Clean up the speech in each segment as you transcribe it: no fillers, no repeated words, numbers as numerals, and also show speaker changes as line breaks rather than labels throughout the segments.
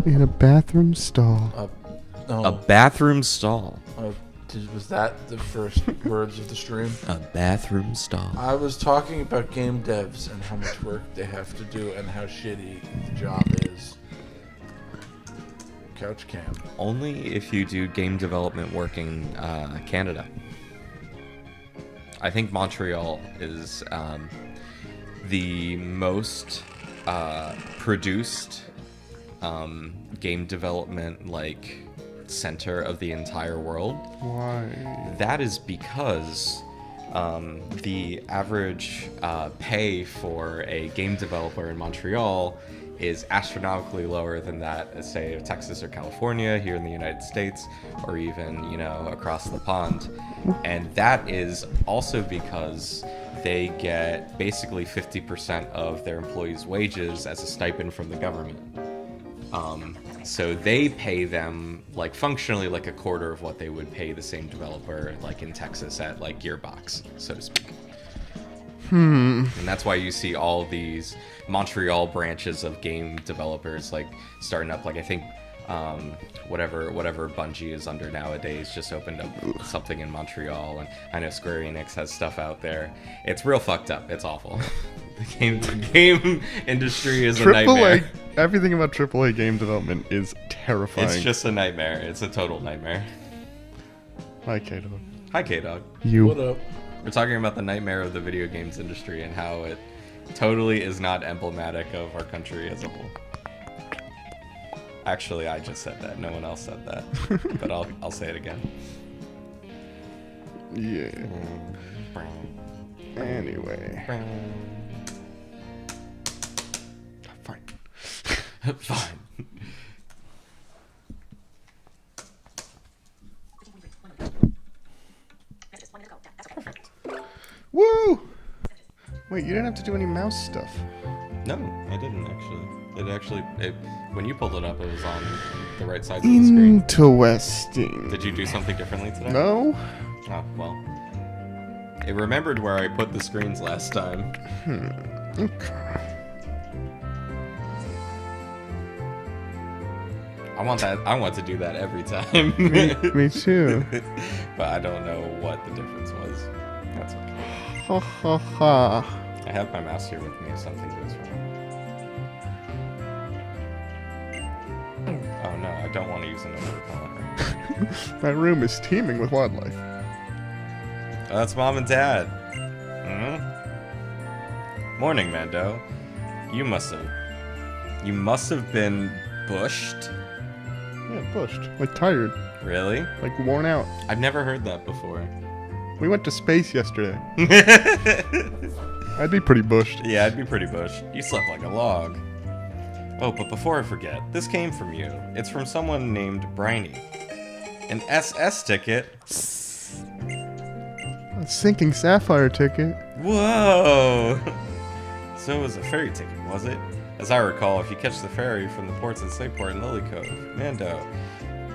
In a bathroom stall.
A bathroom stall.
Was that the first words of the stream?
A bathroom stall.
I was talking about game devs and how much work they have to do and how shitty the job is. Couch cam.
Only if you do game development work in Canada. I think Montreal is the most produced game development center of the entire world.
Why?
That is because the average pay for a game developer in Montreal is astronomically lower than that, say, of Texas or California here in the United States, or even, across the pond. And that is also because they get basically 50% of their employees' wages as a stipend from the government. So they pay them functionally a quarter of what they would pay the same developer in Texas at Gearbox, so to speak. And that's why you see all these Montreal branches of game developers starting up. I think whatever Bungie is under nowadays just opened up something in Montreal, and I know Square Enix has stuff out there. It's real fucked up. It's awful. The game industry is a nightmare.
Everything about AAA game development is terrifying.
It's just a nightmare. It's a total nightmare.
Hi, K-Dog.
Hi, K-Dog.
What up?
We're talking about the nightmare of the video games industry and how it totally is not emblematic of our country as a whole. Actually, I just said that. No one else said that. But I'll say it again.
Yeah. Anyway. Fine.
Fine.
Woo! Wait, you didn't have to do any mouse stuff.
No, I didn't actually. When you pulled it up, it was on the right side of the screen.
Interesting.
Did you do something differently today?
No?
Oh, well. It remembered where I put the screens last time.
Okay.
I want to do that every time.
Me too.
But I don't know what the difference was. That's okay.
Ha ha ha.
I have my mouse here with me if something goes wrong. Oh no, I don't want to use another repellent right now.
That room is teeming with wildlife.
Oh, that's Mom and Dad. Morning, Mando. You must have been bushed.
Yeah, pushed. Tired.
Really?
Worn out.
I've never heard that before.
We went to space yesterday. I'd be pretty bushed.
Yeah, I'd be pretty bushed. You slept like a log. Oh, but before I forget, this came from you. It's from someone named Briny. An SS ticket.
A sinking Sapphire ticket.
Whoa! So it was a ferry ticket, was it? As I recall, if you catch the ferry from the ports at Slayport and Lily Cove, Mando,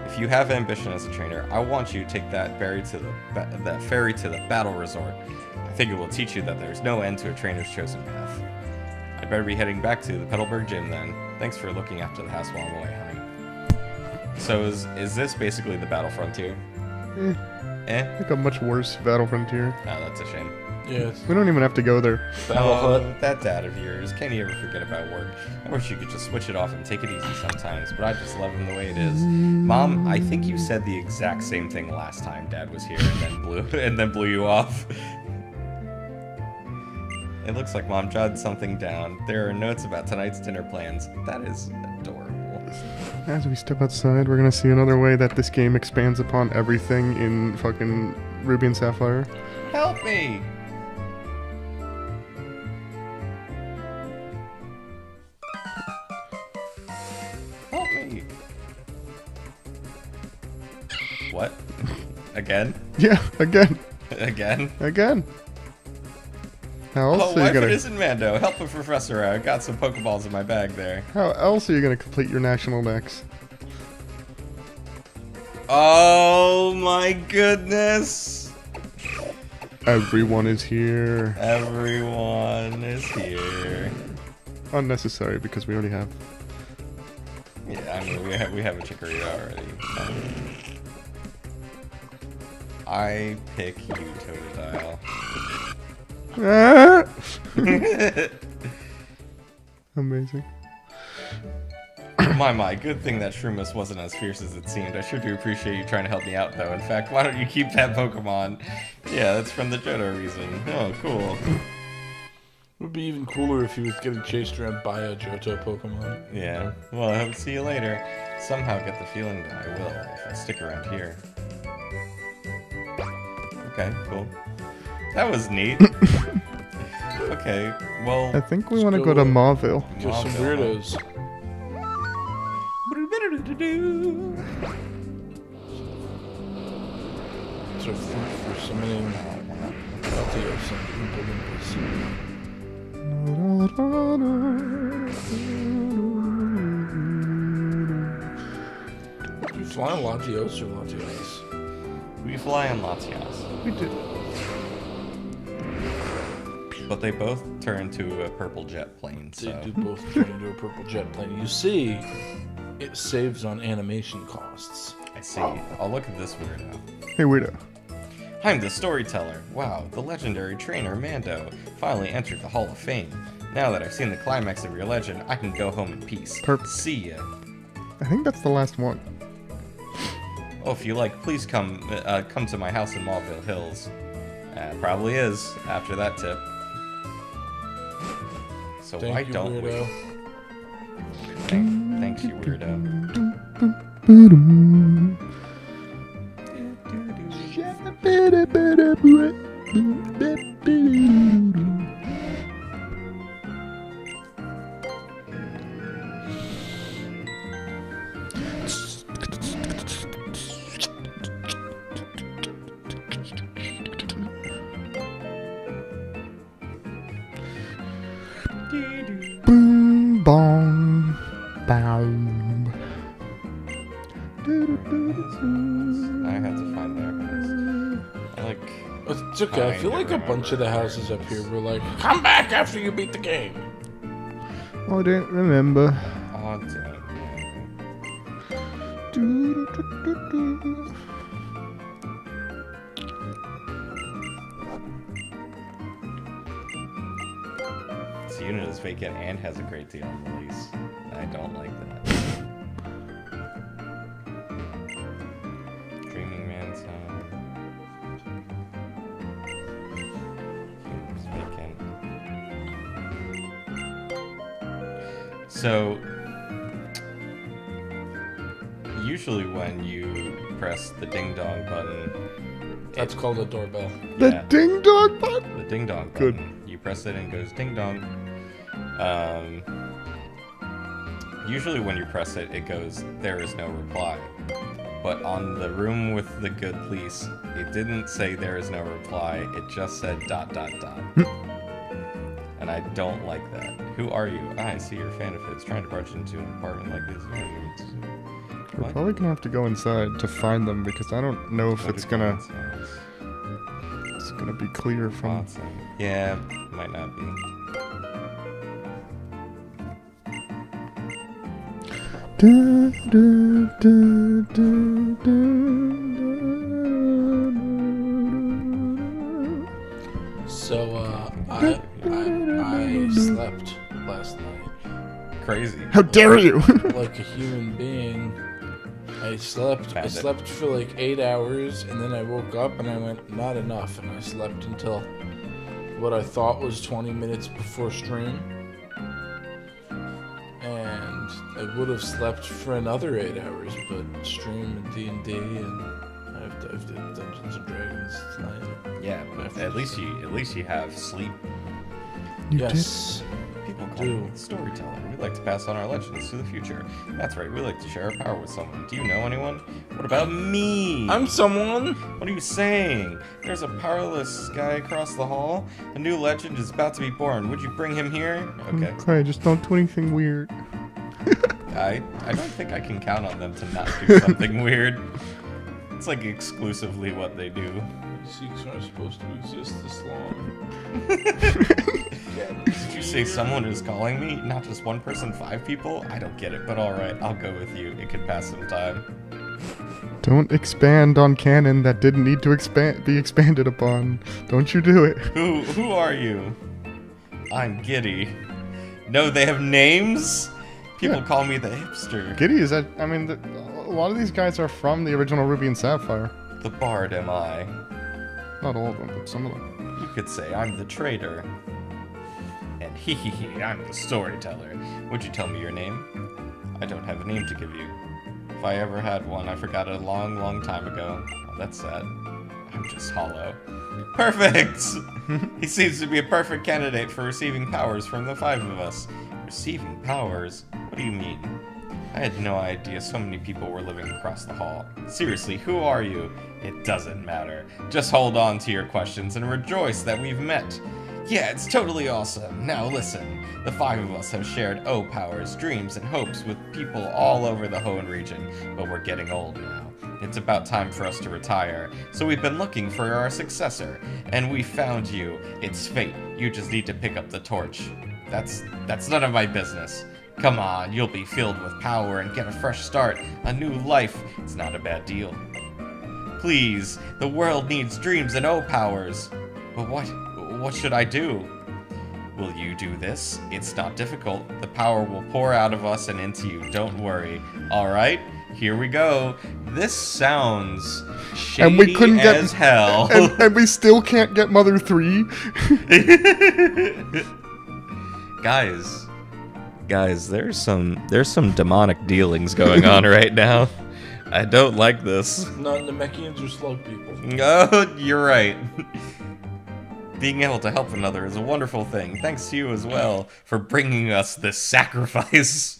if you have ambition as a trainer, I want you to take that ferry to the battle resort. I think it will teach you that there's no end to a trainer's chosen path. I'd better be heading back to the Petalburg gym then. Thanks for looking after the house while I'm away, honey. So is this basically the Battle Frontier?
I think a much worse Battle Frontier.
Oh, that's a shame.
Yes.
We don't even have to go there.
Battle Hut.
That dad of yours. Can't he ever forget about work? I wish you could just switch it off and take it easy sometimes, but I just love him the way it is. Mom, I think you said the exact same thing last time Dad was here and then blew you off. It looks like Mom jotted something down. There are notes about tonight's dinner plans. That is adorable.
As we step outside, we're gonna see another way that this game expands upon everything in fucking Ruby and Sapphire.
Help me! Help me! What? Again?
Yeah, again.
Again?
Again. How else
Oh,
are you
wife,
gonna?
it isn't Mando. Help a professor out. Got some Pokeballs in my bag there.
How else are you gonna complete your national next?
Oh my goodness!
Everyone is here.
Everyone is here.
Unnecessary because we already have.
Yeah, I mean, we have a Chikorita already. I pick you, Totodile.
Ah! Amazing.
My, good thing that Shroomus wasn't as fierce as it seemed. I sure do appreciate you trying to help me out, though. In fact, why don't you keep that Pokemon? Yeah, that's from the Johto reason. Oh, cool.
It would be even cooler if he was getting chased around by a Johto Pokemon.
Yeah, well, I hope to see you later. Somehow get the feeling that I will if I stick around here. Okay, cool. That was neat. Okay, well...
I think we want to go to Mauville.
There's some weirdos. So for summoning Latios and Olympus. Do you fly on Latios or Latios?
We fly on Latias.
We did.
But they both turn to a purple jet plane, so...
They do both turn into a purple jet plane. You see, it saves on animation costs.
I see. I'll look at this weirdo.
Hey, weirdo.
I'm the storyteller. Wow, the legendary trainer Mando finally entered the Hall of Fame. Now that I've seen the climax of your legend, I can go home in peace.
Perfect.
See ya.
I think that's the last one.
Oh, if you like, please come to my house in Mauville Hills. Probably is, after that tip. So
Thank
why
you,
don't
weirdo.
we? Thanks, you weirdo.
Boom, bong, boom.
I have to find their house. I like...
It's okay. I feel like a bunch of the houses up here were like, come back after you beat the game.
I don't remember.
Oh, damn. This unit is vacant and has a great deal on the lease. I don't like that. Dreaming Man's home. Unit's vacant. So, usually when you press the ding dong button,
That's called a doorbell.
The
yeah,
ding dong button.
the ding dong
Good.
button. You press it and it goes ding dong. Usually when you press it, it goes, there is no reply. But on the room with the good police, it didn't say there is no reply. It just said ... And I don't like that. Who are you? I see you're a fan of his. Trying to barge into an apartment like this.
We're probably gonna have to go inside to find them because I don't know if it's gonna be clear from.
Yeah, might not be.
So, I slept last night.
Crazy.
How dare you!
Like a human being. I slept
Bandit.
for like 8 hours, and then I woke up and I went, not enough, and I slept until what I thought was 20 minutes before stream. And I would have slept for another 8 hours, but stream and D&D, and I've done Dungeons and Dragons tonight.
Yeah, but at least you have sleep.
You
Yes.
People call me the storyteller. We like to pass on our legends to the future. That's right, we like to share our power with someone. Do you know anyone? What about me?
I'm someone.
What are you saying? There's a powerless guy across the hall. A new legend is about to be born. Would you bring him here? Okay.
Okay, just don't do anything weird.
I don't think I can count on them to not do something weird. It's like exclusively what they do.
Seeks aren't supposed to exist this long.
Did you say someone is calling me? Not just one person, 5 people? I don't get it, but alright, I'll go with you. It could pass some time.
Don't expand on canon that didn't need to be expanded upon. Don't you do it.
Who are you? I'm Giddy. No, they have names? People call me the hipster.
Giddy is that? I mean, a lot of these guys are from the original Ruby and Sapphire.
The bard am I.
Not all of them, but some of them.
You could say I'm the trader. And hee, I'm the storyteller. Would you tell me your name? I don't have a name to give you. If I ever had one, I forgot it a long, long time ago. Oh, that's sad. I'm just hollow. Perfect! He seems to be a perfect candidate for receiving powers from the 5 of us. Receiving powers? What do you mean? I had no idea so many people were living across the hall. Seriously, who are you? It doesn't matter. Just hold on to your questions and rejoice that we've met. Yeah, it's totally awesome. Now listen, the 5 of us have shared powers, dreams, and hopes with people all over the Hoenn region, but we're getting old now. It's about time for us to retire, so we've been looking for our successor, and we found you. It's fate. You just need to pick up the torch. That's none of my business. Come on, you'll be filled with power and get a fresh start, a new life. It's not a bad deal. Please, the world needs dreams and powers. But what should I do? Will you do this? It's not difficult. The power will pour out of us and into you. Don't worry. All right, here we go. This sounds shady
and we couldn't
as hell.
And we still can't get Mother 3.
Guys, there's some demonic dealings going on right now. I don't like this.
Not Namekians or slug people.
Oh, you're right. Being able to help another is a wonderful thing. Thanks to you as well for bringing us this sacrifice.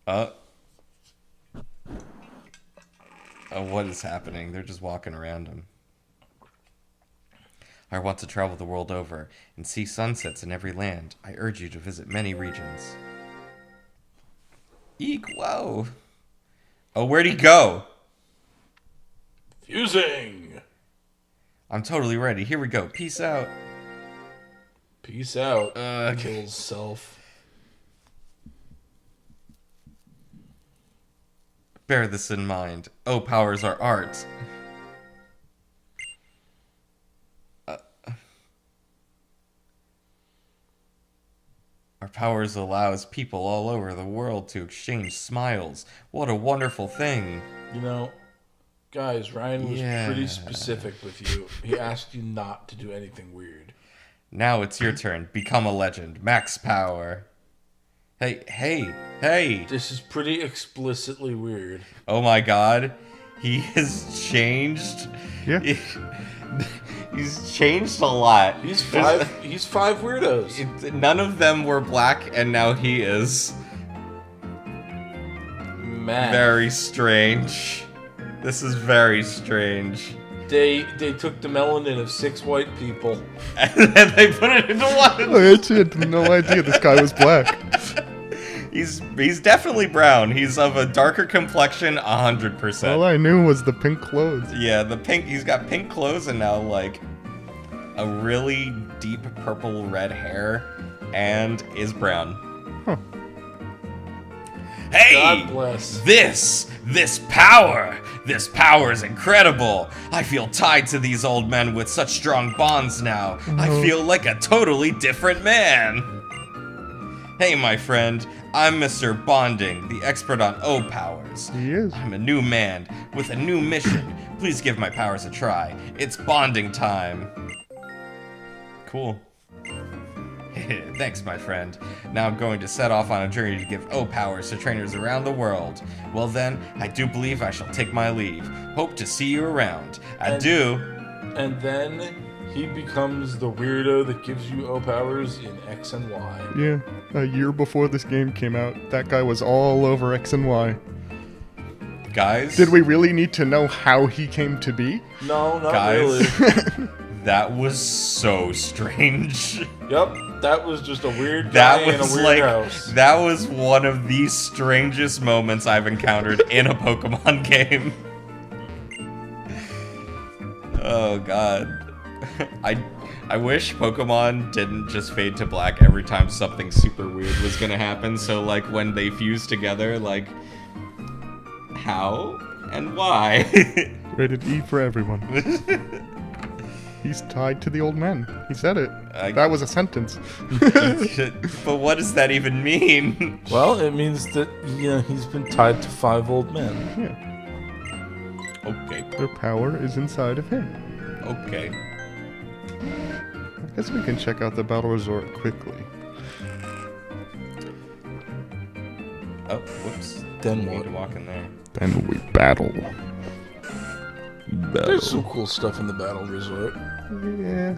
What is happening? They're just walking around him. I want to travel the world over and see sunsets in every land. I urge you to visit many regions. Eek, whoa. Oh, where'd he go?
Fusing!
I'm totally ready. Here we go. Peace out.
Peace out. Kills self.
Bear this in mind. Powers are art. Our powers allows people all over the world to exchange smiles. What a wonderful thing.
You know, guys, Ryan was pretty specific with you. He asked you not to do anything weird.
Now it's your turn. Become a legend. Max power. Hey.
This is pretty explicitly weird.
Oh my god. He has changed.
Yeah.
He's changed a lot.
He's five weirdos.
None of them were black, and now he is.
Man.
Very strange. This is very strange.
They took the melanin of 6 white people.
And then they put it into one.
I actually had no idea this guy was black.
He's definitely brown. He's of a darker complexion, 100%.
All I knew was the pink clothes.
Yeah, he's got pink clothes and now, like, a really deep purple red hair and is brown.
Huh.
Hey!
God bless.
This power is incredible. I feel tied to these old men with such strong bonds now. I feel like a totally different man. Hey, my friend, I'm Mr. Bonding, the expert on powers.
He is.
I'm a new man with a new mission. Please give my powers a try. It's bonding time. Cool. Thanks, my friend. Now I'm going to set off on a journey to give powers to trainers around the world. Well then, I do believe I shall take my leave. Hope to see you around. I do.
And then he becomes the weirdo that gives you powers in X and Y.
Yeah, a year before this game came out, that guy was all over X and Y.
Guys?
Did we really need to know how he came to be?
No, not
Guys?
really.
That was so strange.
Yep, that was just a weird guy in a weird house.
That was one of the strangest moments I've encountered in a Pokemon game. Oh god. I wish Pokemon didn't just fade to black every time something super weird was gonna happen. So like when they fuse together, like how and why?
Rated E for everyone. He's tied to the old man. He said it. That was a sentence.
But what does that even mean?
Well, it means that he's been tied to 5 old men.
Yeah.
Okay.
Their power is inside of him.
Okay.
I guess we can check out the battle resort quickly.
Oh, whoops.
Then
Need
what?
to walk in there.
Then we battle.
There's some cool stuff in the battle resort.
Yeah.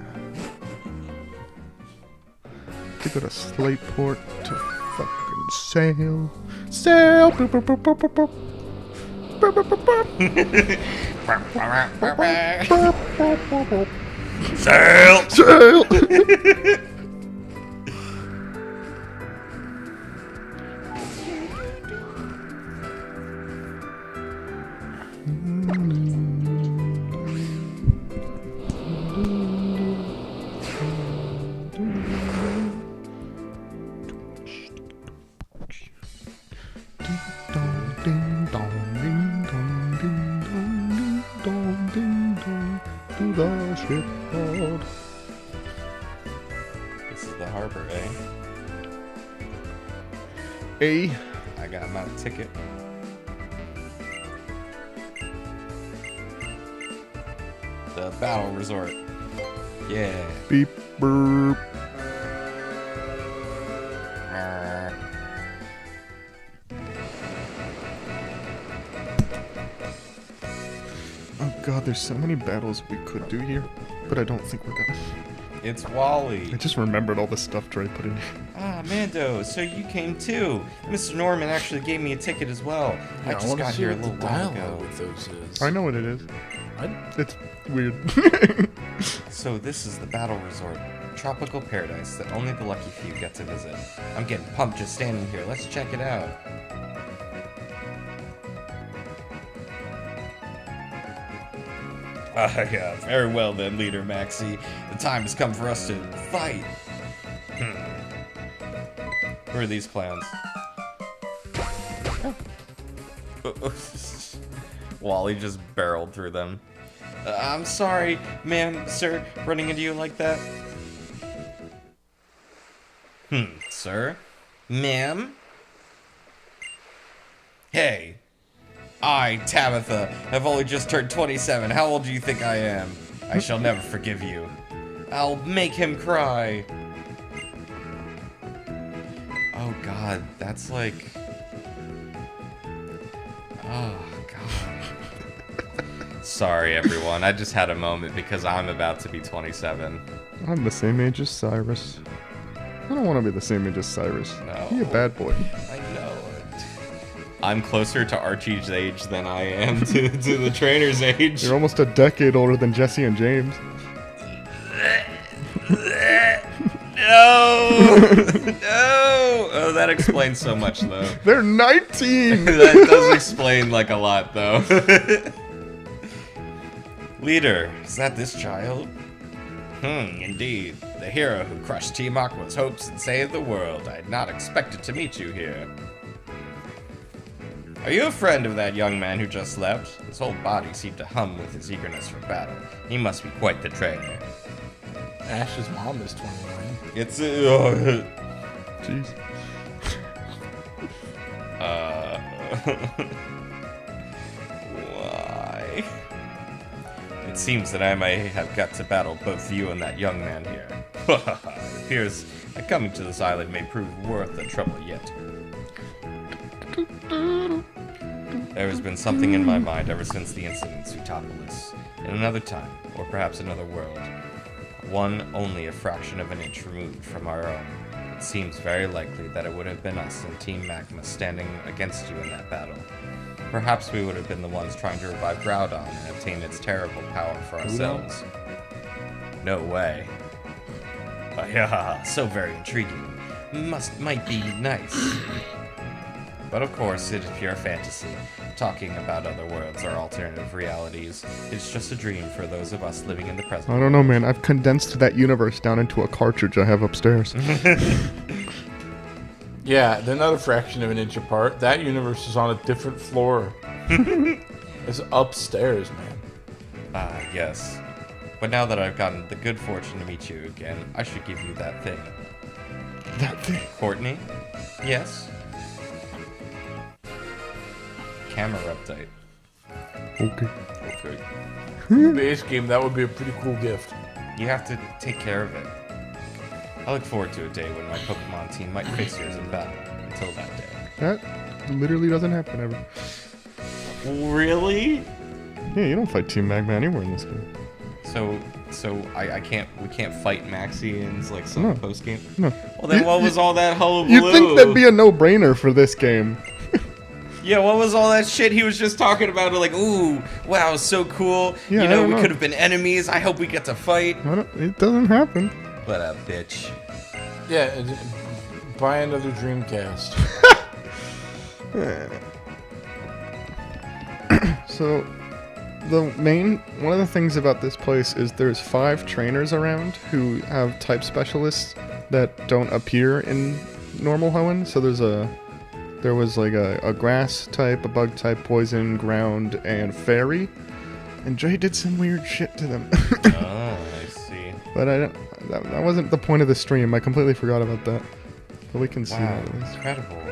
To go to Slateport to fucking sail. Sail! Boop, boop, boop, boop, boop, boop. Boop, boop, boop, boop. Boop, boop, boop, boop.
Sail!
Sail! The shipboard.
This is the harbor, eh?
A.
I got my ticket. The battle resort. Yeah.
Beep burp. Oh god, there's so many battles we could do here, but I don't think we're gonna.
It's Wally.
I just remembered all the stuff Dre put in.
Ah, Mando, so you came too. Mr. Norman actually gave me a ticket as well. I just
wanna
got
see
here a
what
little
the
while
dialogue
ago.
with those is.
I know what it is.
I-
It's weird.
So this is the battle resort. Tropical paradise that only the lucky few get to visit. I'm getting pumped just standing here. Let's check it out. Yeah, very well then, Leader Maxie. The time has come for us to fight. Who are these clowns? Wally just barreled through them. I'm sorry, ma'am, sir, running into you like that. Sir? Ma'am? Hey. I, Tabitha, have only just turned 27. How old do you think I am? I shall never forgive you. I'll make him cry. Oh god, that's like... Oh god. Sorry everyone, I just had a moment because I'm about to be 27.
I'm the same age as Cyrus. I don't want to be the same age as Cyrus.
No.
Be a bad boy.
I know. I'm closer to Archie's age than I am to the trainer's age.
You're almost a decade older than Jesse and James.
No! No! Oh, that explains so much, though.
They're 19!
That does explain, like, a lot, though. Leader, is that this child? Indeed. The hero who crushed Team Aqua's hopes and saved the world. I had not expected to meet you here. Are you a friend of that young man who just left? His whole body seemed to hum with his eagerness for battle. He must be quite the trainer.
Ash's mom is 29.
It's
Jeez.
Why? It seems that I may have got to battle both you and that young man here. It appears that coming to this island may prove worth the trouble yet. There has been something in my mind ever since the incident in Sutopolis. In another time, or perhaps another world, one only a fraction of an inch removed from our own, it seems very likely that it would have been us and Team Magma standing against you in that battle. Perhaps we would have been the ones trying to revive Groudon and obtain its terrible power for ourselves. No way. Oh, yeah, so very intriguing. Might be nice. But of course, it is pure fantasy. Talking about other worlds or alternative realities is just a dream for those of us living in the present.
I don't know, man. I've condensed that universe down into a cartridge I have upstairs.
Yeah, they're not a fraction of an inch apart. That universe is on a different floor. It's upstairs, man.
Yes. But now that I've gotten the good fortune to meet you again, I should give you that thing.
That thing.
Courtney? Yes? Camera update.
Okay.
Okay.
Base game, that would be a pretty cool gift.
You have to take care of it. I look forward to a day when my Pokemon team might face yours in battle. Until that day.
That literally doesn't happen ever.
Really?
Yeah, you don't fight Team Magma anywhere in this game.
So we can't fight Maxians like some
No.
post game.
No.
Well then, what was all that hullabaloo?
You'd think that'd be a no-brainer for this game.
Yeah, what was all that shit he was just talking about? Like, ooh, wow, so cool.
Yeah,
you
I
know,
don't
we
know.
could have been enemies. I hope we get to fight.
It doesn't happen.
What a bitch.
Yeah, buy another Dreamcast.
So, one of the things about this place is there's 5 trainers around who have type specialists that don't appear in normal Hoenn. So there was like a grass type, a bug type, poison, ground, and fairy. And Jay did some weird shit to them.
Oh, I see.
But that wasn't the point of the stream. I completely forgot about that. But we can see
Wow,
that. It is.
incredible.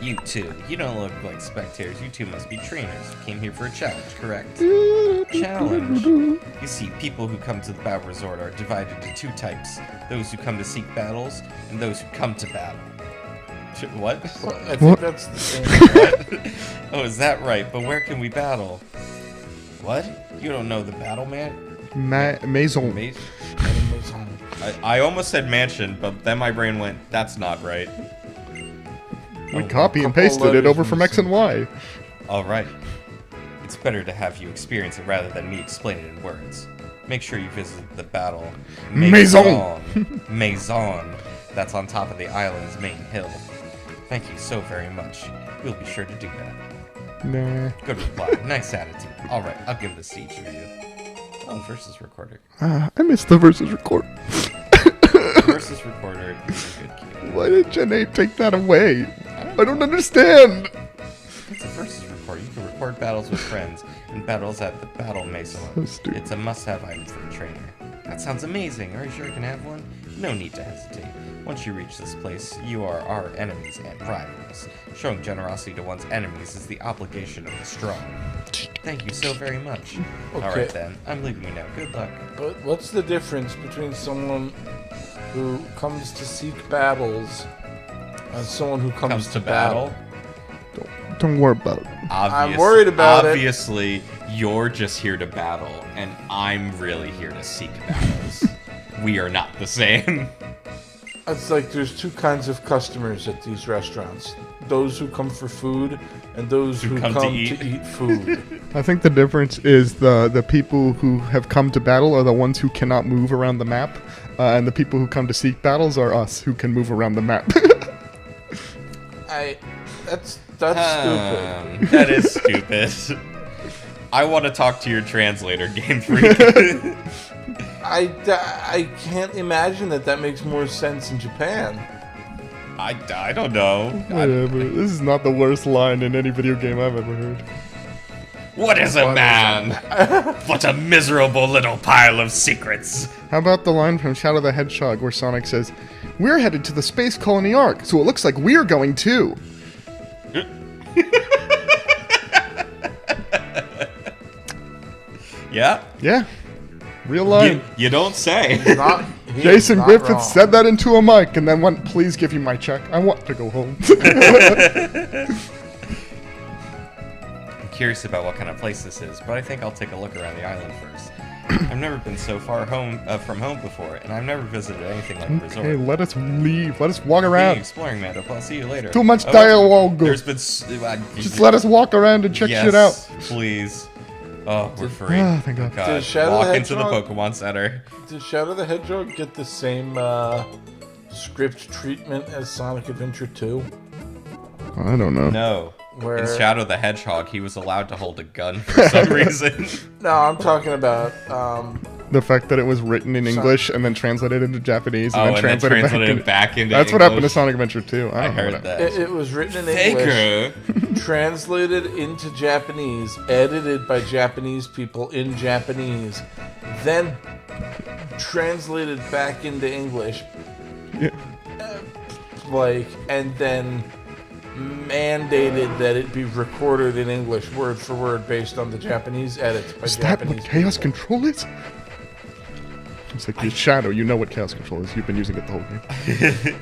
You two, you don't look like spectators. You two must be trainers. You came here for a challenge, correct? Challenge. You see, people who come to the battle resort are divided into 2 types. Those who come to seek battles, and those who come to battle. What?
I think
What?
that's the same.
What? Oh, is that right? But where can we battle? What? You don't know the battle, man?
Maison.
I almost said mansion, but then my brain went, that's not right.
We
Oh,
copy and
couple
pasted it
letters
over from X
missing.
and Y.
Alright. It's better to have you experience it rather than me explain it in words. Make sure you visit the battle
Maison.
Maison. That's on top of the island's main hill. Thank you so very much. We'll be sure to do that.
Nah.
Good reply. Nice attitude. Alright, I'll give the siege review. Oh, versus recorder.
I missed the versus record.
Versus recorder is a good key.
Why did Janae take that away? I don't understand.
It's a versus recorder. You can record battles with friends and battles at the Battle Maison.
So stupid.
It's a must-have item for a trainer. That sounds amazing. Are you sure you can have one? No need to hesitate. Once you reach this place, you are our enemies and rivals. Showing generosity to one's enemies is the obligation of the strong. Thank you so very much.
Okay.
Alright then, I'm leaving you now. Good luck.
But what's the difference between someone who comes to seek battles and someone who comes to battle?
Don't worry about it.
I'm worried about it.
Obviously, you're just here to battle, and I'm really here to seek battles. We are not the same.
It's like there's 2 kinds of customers at these restaurants. Those who come for food and those who come to eat food.
I think the difference is the people who have come to battle are the ones who cannot move around the map, and the people who come to seek battles are us who can move around the map.
That's stupid.
That is stupid. I want to talk to your translator, Game Freak.
I can't imagine that makes more sense in Japan.
I don't know.
Whatever. This is not the worst line in any video game I've ever heard.
What is a man? But a miserable little pile of secrets.
How about the line from Shadow the Hedgehog where Sonic says, "We're headed to the Space Colony Ark, so it looks like we're going too."
Yeah?
Yeah. Real line.
You don't say.
He is
Jason
not
Griffith
wrong.
said that into a mic and then went, "Please give you my check. I want to go home."
I'm curious about what kind of place this is, but I think I'll take a look around the island first. I've never been so far from home before, and I've never visited anything like a resort.
Okay, let us leave. Let us walk
Being
around.
exploring, Mandop. I'll see you later.
Too much
Oh,
dialogue.
There's been...
Just let us walk around and check shit out.
Please. Oh, we're free.
Ah, thank God.
Did Shadow
Walk
the
into the
Hedgehog-
Pokemon Center.
Did Shadow the Hedgehog get the same script treatment as Sonic Adventure 2?
I don't know.
No.
Where...
In Shadow the Hedgehog, he was allowed to hold a gun for some reason.
No, I'm talking about
The fact that it was written in English and then translated into Japanese and then translated
back into
That's
English.
what happened to Sonic Adventure 2.
I
don't know
heard
what
that.
it was written in English, translated into Japanese, edited by Japanese people in Japanese, then translated back into English.
Yeah.
And then mandated that it be recorded in English word for word based on the Japanese edits by
Is that
Japanese
what Chaos
people.
Control is? It's like your Shadow. You know what Chaos Control is. You've been using it the whole game.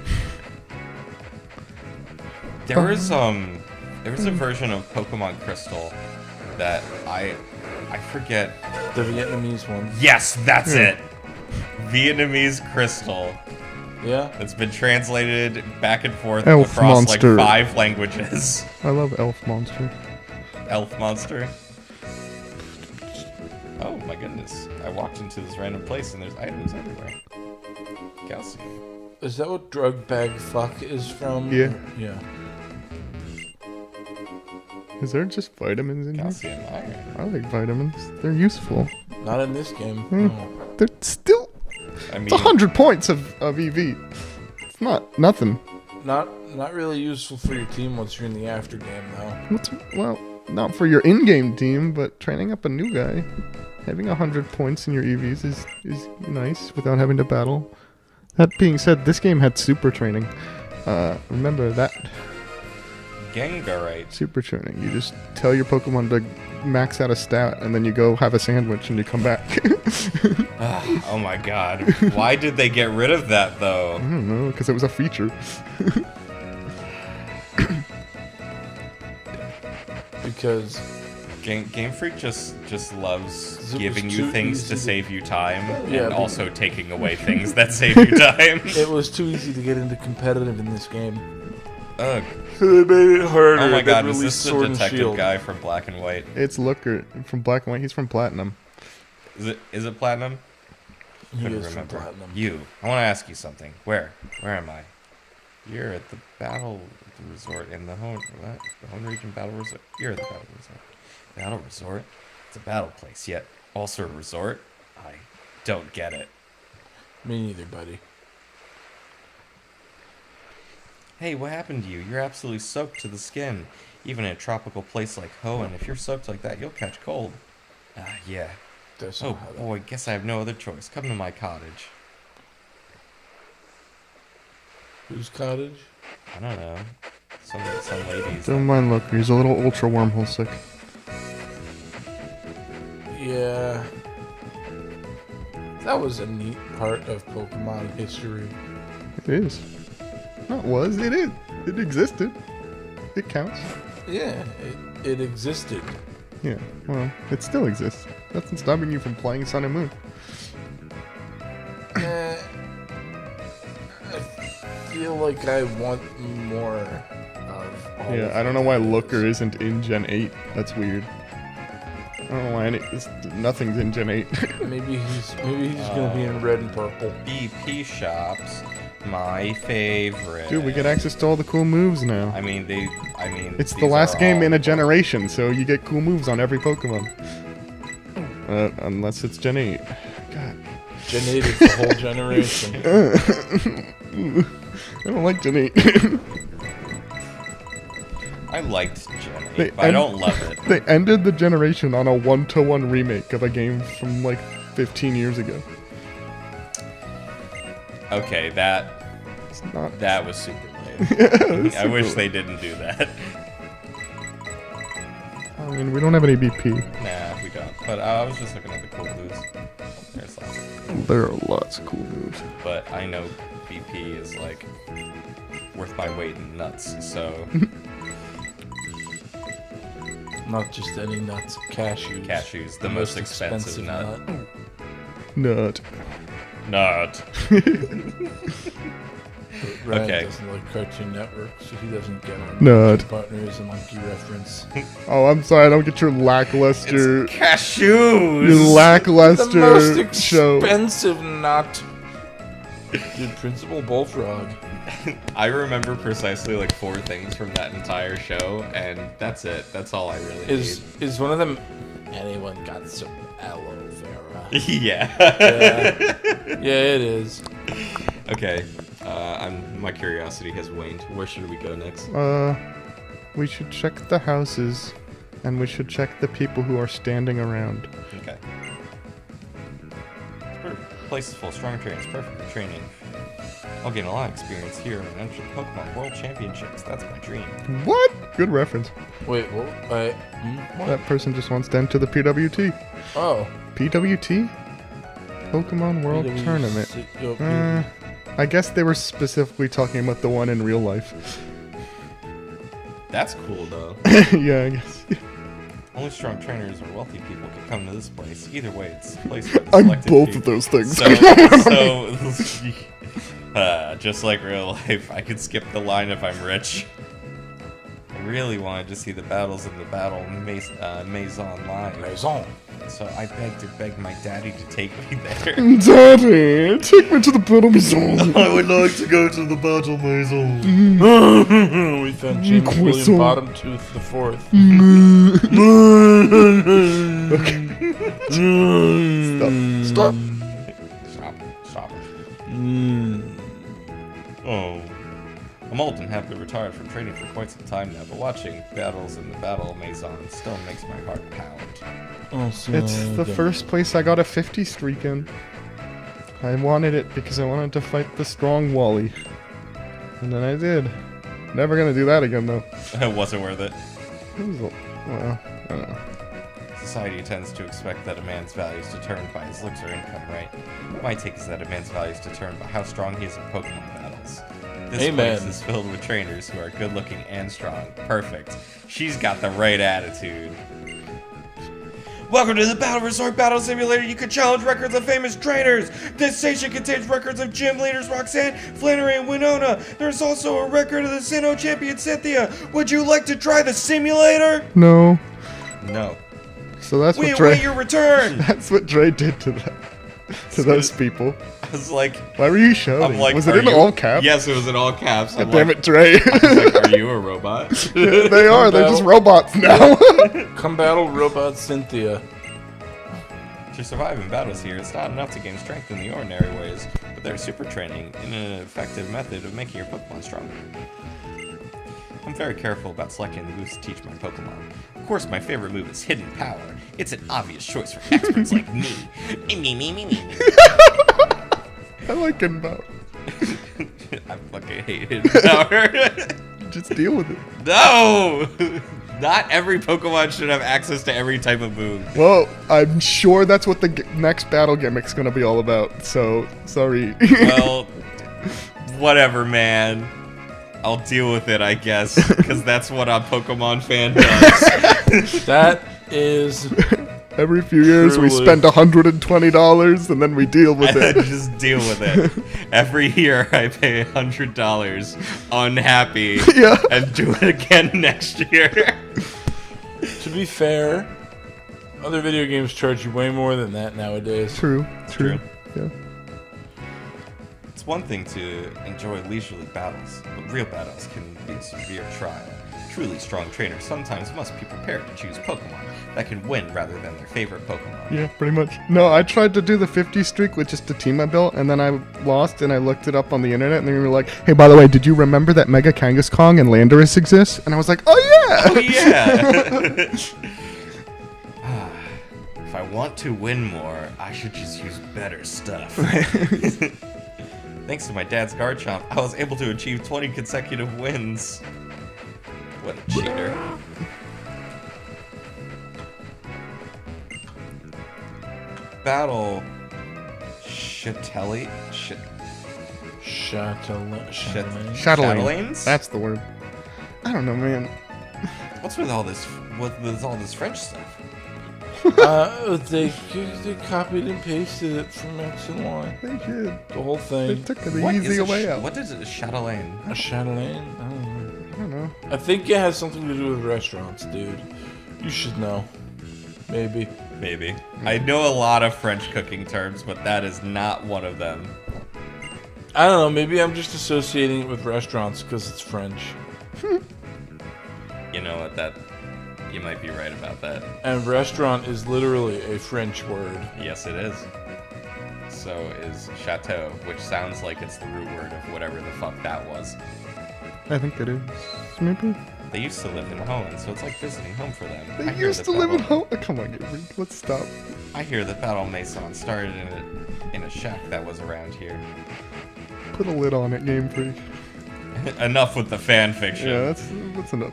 There was a version of Pokemon Crystal that I forget.
The Vietnamese one.
Yes, that's it. Vietnamese Crystal.
Yeah.
That's been translated back and forth
Elf
across
monster.
like 5 languages.
I love Elf Monster.
Elf monster. Oh my goodness. I walked into this random place and there's items everywhere. Calcium.
Is that what Drug Bag Fuck is from?
Yeah.
Yeah.
Is there just vitamins in here?
Calcium iron.
I like vitamins. They're useful.
Not in this game.
Hmm.
No.
They're still...
I mean,
It's 100 points of EV. It's not nothing.
Not really useful for your team once you're in the after game though.
Well, not for your in-game team, but training up a new guy. Having 100 points in your EVs is nice without having to battle. That being said, this game had super training. Remember that?
Gengarite.
Super training. You just tell your Pokemon to max out a stat, and then you go have a sandwich, and you come back.
Oh my god. Why did they get rid of that
I
though?
don't know, because it was a feature.
Because
Game Freak just loves
'Cause it
giving
was
you
too
things
easy
to
to-
save you time,
Yeah,
and
but-
also taking away things that save you time.
it was too easy to get into competitive in this game.
Ugh.
So they made it harder.
Oh my
They
god, is
released
this the
Sword and
detective
Shield.
guy from Black and White?
It's Looker from Black and White. He's from Platinum.
Is it Platinum?
He
Couldn't
is from
remember.
Platinum.
You. I want to ask you something. Where am I? You're at the battle resort in the home region battle resort. You're at the battle resort. Battle resort? It's a battle place, yet also a resort? I don't get it.
Me neither, buddy.
Hey, what happened to you? You're absolutely soaked to the skin. Even in a tropical place like Hoenn, if you're soaked like that, you'll catch cold. Yeah.
That's
Oh
not how that-
boy, guess I have no other choice. Come to my cottage.
Whose cottage?
I don't know. Some ladies.
Don't mind Looker. He's a little ultra wormhole sick.
Yeah. That was a neat part of Pokemon history.
It is. Not was. It is. It existed. It counts.
Yeah, it existed.
Yeah. Well, it still exists. Nothing's stopping you from playing Sun and Moon.
I feel like I want more of all
Yeah.
of
I don't know why Looker isn't in Gen 8. That's weird. I don't know why nothing's in Gen 8.
Maybe he's gonna be in red and purple.
BP shops, my favorite.
Dude, we get access to all the cool moves now.
I mean,
It's the
these
last
are
game
all-
in a generation, so you get cool moves on every Pokemon. Unless it's Gen 8. God.
Gen 8 is the whole generation.
I don't like Gen 8.
I liked Gen 8,
They
but I
end-
don't love it.
They ended the generation on a 1-to-1 remake of a game from like 15 years ago.
Okay,
It's not.
that was super lame.
It's
I wish
super-
they didn't do that.
I mean, we don't have any BP.
Nah, we don't. But I was just looking at the cool moves. There's lots.
There are lots of cool moves.
But I know BP is like worth my weight in nuts, so
Not just any nuts, cashews.
cashews, the most expensive nut.
Nut.
Nut.
Ryan
Okay.
doesn't like Cartoon Network, so he doesn't get our
Nut.
partner is a monkey reference.
Oh, I'm sorry. I don't get your lackluster.
It's cashews.
Your
The most
lackluster show.
expensive nut. Dude, Principal Bullfrog.
I remember precisely like 4 things from that entire show, and that's it. That's all I really
Is one of them... Anyone got some aloe vera?
need. Yeah.
Yeah, it is.
Okay. My curiosity has waned. Where should we go next?
We should check the houses, and we should check the people who are standing around.
Okay. Place is full of strong trainers, perfect for training. I'll gain a lot of experience here and enter the Pokemon World Championships. That's my dream.
What? Good reference.
Wait, what? What?
That person just wants to enter the PWT.
Oh.
PWT? Pokemon World Tournament. I guess they were specifically talking about the one in real life.
That's cool, though.
Yeah, I guess.
Only strong trainers or wealthy people can come to this place. Either way, it's a place for the
I'm
selected
both
few.
of those things.
Just like real life, I could skip the line if I'm rich. I really wanted to see the battles in the Maison live.
Maison.
So I begged my daddy to take me there.
Daddy, take me to the Battle Maison.
I would like to go to the Battle Maison.
We found James William
Croissant.
Bottomtooth the Fourth.
Stop.
Stop. Oh. I'm old and have been retired from training for quite some time now, but watching battles in the Battle Maison still makes my heart pound.
It's the first place I got a 50 streak in. I wanted it because I wanted to fight the strong Wally. And then I did. Never gonna do that again, though.
It wasn't worth it.
It was well, I don't know.
Society tends to expect that a man's value is determined by his looks or income, right? My take is that a man's value is determined by how strong he is in Pokemon battles. This place is filled with trainers who are good-looking and strong. Perfect. She's got the right attitude. Welcome to the Battle Resort Battle Simulator. You can challenge records of famous trainers. This station contains records of gym leaders Roxanne, Flannery, and Winona. There's also a record of the Sinnoh champion Cynthia. Would you like to try the simulator?
No.
No.
So that's
We
what Dre.
await your return.
That's what Dre did to them. To those people.
I was like,
Why were you shouting?
I'm like,
was it
are
in
you-
all caps?
Yes, it was in all caps. I'm
Damn
like,
it, Dre.
I was like, are you a robot?
They are. They're just robots now.
Come battle robot Cynthia.
To survive in battles here, it's not enough to gain strength in the ordinary ways, but there's super training in an effective method of making your Pokemon stronger. I'm very careful about selecting the moves to teach my Pokemon. Of course, my favorite move is Hidden Power. It's an obvious choice for experts like me. Me.
I like him about.
I fucking hate Hidden Power.
Just deal with it.
No! Not every Pokemon should have access to every type of move.
Well, I'm sure that's what the next battle gimmick's gonna be all about. So sorry.
Well, whatever, man. I'll deal with it, I guess, because that's what a Pokemon fan does.
That is...
Every few years we
Truly.
spend $120 and then we deal with
I
it.
just deal with it. Every year I pay $100, unhappy,
Yeah.
and do it again next year.
To be fair, other video games charge you way more than that nowadays.
True.
True.
Yeah.
It's one thing to enjoy leisurely battles, but real battles can be a severe trial. Truly strong trainers sometimes must be prepared to choose Pokemon that can win rather than their favorite Pokemon.
Yeah, pretty much. No, I tried to do the 50 streak with just a team I built, and then I lost, and I looked it up on the internet, and they were like, hey, by the way, did you remember that Mega Kangaskong and Landorus exist? And I was like, oh, yeah!
Oh yeah! If I want to win more, I should just use better stuff. Thanks to my dad's Garchomp, I was able to achieve 20 consecutive wins. What a cheater. Battle Chatelli?
Chatelaine. That's the word. I don't know, man.
What's with all this French stuff?
They copied and pasted it from X and Y.
They did.
The whole
They
thing.
took the easy way out.
What is it? Chatelaine?
A Chatelaine? I don't know.
I don't know.
I think it has something to do with restaurants, dude. You should know. Maybe.
Maybe. I know a lot of French cooking terms, but that is not one of them.
I don't know. Maybe I'm just associating it with restaurants because it's French.
You know what? You might be right about that.
And restaurant is literally a French word.
Yes, it is. So is chateau, which sounds like it's the root word of whatever the fuck that was.
I think it is. Maybe?
They used to live in Hoenn, so it's like visiting home for them.
They used to live in home. Come on, Gabriel. Let's stop.
I hear that Battle Maison started in a shack that was around here.
Put a lid on it, Game Freak.
Enough with the fan fiction.
Yeah, that's enough.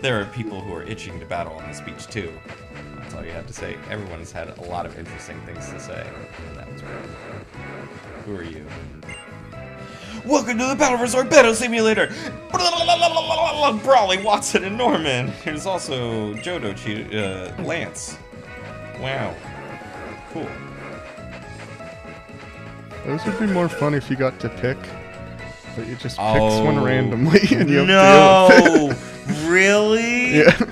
There are people who are itching to battle on this beach too. That's all you have to say. Everyone's had a lot of interesting things to say. And that was great. Who are you? Welcome to the Battle Resort Battle Simulator! Brawley, Watson, and Norman. There's also Jodo Lance. Wow. Cool.
Those would be more fun if you got to pick. But you just picks one randomly and you have to deal with it.
Really?
Yeah.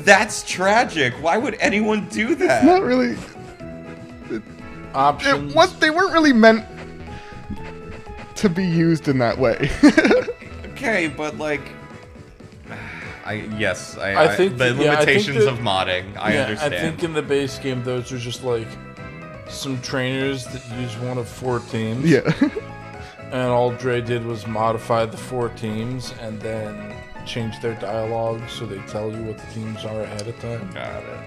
That's tragic. Why would anyone do that?
It's not really...
Options.
They weren't really meant to be used in that way.
Okay, but like... I
think
the
yeah,
limitations
I think
of modding, I understand.
I think in the base game, those are just like some trainers that use one of 4 teams.
Yeah.
And all Dre did was modify the 4 teams and then change their dialogue so they tell you what the teams are ahead of time.
Got it.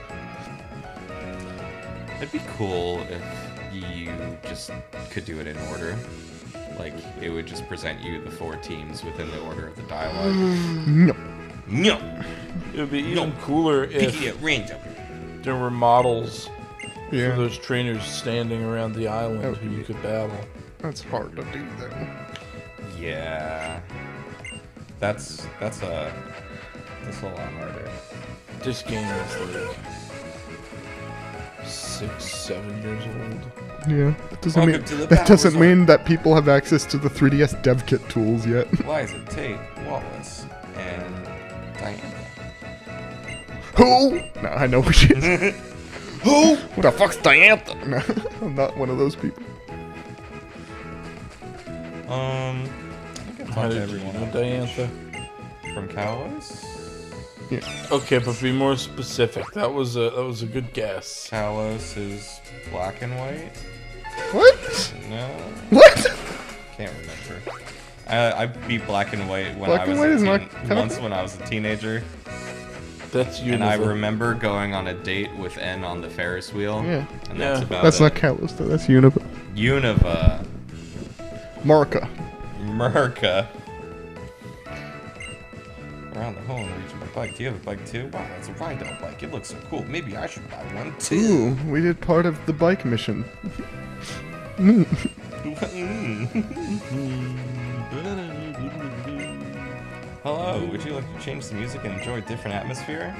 It'd be cool if you just could do it in order. Like, it would just present you the 4 teams within the order of the dialogue.
No.
No!
It would be even cooler if
Picking it random.
there were models
Yeah.
for those trainers standing around the island who you could battle.
That's hard to do, though.
Yeah. That's a lot harder.
This game is like 6-7 years old.
Yeah.
Welcome to the
That
Battle
doesn't
Resort.
mean that people have access to the 3DS dev kit tools yet.
Liza, Tate, Wallace, and Diana.
Who? No, I know who she is. Who? Who the fuck's Diantha? No, I'm not one of those people.
I think I've
How
talked to
did you
everyone
know
else.
Diantha?
From Kalos?
Yeah.
Okay, but be more specific. That was a good guess.
Kalos is black and white?
What?
No?
What?
Can't remember. I beat black and white when
Black
I
and
was
white
a
is
teen-
not
once when I was a teenager.
That's you.
And I remember going on a date with N on the Ferris wheel.
Yeah.
And that's
Yeah.
about
That's
it.
not Kalos, though. That's Unova.
Unova.
Marka.
Merca. Around the home, reaching my bike. Do you have a bike too? Wow, that's a ride-out bike. It looks so cool. Maybe I should buy one too.
Ooh, we did part of the bike mission.
Hello, would you like to change the music and enjoy a different atmosphere?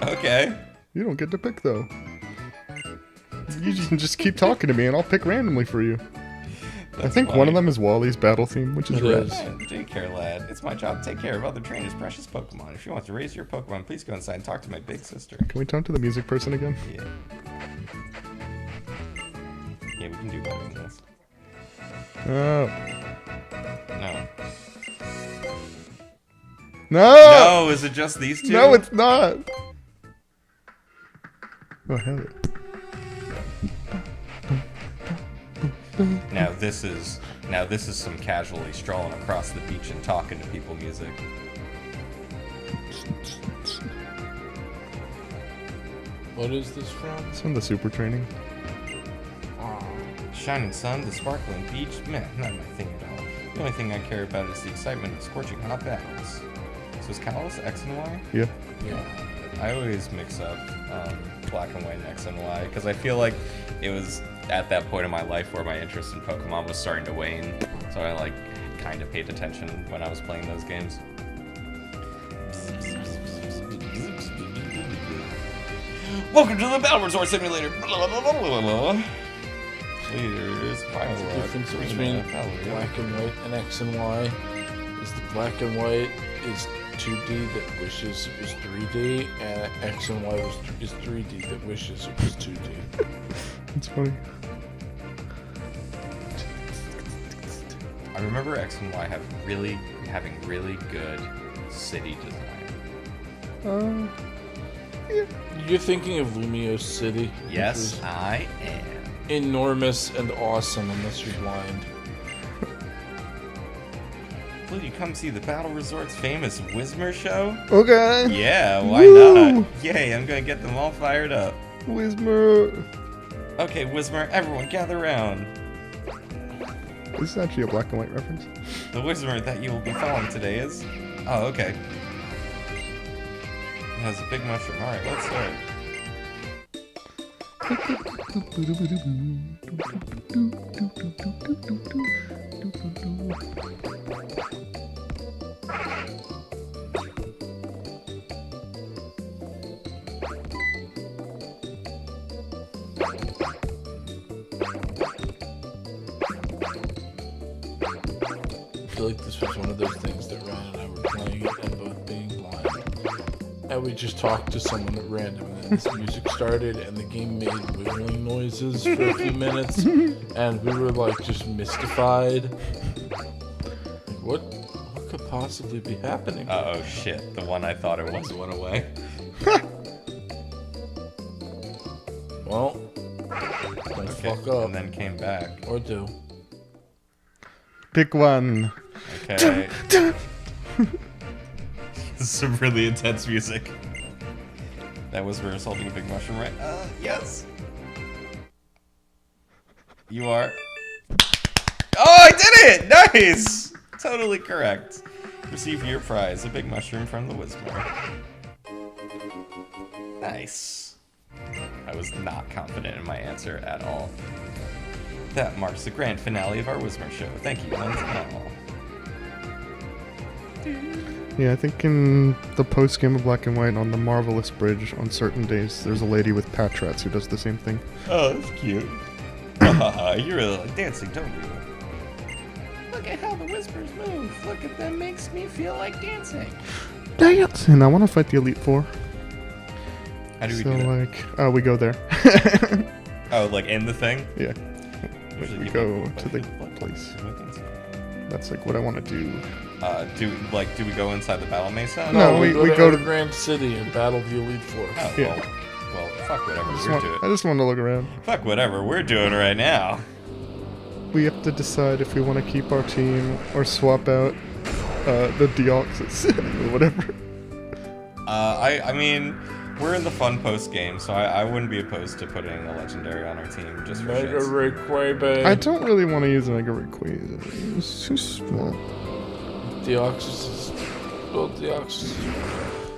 Okay.
You don't get to pick, though. You can just keep talking to me, and I'll pick randomly for you. I think one of them is Wally's battle theme, which is
It
red.
is.
Take care, lad. It's my job to take care of other trainers' precious Pokemon. If you want to raise your Pokemon, please go inside and talk to my big sister.
Can we talk to the music person again?
Yeah. Yeah, we can do better than this.
Oh.
No.
No!
No, is it just these two?
No, it's not! Oh, hell yeah.
Now this is some casually strolling across the beach and talking to people music.
What is this from?
It's from the super training.
Shining sun, the sparkling beach, meh, not my thing at all. The only thing I care about is the excitement of scorching hot battles. So is Kalos X and Y?
Yeah.
Yeah.
I always mix up black and white and X and Y because I feel like it was at that point in my life where my interest in Pokemon was starting to wane. So I like kind of paid attention when I was playing those games. Welcome to the Battle Resort Simulator. Leaders,
The difference between black and white and X and Y is the black and white is 2D that wishes it was 3D, and X and Y is 3D that wishes it was 2D.
It's funny.
I remember X and Y having really good city design.
Yeah.
You're thinking of Lumiose City.
Yes,
which
I am.
is enormous and awesome unless you're blind.
Will you come see the Battle Resort's famous Whismer show?
Okay.
Yeah, why
Woo!
not? Yay, I'm gonna get them all fired up.
Whismer.
Okay, Whismer, everyone gather around.
This is actually a black and white reference.
The Whismer that you will be following today is... Oh, okay. It has a big mushroom. Alright, let's start.
I feel like this was one of those things that Ryan and I were playing it and both being blind. And we just talked to someone at random, and then this music started, and the game made wiggling noises for a few minutes, and we were like just mystified. Like, what could possibly be happening?
Uh-oh, shit. The one I thought it was went away.
Well, don't fuck up.
And then came back.
Or do.
Pick one.
Okay. This is some really intense music. That was Whismer assaulting a big mushroom, right? Yes. You are. Oh, I did it! Nice! Totally correct. Receive your prize, a big mushroom from the Whismer. Nice. I was not confident in my answer at all. That marks the grand finale of our Whismer show. Thank you, one and all.
Yeah, I think in the post-game of Black and White on the Marvelous Bridge on certain days, there's a lady with patch rats who does the same thing.
Oh, that's cute. You really like dancing, don't you? Look at how the whispers move. Look at them, makes me feel like dancing.
Dancing! I want to fight the Elite Four.
How do we
So,
do that?
like, we go there.
Oh, like in the thing?
Yeah.
Usually
We
you
go
make-
to the place. That's like what I want to do.
Do we go inside the battle mesa?
No, we go to-
Grand City and battle the Elite Four.
Oh,
Yeah.
well, fuck whatever
I just,
we're doing.
I just want to look around.
Fuck whatever we're doing right now.
We have to decide if we want to keep our team or swap out the Deoxys or whatever.
I mean, we're in the fun post game, so I wouldn't be opposed to putting a legendary on our team just for
Mega
shits.
Rayquaza.
I don't really want to use Mega Rayquaza. It's too small.
Deoxys is... Well, Deoxys...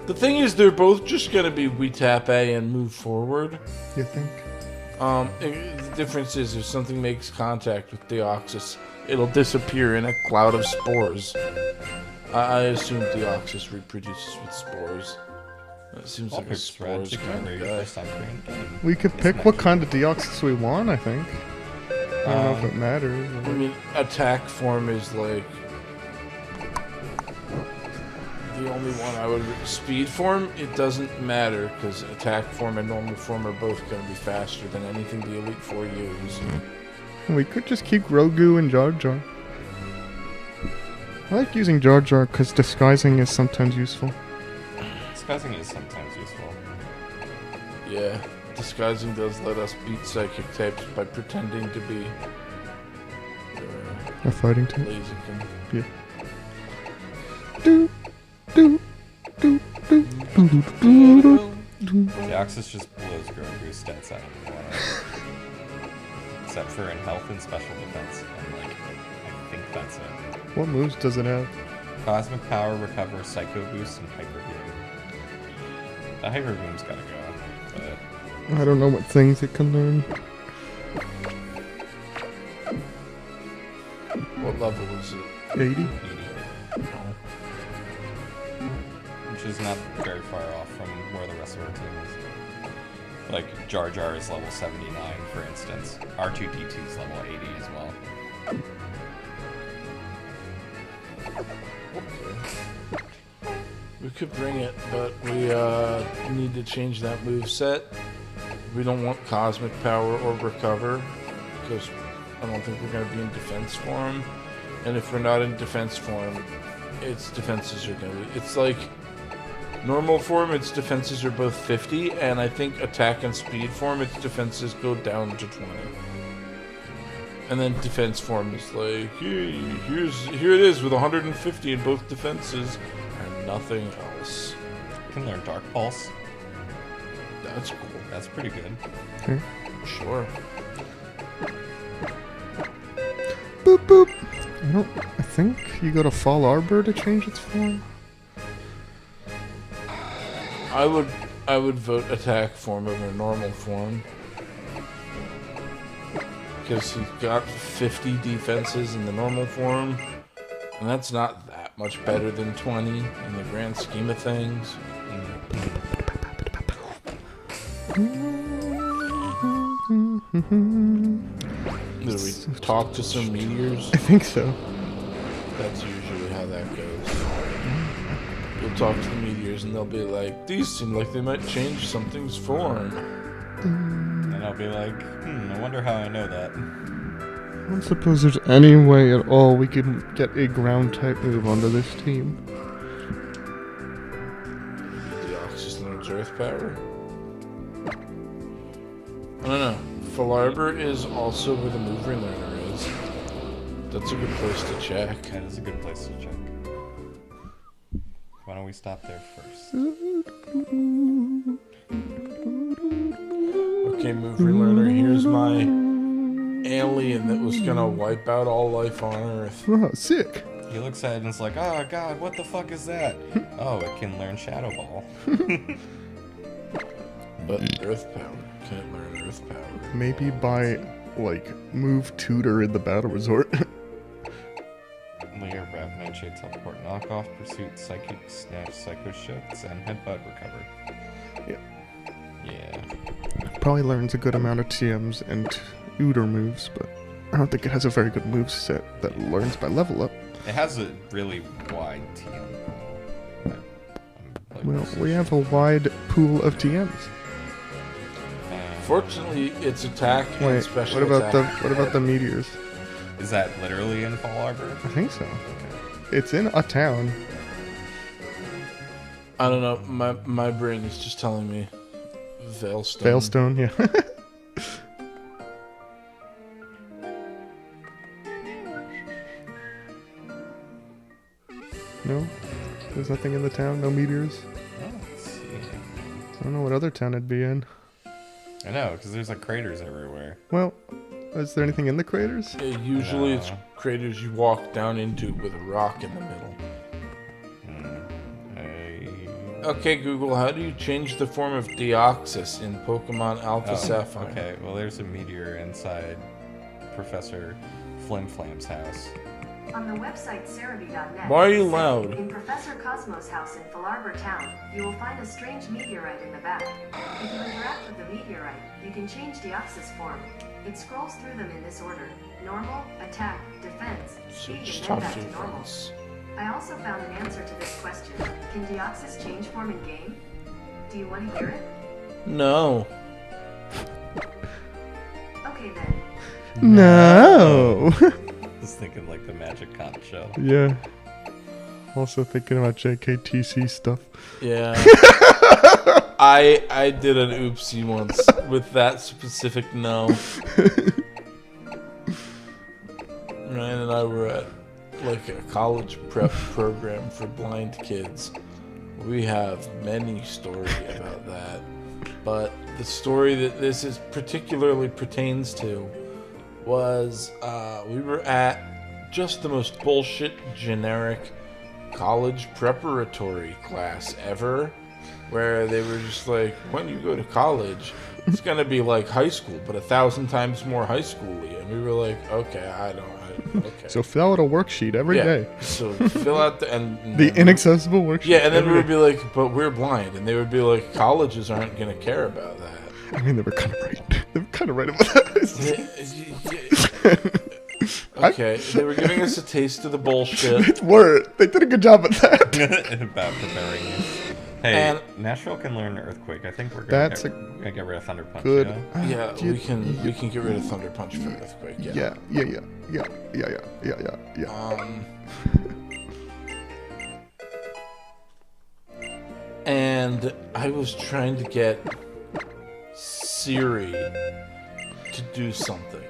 The thing is, they're both just going to be we tap A and move forward.
You think?
The difference is if something makes contact with Deoxys, it'll disappear in a cloud of spores. I assume Deoxys reproduces with spores. It seems like a spores kind of guy.
We could pick what kind of Deoxys we want, I think. I don't know if it matters.
I mean, attack form is like... The only one I would... Speed form, it doesn't matter, because attack form and normal form are both going to be faster than anything the Elite Four use.
We could just keep Grogu and Jar Jar. I like using Jar Jar because disguising is sometimes useful.
Disguising is sometimes useful.
Yeah, disguising does let us beat psychic types by pretending to be
A fighting type.
Blaziken.
Yeah. Do, do, do, do, do, do, do, do, do.
Deoxys just blows Grogu's stats out of the water. Except for in health and special defense. And like, I think that's it.
What moves does it have?
Cosmic Power, Recover, Psycho Boost, and Hyper Beam. The Hyper Beam's gotta go, but...
I don't know what things it can learn.
What level is it?
80?
Which is not very far off from where the rest of our team is. Like, Jar Jar is level 79, for instance. R2-D2 is level 80 as well.
We could bring it, but we need to change that move set. We don't want Cosmic Power or Recover, because I don't think we're going to be in defense for him. And if we're not in defense form, its defenses are going to be... It's like normal form, its defenses are both 50, and I think attack and speed form, its defenses go down to 20. And then defense form is like, here it is with 150 in both defenses and nothing else.
You can learn Dark Pulse.
That's cool.
That's pretty good.
Okay.
Sure.
Boop boop. I think you go to Fall Arbor to change its form.
I would vote attack form over normal form. Because he's got 50 defenses in the normal form. And that's not that much better than 20 in the grand scheme of things. Did we talk to some meteors?
I think so.
That's usually how that goes. We'll talk to the meteors and they'll be like, these seem like they might change something's form.
And I'll be like, I wonder how I know that.
I don't suppose there's any way at all we can get a ground type move onto this team.
Deoxys learns Earth Power? I don't know. Falarbor is also where the move relearner is. That's a good place to check.
That is a good place to check. Why don't we stop there first?
Okay, move relearner. Here's my alien that was gonna wipe out all life on Earth.
Oh, sick.
He looks at it and is like, oh god, what the fuck is that? Oh, it can learn Shadow Ball.
But Earth Power. Can it learn Earth Power?
Maybe by, like, move tutor in the battle resort.
Layer, Revenant, Shade Teleport, Knockoff, Pursuit, Psychic, Snatch, Psycho Shifts, and Headbutt Recover. Yeah.
Probably learns a good amount of TMs and tutor moves, but I don't think it has a very good move set that learns by level up.
It has a really wide TM.
Well, we have a wide pool of TMs.
Fortunately, its attack and special attack.
What about the meteors?
Is that literally in Fall Arbor?
I think so. It's in a town.
I don't know. My brain is just telling me Veilstone.
Veilstone, yeah. No? There's nothing in the town? No meteors?
Let's see.
I don't know what other town it'd be in.
I know, because there's like craters everywhere.
Well, is there anything in the craters?
Usually it's craters you walk down into with a rock in the middle. Okay, Google, how do you change the form of Deoxys in Pokemon Alpha Sapphire?
Okay, well there's a meteor inside Professor Flimflam's house.
On the website Cerebi.net,
Why are you loud?
In Professor Cosmo's house in Falarbor Town, you will find a strange meteorite in the back. If you interact with the meteorite, you can change Deoxys form. It scrolls through them in this order: normal, attack, defense, speed, and then back to normal. I also found an answer to this question. Can Deoxys change form in game? Do you want to hear it?
No.
Okay then.
No!
I was thinking like the Magic Con show.
Yeah. Also thinking about JKTC stuff.
Yeah. I did an oopsie once with that specific no. Ryan and I were at like a college prep program for blind kids. We have many stories about that. But the story that this is particularly pertains to was we were at just the most bullshit generic college preparatory class ever, where they were just like, when you go to college, it's gonna be like high school, but 1,000 times more high schooly. And we were like, okay.
So fill out a worksheet every day.
So fill out
the inaccessible worksheet.
Yeah, and then we would be like, but we're blind, and they would be like, colleges aren't gonna care about that.
I mean, they were kind of right. They were kind of right about that.
Okay, they were giving us a taste of the bullshit.
They did a good job at that.
About preparing you. Hey,
And-
Nashville can learn Earthquake. I think we're
That's
gonna get rid of Thunder Punch.
good.
Yeah?
Yeah,
You-
we can get rid of Thunder Punch for Earthquake.
Yeah.
And I was trying to get Siri to do something,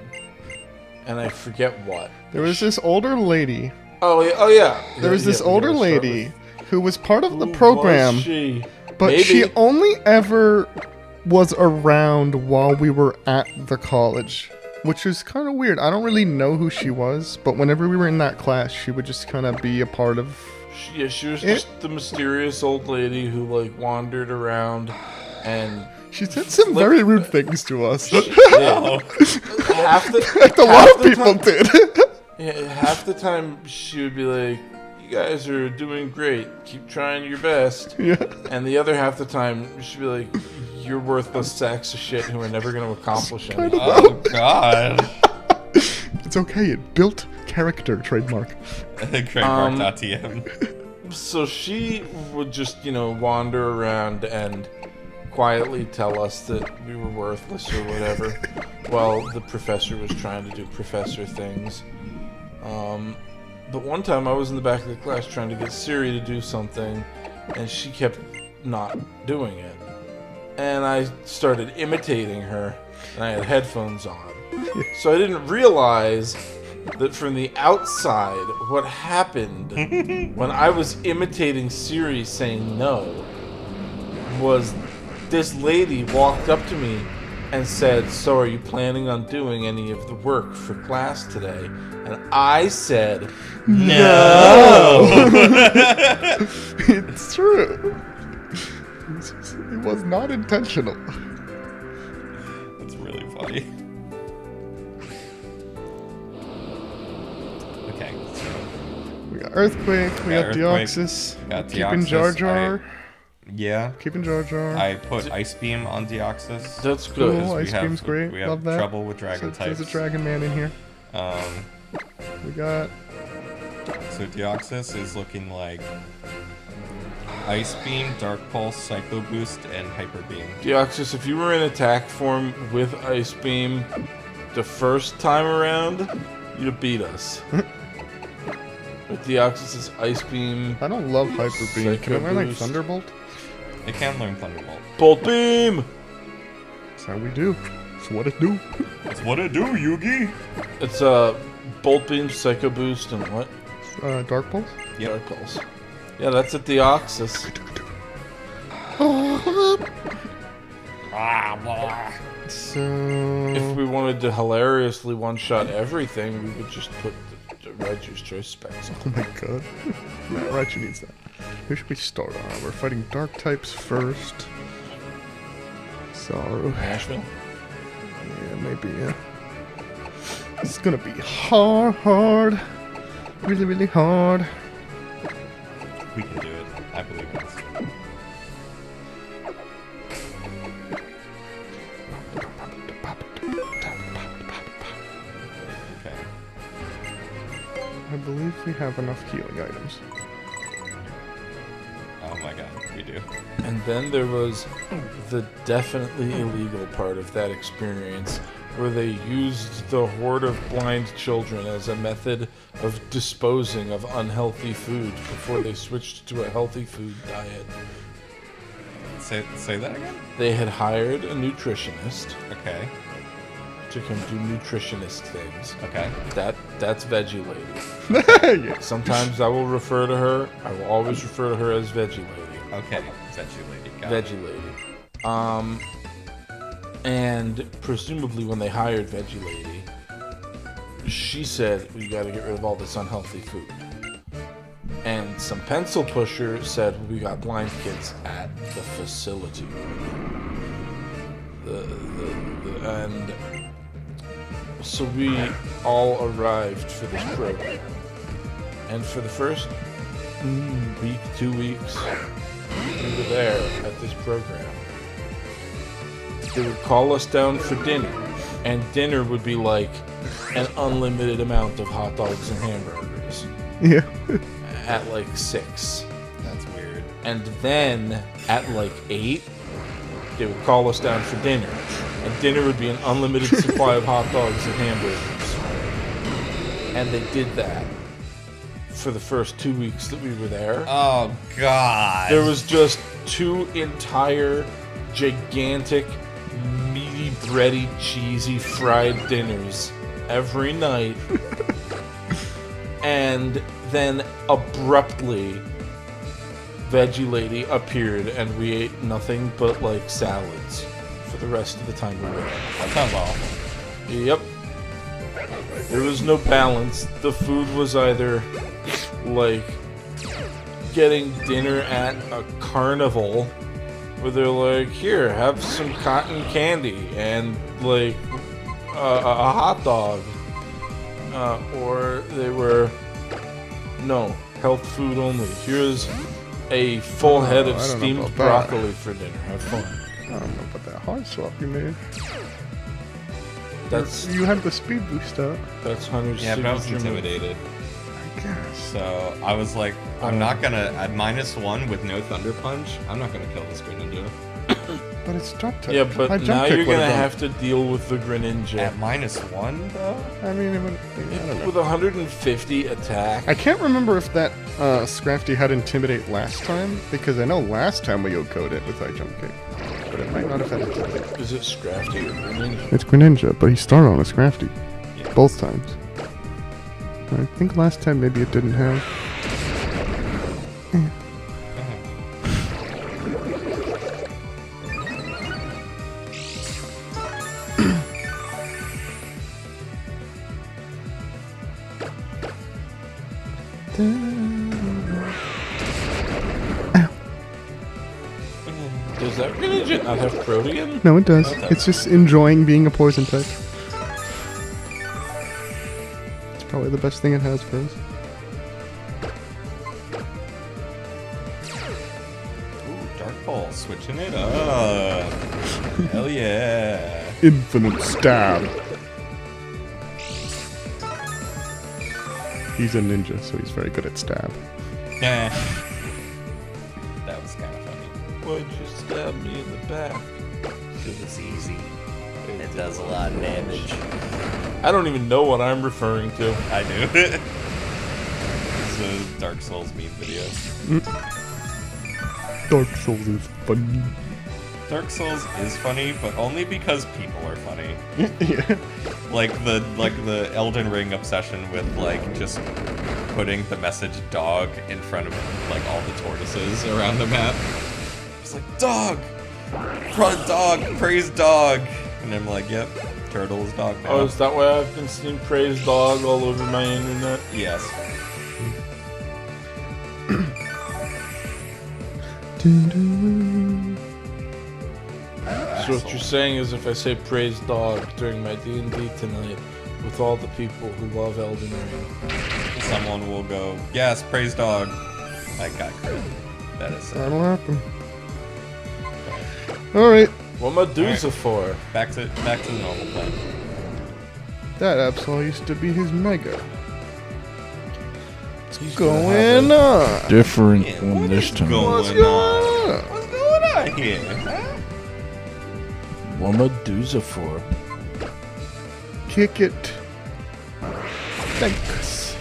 and I forget what.
There was this older lady.
Oh yeah.
There was this older
we gotta start
lady who was part of
with-
the
Who
program,
was she?
but
Maybe.
she only ever was around while we were at the college, which is kind of weird. I don't really know who she was, but whenever we were in that class, she would just kind of be a part of.
She was just the mysterious old lady who like wandered around, and
She said some very rude things to us.
half the
Like a lot of people did.
Yeah, half the time she would be like, "You guys are doing great. Keep trying your best."
Yeah.
And the other half the time she'd be like, "You're worthless sacks of shit who are never going to accomplish anything."
Oh God.
It's okay. It built character trademark.
Trademark.tm.
So she would just, wander around and quietly tell us that we were worthless or whatever, while the professor was trying to do professor things. But one time I was in the back of the class trying to get Siri to do something, and she kept not doing it. And I started imitating her, and I had headphones on. So I didn't realize that from the outside, what happened when I was imitating Siri saying no was this lady walked up to me and said, "So are you planning on doing any of the work for class today?" And I said, "No."
It's true. It was not intentional.
That's really funny. Okay, so
We got Earthquake, we got
Earthquake,
Deoxys,
we got
Keeping
Deoxys,
Jar Jar,
yeah,
Keeping Jar Jar.
I put Ice Beam on Deoxys.
That's good.
Cool.
We
Ice
have-
Beam's great.
We have
Love that.
trouble with dragon
So there's
types.
a Dragon Man in here.
Um,
We got
so Deoxys is looking like Ice Beam, Dark Pulse, Psycho Boost, and Hyper Beam.
Deoxys, if you were in attack form with Ice Beam the first time around, you'd have beat us. But Deoxys is Ice Beam,
I don't love Hyper Beam. Can I
Psycho
learn like
Boost.
Thunderbolt?
It can learn Thunderbolt.
Bolt Beam!
That's how we do. That's what it do.
That's what it do, Yugi.
It's Bolt Beam, Psycho Boost, and what?
Dark Pulse?
Yep.
Dark Pulse. Yeah, that's a Deoxys.
So
If we wanted to hilariously one-shot everything, we would just put the Regi's Choice specs
oh
on.
my god. Matt Raichu needs that. Who should we start on? We're fighting dark types first. Sorrow.
Nashville?
Yeah, maybe, yeah. It's gonna be hard. Really, really hard.
We can do it. I believe in us. Okay.
I believe we have enough healing items.
Oh my god, we do.
And then there was the definitely illegal part of that experience, where they used the horde of blind children as a method of disposing of unhealthy food before they switched to a healthy food diet.
Say that again?
They had hired a nutritionist
Okay.
to come do nutritionist things.
Okay.
That's Veggie Lady.
Yeah.
Sometimes I will refer to her. I will always refer to her as Veggie Lady.
Okay. Veggie Lady. Got it.
Veggie Lady. And presumably when they hired Veggie Lady, she said, "We got to get rid of all this unhealthy food." And some pencil pusher said, "We got blind kids at the facility." And so we all arrived for this program. And for the first week, 2 weeks, we were there at this program. They would call us down for dinner, and dinner would be like an unlimited amount of hot dogs and hamburgers
Yeah.
at like 6.
That's weird.
And then at like 8, they would call us down for dinner. And dinner would be an unlimited supply of hot dogs and hamburgers. And they did that for the first 2 weeks that we were there.
Oh, God.
There was just 2 entire, gigantic, meaty, bready, cheesy, fried dinners every night. And then abruptly, Veggie Lady appeared and we ate nothing but like salads for the rest of the time we were there.
That sounds awful.
Yep. There was no balance. The food was either like getting dinner at a carnival where they're like, here, have some cotton candy and like a hot dog. Or they were, no, health food only. Here's a full head of
I don't know
steamed
about that.
broccoli for dinner. Have fun.
I don't know about that hard swap you made.
That's
You had the speed boost up.
Hunter's
Yeah, but I was
signature move.
intimidated.
I guess.
So I was like, I'm not gonna, at -1 with no Thunder Punch, I'm not gonna kill this Greninja.
But it's drop type.
Yeah,
My
but
jump
now
kick
you're gonna
would've done-
have to deal with the Greninja.
At -1, though?
I mean, it would, I don't know.
With 150 attack.
I can't remember if that Scrafty had Intimidate last time, because I know last time we Yoko'd it with our jump kick. But it might not have had Intimidate.
Is it Scrafty or Greninja?
It's Greninja, but he started on a Scrafty.
Yeah.
Both times. I think last time maybe it didn't have.
Does that Greninja not have Protean?
No, it does.
Okay.
It's just enjoying being a poison type. It's probably the best thing it has for us.
Ooh, Dark Ball, switching it up. Hell yeah.
Infinite stab. He's a ninja, so he's very good at stab.
Yeah. That was kind of funny.
Why'd you stab me in the back?
It was easy. It does a lot of damage.
I don't even know what I'm referring to.
I do. It's a Dark Souls meme video.
Dark Souls is funny.
Dark Souls is funny, but only because people are funny.
Yeah.
Like the Elden Ring obsession with like just putting the message dog in front of like all the tortoises around the map. It's like dog, dog, praise dog, and I'm like, yep, turtle is dog now.
Oh, is that why I've been seeing praise dog all over my internet?
Yes.
So what you're saying is if I say praise dog during my D&D tonight with all the people who love Elden Ring,
Someone will go, yes, praise dog. I got crit. That is
That'll happen. Alright.
what Medusa for?
back to the normal plan.
That Absol used to be his Mega.
He's gonna have
Going
a
on.
different
Yeah,
one
what
this
is
time.
going on? What's going on here? Huh?
What Medusa for?
Kick it. Thanks.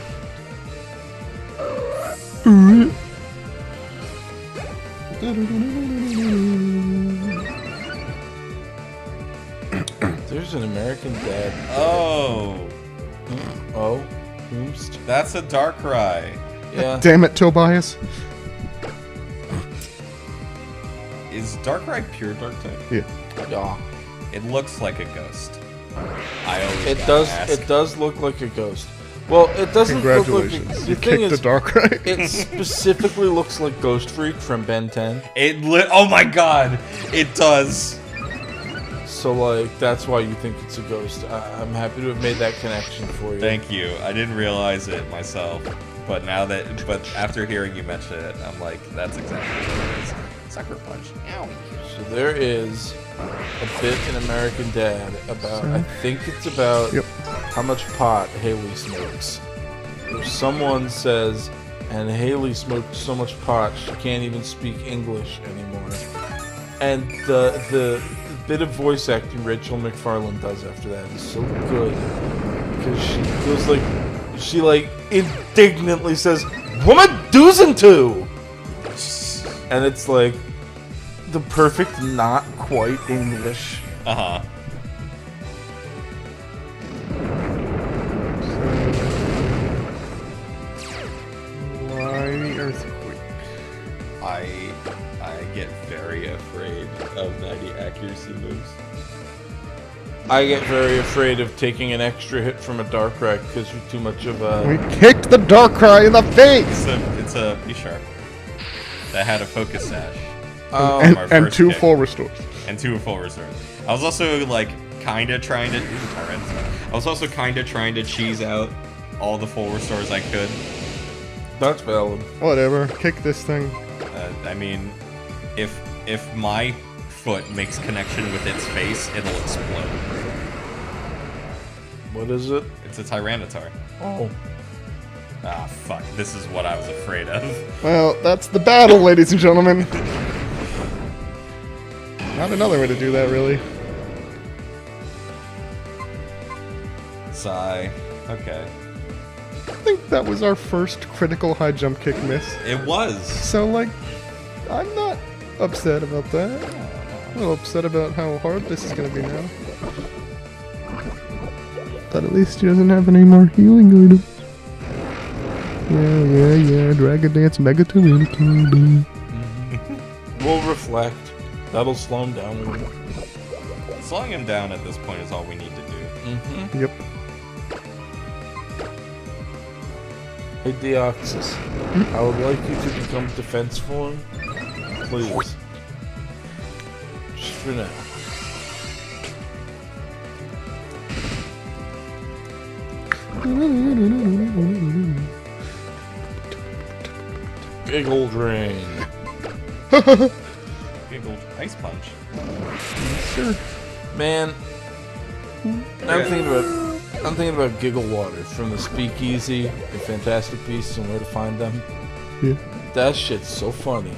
There's an American Dad.
Oh,
Oh, Oomst.
that's a Darkrai.
Yeah.
Damn it, Tobias.
Is Darkrai pure dark type?
Yeah.
Yeah.
It looks like a ghost. I always
It
gotta
does.
ask.
It does look like a ghost. Well, it doesn't look like.
Congratulations.
The
You
thing
kicked
is,
the Darkrai.
it specifically looks like Ghost Freak from Ben 10.
Oh my god, it does.
So like that's why you think it's a ghost. I'm happy to have made that connection for you.
Thank you. I didn't realize it myself, but after hearing you mention it, I'm like, that's exactly what it is. Sucker punch. Ow.
So there is a bit in American Dad about. I think it's about
Yep.
how much pot Haley smokes. If someone says and Haley smoked so much pot she can't even speak English anymore. And the bit of voice acting Rachel McFarlane does after that is so good, because she goes like, she like indignantly says, "What am I doing to?" And it's like the perfect not quite English.
Uh-huh.
Why the earthquake?
I get very afraid of 90 accuracy moves.
I get very afraid of taking an extra hit from a Darkrai because you're too much of a...
We kicked the Darkrai in the face!
It's a B-sharp that had a focus sash.
And,
our
and
first
2
kick.
full restores.
And 2 full reserves. I was also like kinda trying to I was also kinda trying to cheese out all the full restores I could.
That's valid.
Whatever. Kick this thing.
I mean, if my foot makes connection with its face, it'll explode.
What is it?
It's a Tyranitar.
Oh.
Ah, fuck. This is what I was afraid of.
Well, that's the battle, ladies and gentlemen. Not another way to do that, really.
Sigh. Okay.
I think that was our first critical high jump kick miss.
It was.
So, like, I'm not upset about that. I'm a little upset about how hard this is going to be now. But at least he doesn't have any more healing items. Yeah. Dragon Dance Mega Tyranitar.
We'll reflect. That'll slow him down a little.
Slowing him down at this point is all we need to do.
Mm-hmm.
Yep.
Hey, Deoxys. I would like you to become defense form. Please. Just for now. Big old rain.
Big old ice punch.
Sure.
Man, I'm thinking about Giggle Water from the Speakeasy, the Fantastic Beasts and Where to Find Them.
Yeah.
That shit's so funny.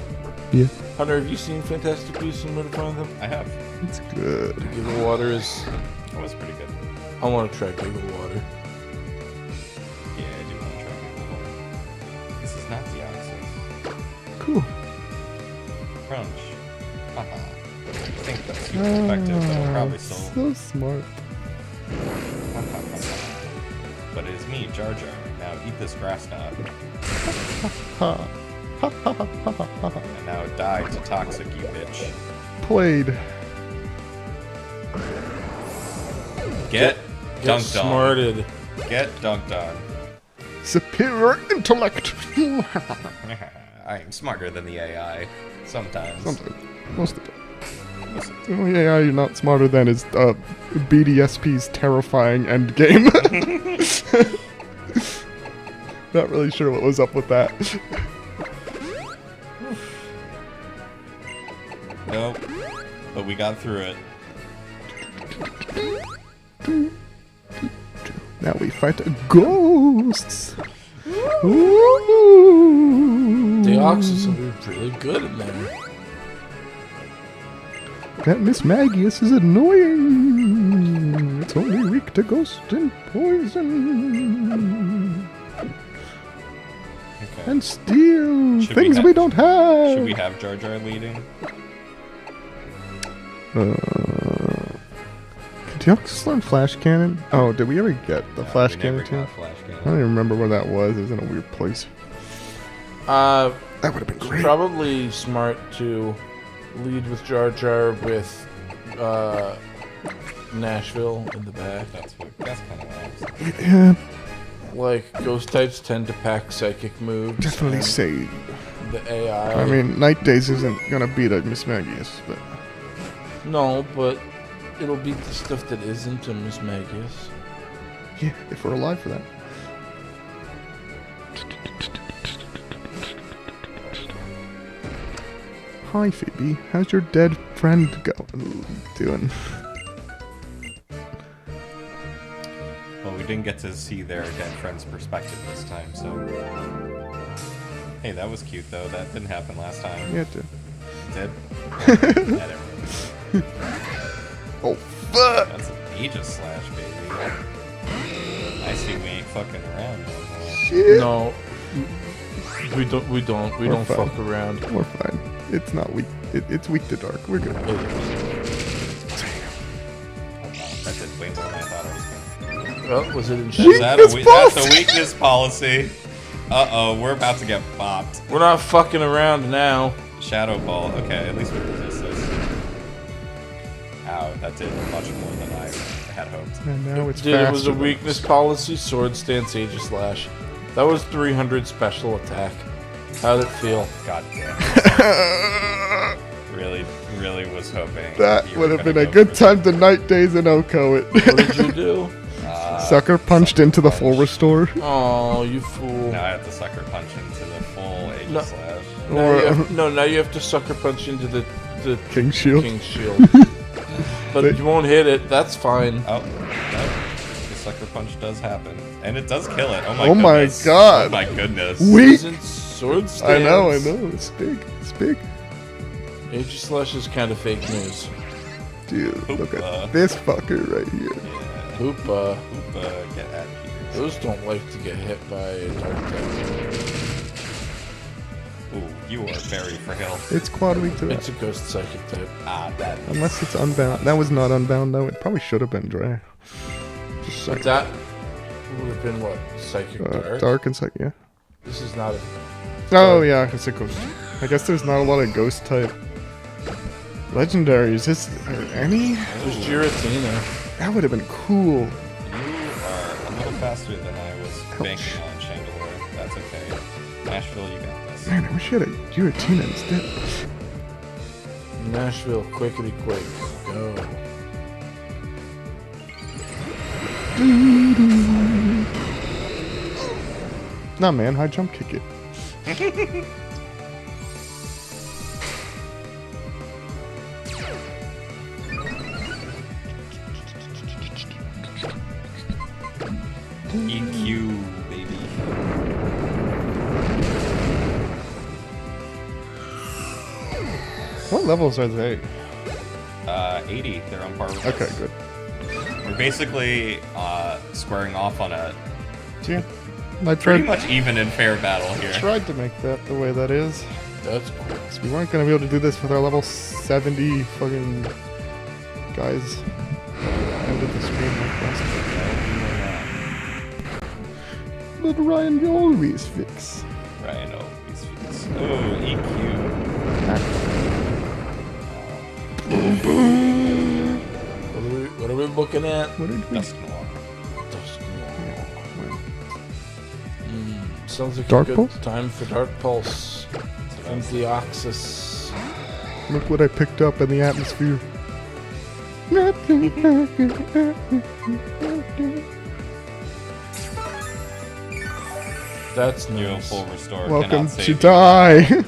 Yeah.
Hunter, have you seen Fantastic Beasts and Where to Find Them?
I have.
It's good.
Giggle Water is...
That was pretty good.
I want to try Giggle Water.
Yeah, I do want to try Giggle Water. This is not Deoxys.
Cool.
Crunch. Haha. I think that's super effective, but it'll probably still...
So smart.
But it is me, Jar Jar. Now eat this grass knot.
Ha.
And now die to toxic, you bitch.
Played.
Get dunked on.
smarted.
Get dunked on.
Superior intellect.
I am smarter than the AI. Sometimes.
Sometimes. Most of the time. The only AI you're not smarter than is BDSP's terrifying endgame. Not really sure what was up with that.
Nope. But we got through it.
Now we fight ghosts. Ooh.
Deoxys will be really good in there.
That Miss Magius is annoying. It's only weak to ghost and poison.
Okay.
And steal
Should
things
we
we don't have.
Should we have Jar Jar leading?
Can Deoxys learn Flash Cannon? Oh, did we ever get the Flash
we
Cannon
never
too?
got Flash
I don't
Cannon.
even remember where that was. It was in a weird place. That would have been great.
Probably smart to lead with Jar Jar with Nashville in the back.
That's kind of what I was thinking.
Yeah,
Like, ghost types tend to pack psychic moves.
definitely
and
say.
the AI.
I mean, Night Days isn't gonna beat a Miss Magius, but
No, but it'll beat the stuff that isn't a Miss Magius.
yeah, if we're alive for that. Hi, Phoebe. How's your dead friend doing?
Well, we didn't get to see their dead friend's perspective this time, so... Hey, that was cute though. That didn't happen last time.
Yeah, it did.
It did? Yeah, never mind.
Oh, fuck!
That's an Aegis slash, baby. I see we ain't fucking around no more.
Shit.
No, we don't
We're fine.
fuck around.
We're fine. It's not weak. It's weak to dark. We're good.
That did way more than I thought it was going to.
Well, was it in
Weakness
That's a
policy.
weakness policy. Uh-oh, we're about to get bopped.
We're not fucking around now.
Shadow Ball. Okay, at least we resist this. Ow, that did much more than I had hoped.
And now it's
Dude, it was a
faster.
weakness policy. Sword stance, Aegis slash. That was 300 special attack. How'd it feel?
God damn. Really was hoping
That
you were
would have
gonna
been a
go
good
for
time to night days and Oko it.
What did you do?
Sucker punched into the full
punch.
restore.
Oh, you fool.
Now I have to sucker punch into the full Aegis
No.
slash.
Now you have to sucker punch into the
King Shield.
King's Shield. But you won't hit it. That's fine.
Oh, no. The sucker punch does happen. And it does kill it. Oh my
Oh my
goodness.
God.
Oh my goodness.
Weak.
Isn't sword stance?
I know. It's big. It's big.
Aegis slash is kind of fake news.
Dude, look
Hoopa.
at this fucker right here.
Yeah.
Hoopa.
Hoopa, get out of here.
Those don't like to get hit by a dark type.
Ooh, you are very frail.
It's quad weak to
It's
that.
a ghost psychic type.
Ah, that.
Unless it's unbound. That was not unbound though. It probably should have been Dre. Just
But
saying.
that would have been what? Psychic dark?
Dark and yeah.
This is not a...
Oh yeah, it's a ghost. I guess there's not a lot of ghost type legendaries. Is there any?
There's Giratina.
That would have been cool.
You are a little faster than I was banking on, Chandelier. That's okay. Nashville, you got this.
Man, I wish I had a Giratina instead.
Nashville, quickity quick. Go.
Nah, man, high jump kick it.
EQ, baby.
What levels are they?
80. They're on par with
Okay,
us.
good.
We're basically squaring off on a
Yeah, I
pretty
tried,
much even and fair battle here.
tried to make that the way that is.
That's cool.
'Cause we weren't gonna be able to do this with our level 70 fucking guys. Ended the stream like last time. But Ryan, you always fix.
Right, always fits. Oh, EQ.
What are we looking at?
What did we?
Dusk Noir.
Sounds like
Dark
a good
Pulse?
time for Dark Pulse. From Deoxys.
Look what I picked up in the atmosphere.
That's
You
new.
full restore.
Welcome
cannot
to
save you.
die.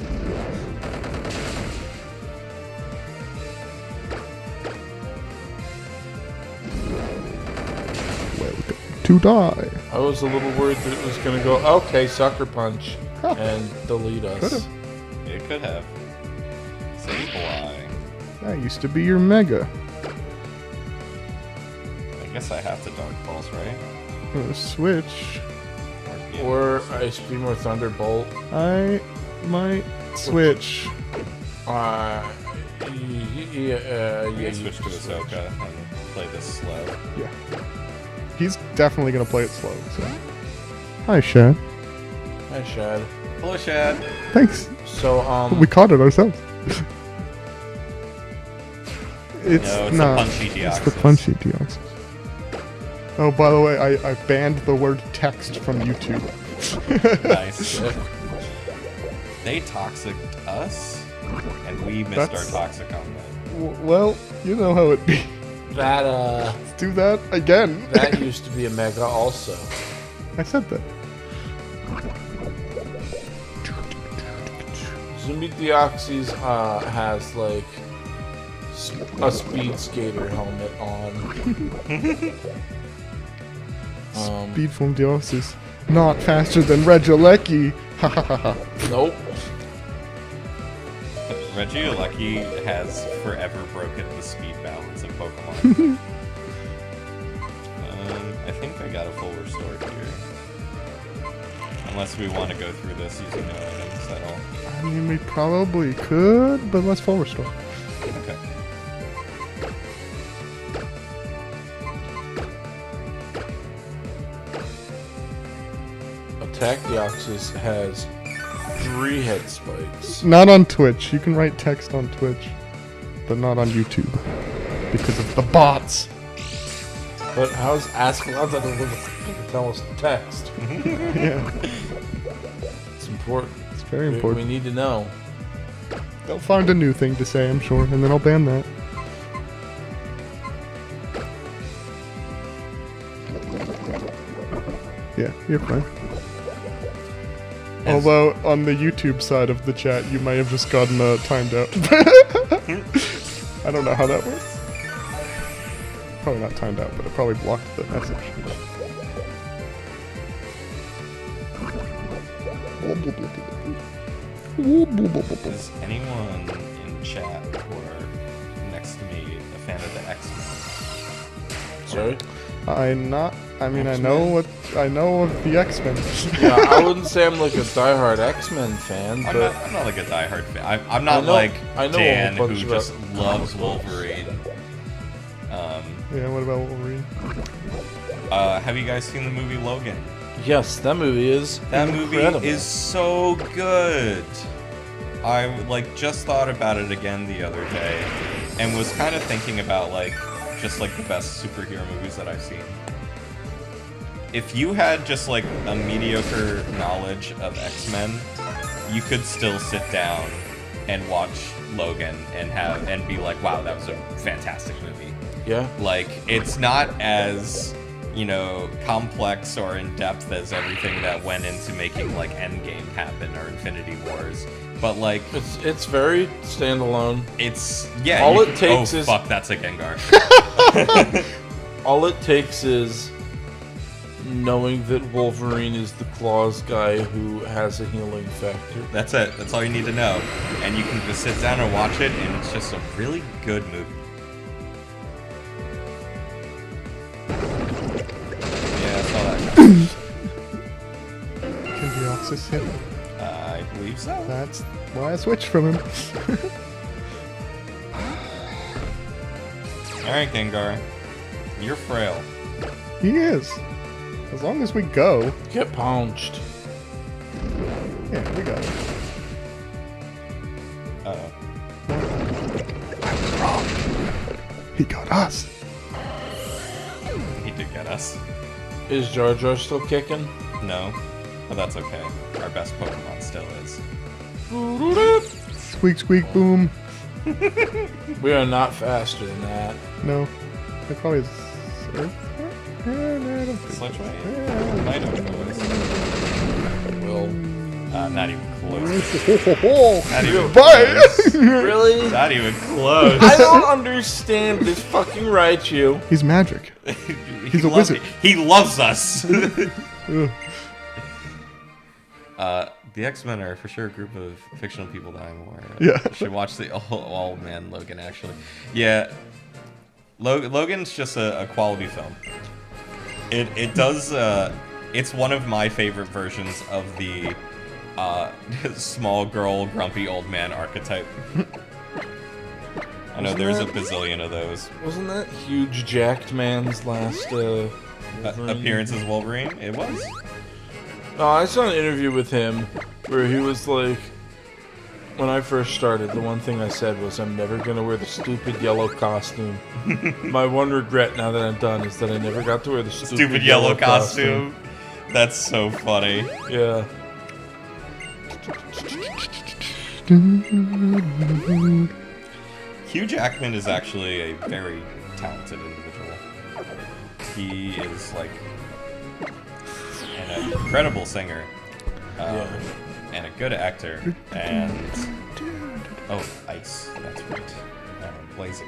Welcome to die.
I was a little worried that it was going to go, okay, Sucker Punch, and delete us.
Could've.
It could have. Save Y.
That used to be your mega.
I guess I have to Dark Pulse, right?
Switch.
Or Ice Beam or Thunderbolt.
I might switch.
Yeah,
You switch to Ahsoka and play this slow.
Yeah. He's definitely gonna play it slow. So. Hi, Shad.
Hi, Shad.
Hello, Shad.
Thanks.
So,
We caught it ourselves. It's
No, it's the
nah,
punchy
It's the
Deoxys.
punchy Deoxys. Oh, by the way, I banned the word text from YouTube.
Nice. They toxiced us, and we missed
That's-
our toxic on them.
Well, you know how it be.
that,
Let's do that again.
that used to be a Mega also.
I said that.
Zumbi Deoxys has, like, a Speed Skater helmet on.
Speed from Deoxys. Not faster than Regieleki. Ha ha ha ha.
Nope.
Regieleki has forever broken the speed balance of Pokemon. I think I got a full restore here. Unless we want to go through this using no items at all.
I mean, we probably could, but let's full restore.
Okay.
Attack Deoxys has 3 head spikes.
Not on Twitch. You can write text on Twitch, but not on YouTube because of the bots.
But how's Ascalon going to tell us the text?
Yeah,
It's important.
it's very
We
important.
need to know.
They'll find a new thing to say, I'm sure, and then I'll ban that. Yeah, you're fine. Although, on the YouTube side of the chat, you might have just gotten timed out. I don't know how that works. Probably not timed out, but it probably blocked the message.
Is anyone in chat or next to me a fan of the X-Men?
Sorry?
I know of the X-Men.
Yeah, I wouldn't say I'm like a diehard X-Men fan,
I'm
but
not like a diehard fan. I'm not
I know
like
a
Dan,
whole
who
bunch
just
about
loves
comic books.
Wolverine.
Yeah, what about Wolverine?
Have you guys seen the movie Logan?
yes, that movie is
That
incredible.
movie is so good. I just thought about it again the other day, and was kind of thinking about just the best superhero movies that I've seen. If you had just a mediocre knowledge of X-Men, you could still sit down and watch Logan and be like, wow, that was a fantastic movie.
Yeah.
It's not as, complex or in depth as everything that went into making Endgame happen or Infinity Wars. But
It's very standalone.
it's
All it takes is-
fuck, that's a Gengar.
All it takes is knowing that Wolverine is the claws guy who has a healing factor.
That's it. That's all you need to know. And you can just sit down and watch it, and it's just a really good movie. Yeah, I saw that.
Can Deoxys hit him?
I believe so.
That's why I switched from him.
Alright, Gengar. You're frail.
He is. As long as we go.
Get pounced.
Yeah, we got it.
Uh-oh.
He got us.
He did get us.
Is Jar Jar still kicking?
No. But that's okay. Our best Pokemon still is.
Squeak, squeak, boom.
We are not faster than that.
No. It probably is. Earth? Yeah, no, I don't think so.
Sludgeway?
Yeah.
Might have noticed.
Will.
Not even close. Not even
Bye.
close.
Really?
Not even close.
I don't understand this fucking Raichu.
He's magic. He's a
loves
wizard.
He loves us.
Ugh.
The X-Men are for sure a group of fictional people that I'm aware of.
Yeah.
Should watch the All Man Logan, actually. Yeah. Logan's just a quality film. It does, it's one of my favorite versions of the small girl, grumpy old man archetype. I know there's a bazillion of those.
Wasn't that huge jacked man's last Wolverine?
Appearance as Wolverine? It was.
No, I saw an interview with him where he was like, when I first started, the one thing I said was, I'm never going to wear the stupid yellow costume. My one regret now that I'm done is that I never got to wear the
Stupid yellow costume. That's so funny.
Yeah.
Hugh Jackman is actually a very talented individual. He is an incredible singer, and a good actor, and Ice. That's right. Blaziken.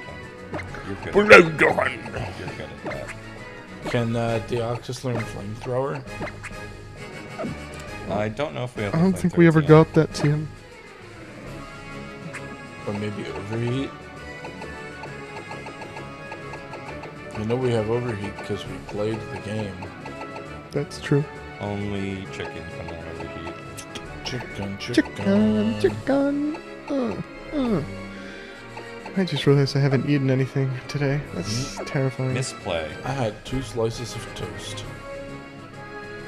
You're good. You're good at that.
Can Deoxys learn Flamethrower?
I don't know if we have.
I don't think we ever got that to him.
Or maybe overheat. I know we have overheat because we played the game.
That's true.
Only chicken can overheat.
Chicken. I just realized I haven't eaten anything today. That's terrifying.
Misplay.
I had 2 slices of toast.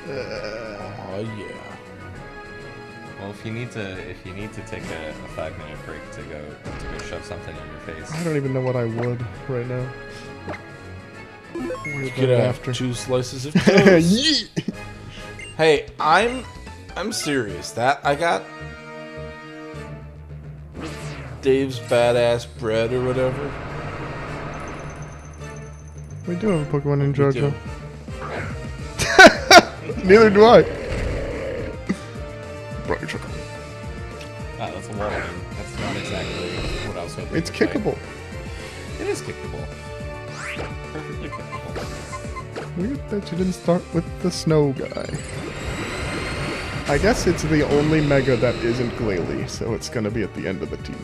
Oh yeah.
Well, if you need to take a 5-minute break to go shove something in your face.
I don't even know what I would right now. Worry
You
about
could
it
have
after.
2 slices of toast. Hey, I'm serious. That I got Dave's badass bread or whatever.
We do have a Pokemon in
We
JoJo.
do.
Neither do I. Brother Choco.
Ah, that's a wall game. That's not exactly what I was hoping.
It's
to play.
kickable.
It is kickable. Perfectly kickable.
Weird that you didn't start with the snow guy. I guess it's the only Mega that isn't Glalie, so it's gonna be at the end of the team.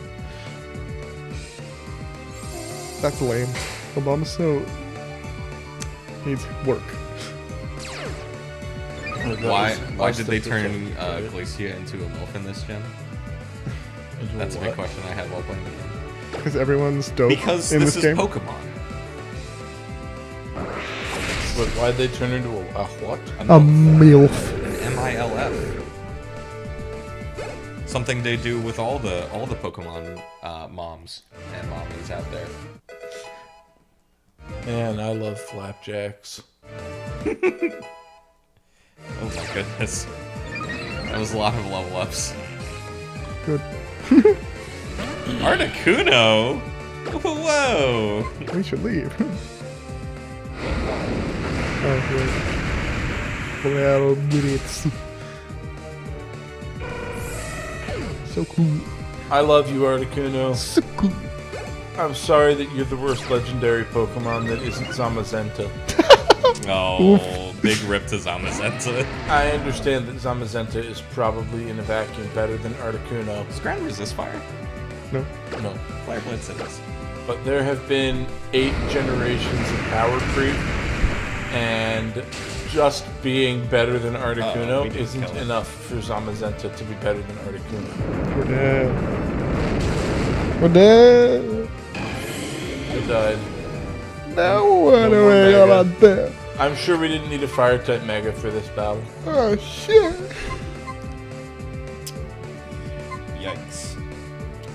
That's lame. Obama needs work.
Why did they turn Glacia into a MILF in this gen? That's a big question I had while playing the game.
Because everyone's dope
Because
in
this
this
is
game.
Pokemon.
But why'd they turn into a what?
A MILF.
An MILF. Something they do with all the Pokemon moms and mommies out there.
Man, I love flapjacks.
Oh my goodness. That was a lot of level ups.
Good.
Articuno? Whoa!
We should leave. Oh, great. Well, minutes. So cool.
I love you, Articuno.
So cool.
I'm sorry that you're the worst legendary Pokemon that isn't Zamazenta.
Oh, big rip to Zamazenta.
I understand that Zamazenta is probably in a vacuum better than Articuno.
Does ground resist fire?
No.
No.
Fire Blitz it is.
But there have been 8 generations of power creep, and just being better than Articuno
we didn't
isn't
kill it.
enough for Zamazenta to be better than Articuno.
We're dead. We're dead.
I died.
No one
more
away
Mega.
out there.
I'm sure we didn't need a Fire-type Mega for this battle.
Oh, shit.
Yikes.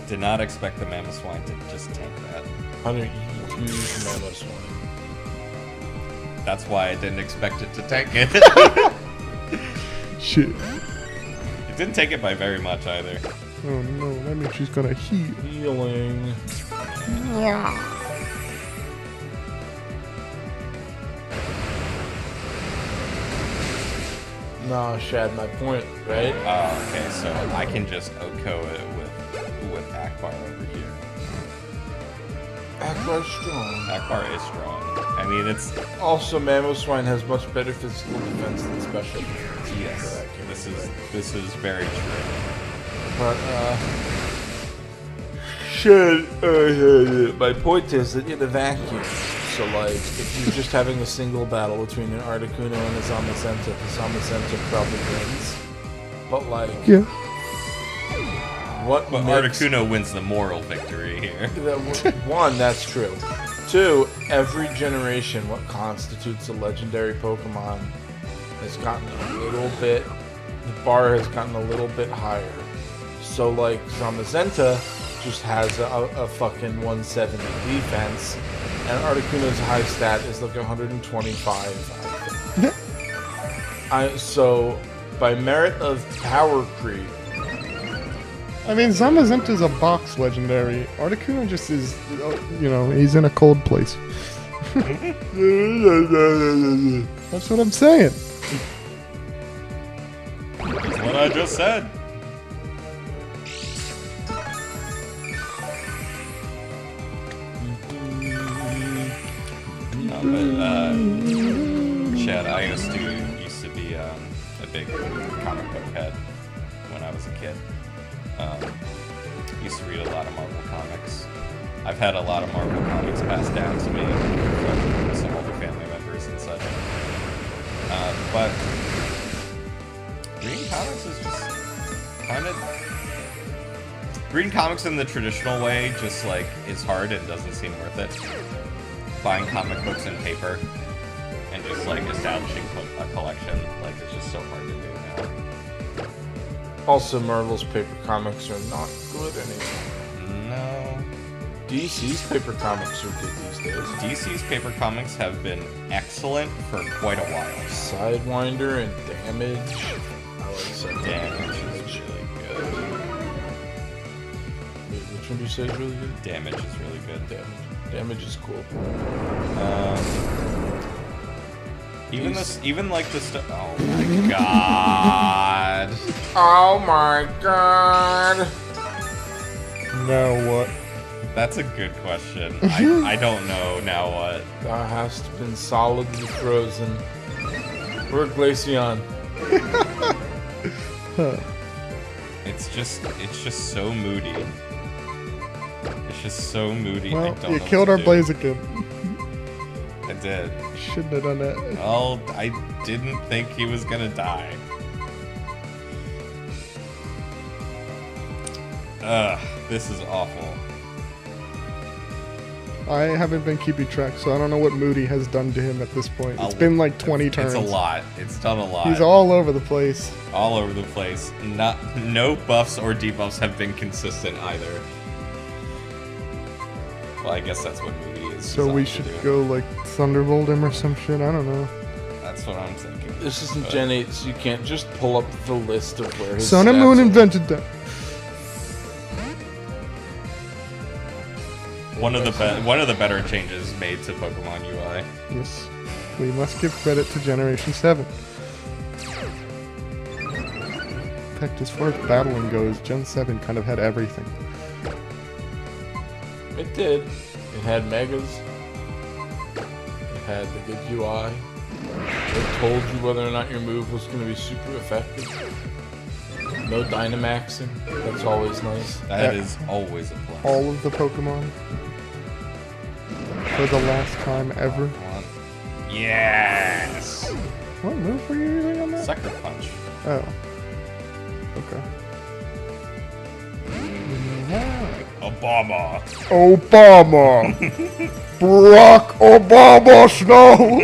Did not expect the Mamoswine to just tank that.
Hunter, you use Mamoswine.
That's why I didn't expect it to tank it.
Shit.
It didn't take it by very much either.
Oh no, that means she's gonna heal.
Healing. Nah, Shad, my point, right?
Okay, so I can just OHKO it with Akbar over here.
Akbar's strong.
Akbar is strong. I mean, it's
Also, Mamoswine has much better physical defense than special defense.
yes. This is very true.
But, my point is that in a vacuum, so like, if you're just having a single battle between an Articuno and a Zamazenta, the Zamazenta probably wins. But like,
Yeah.
what
But
makes...
Articuno wins the moral victory here.
One, that's true. 2, every generation, what constitutes a legendary Pokemon has gotten a little bit, the bar has gotten a little bit higher. So like, Zamazenta just has a fucking 170 defense, and Articuno's high stat is like 125, I think. So, by merit of power creep,
I mean, Zamazenta's a box legendary. Articuno just is, you know, he's in a cold place. That's what I'm saying.
That's what I just said. Chad, I used to be a big comic book head when I was a kid. Used to read a lot of Marvel comics. I've had a lot of Marvel comics passed down to me from some older family members and such. But reading comics is just kind of... Reading comics in the traditional way just, like, is hard and doesn't seem worth it. Buying comic books in paper and just, like, establishing a collection, like, it's just so hard to do now.
Also, Marvel's paper comics are not good anymore.
No.
DC's paper comics are good these days.
DC's paper comics have been excellent for quite a while.
Sidewinder and Damage. I like Sidewinder.
Damage is really good.
Wait, which one do you say is really good?
Damage is really good.
Damage is cool.
Even like the stuff. Oh my god.
Oh my god.
Now what?
That's a good question. I don't know now what.
Thou hast been solidly frozen. We're Glaceon.
It's just so moody. It's just so moody. I
Well,
don't
you
know
killed
what
our
to do.
Blaziken.
I did.
Shouldn't have done that.
Well, I didn't think he was gonna die. Ugh, this is awful.
I haven't been keeping track, so I don't know what Moody has done to him at this point. It's been like 20 turns.
It's a lot. It's done a lot.
He's all over the place.
all over the place. No buffs or debuffs have been consistent either. Well, I guess that's what Moody is.
So we should go like Thunderbolt him or some shit. I don't know.
That's what I'm thinking.
This isn't Gen 8, so you can't just pull up the list of where his
Sun and
stats
Moon
are.
invented that.
One of the better changes made to Pokemon UI.
Yes. We must give credit to Generation 7. In fact, as far as battling goes, Gen 7 kind of had everything.
It did. It had Megas. It had the good UI. It told you whether or not your move was going to be super effective. No Dynamaxing. That's always nice.
That is always a plus.
All of the Pokemon. For the last time ever.
Yes!
What move were you using on that?
Sucker Punch.
Oh. Okay.
Obama.
Obama! Barack Obama Snow!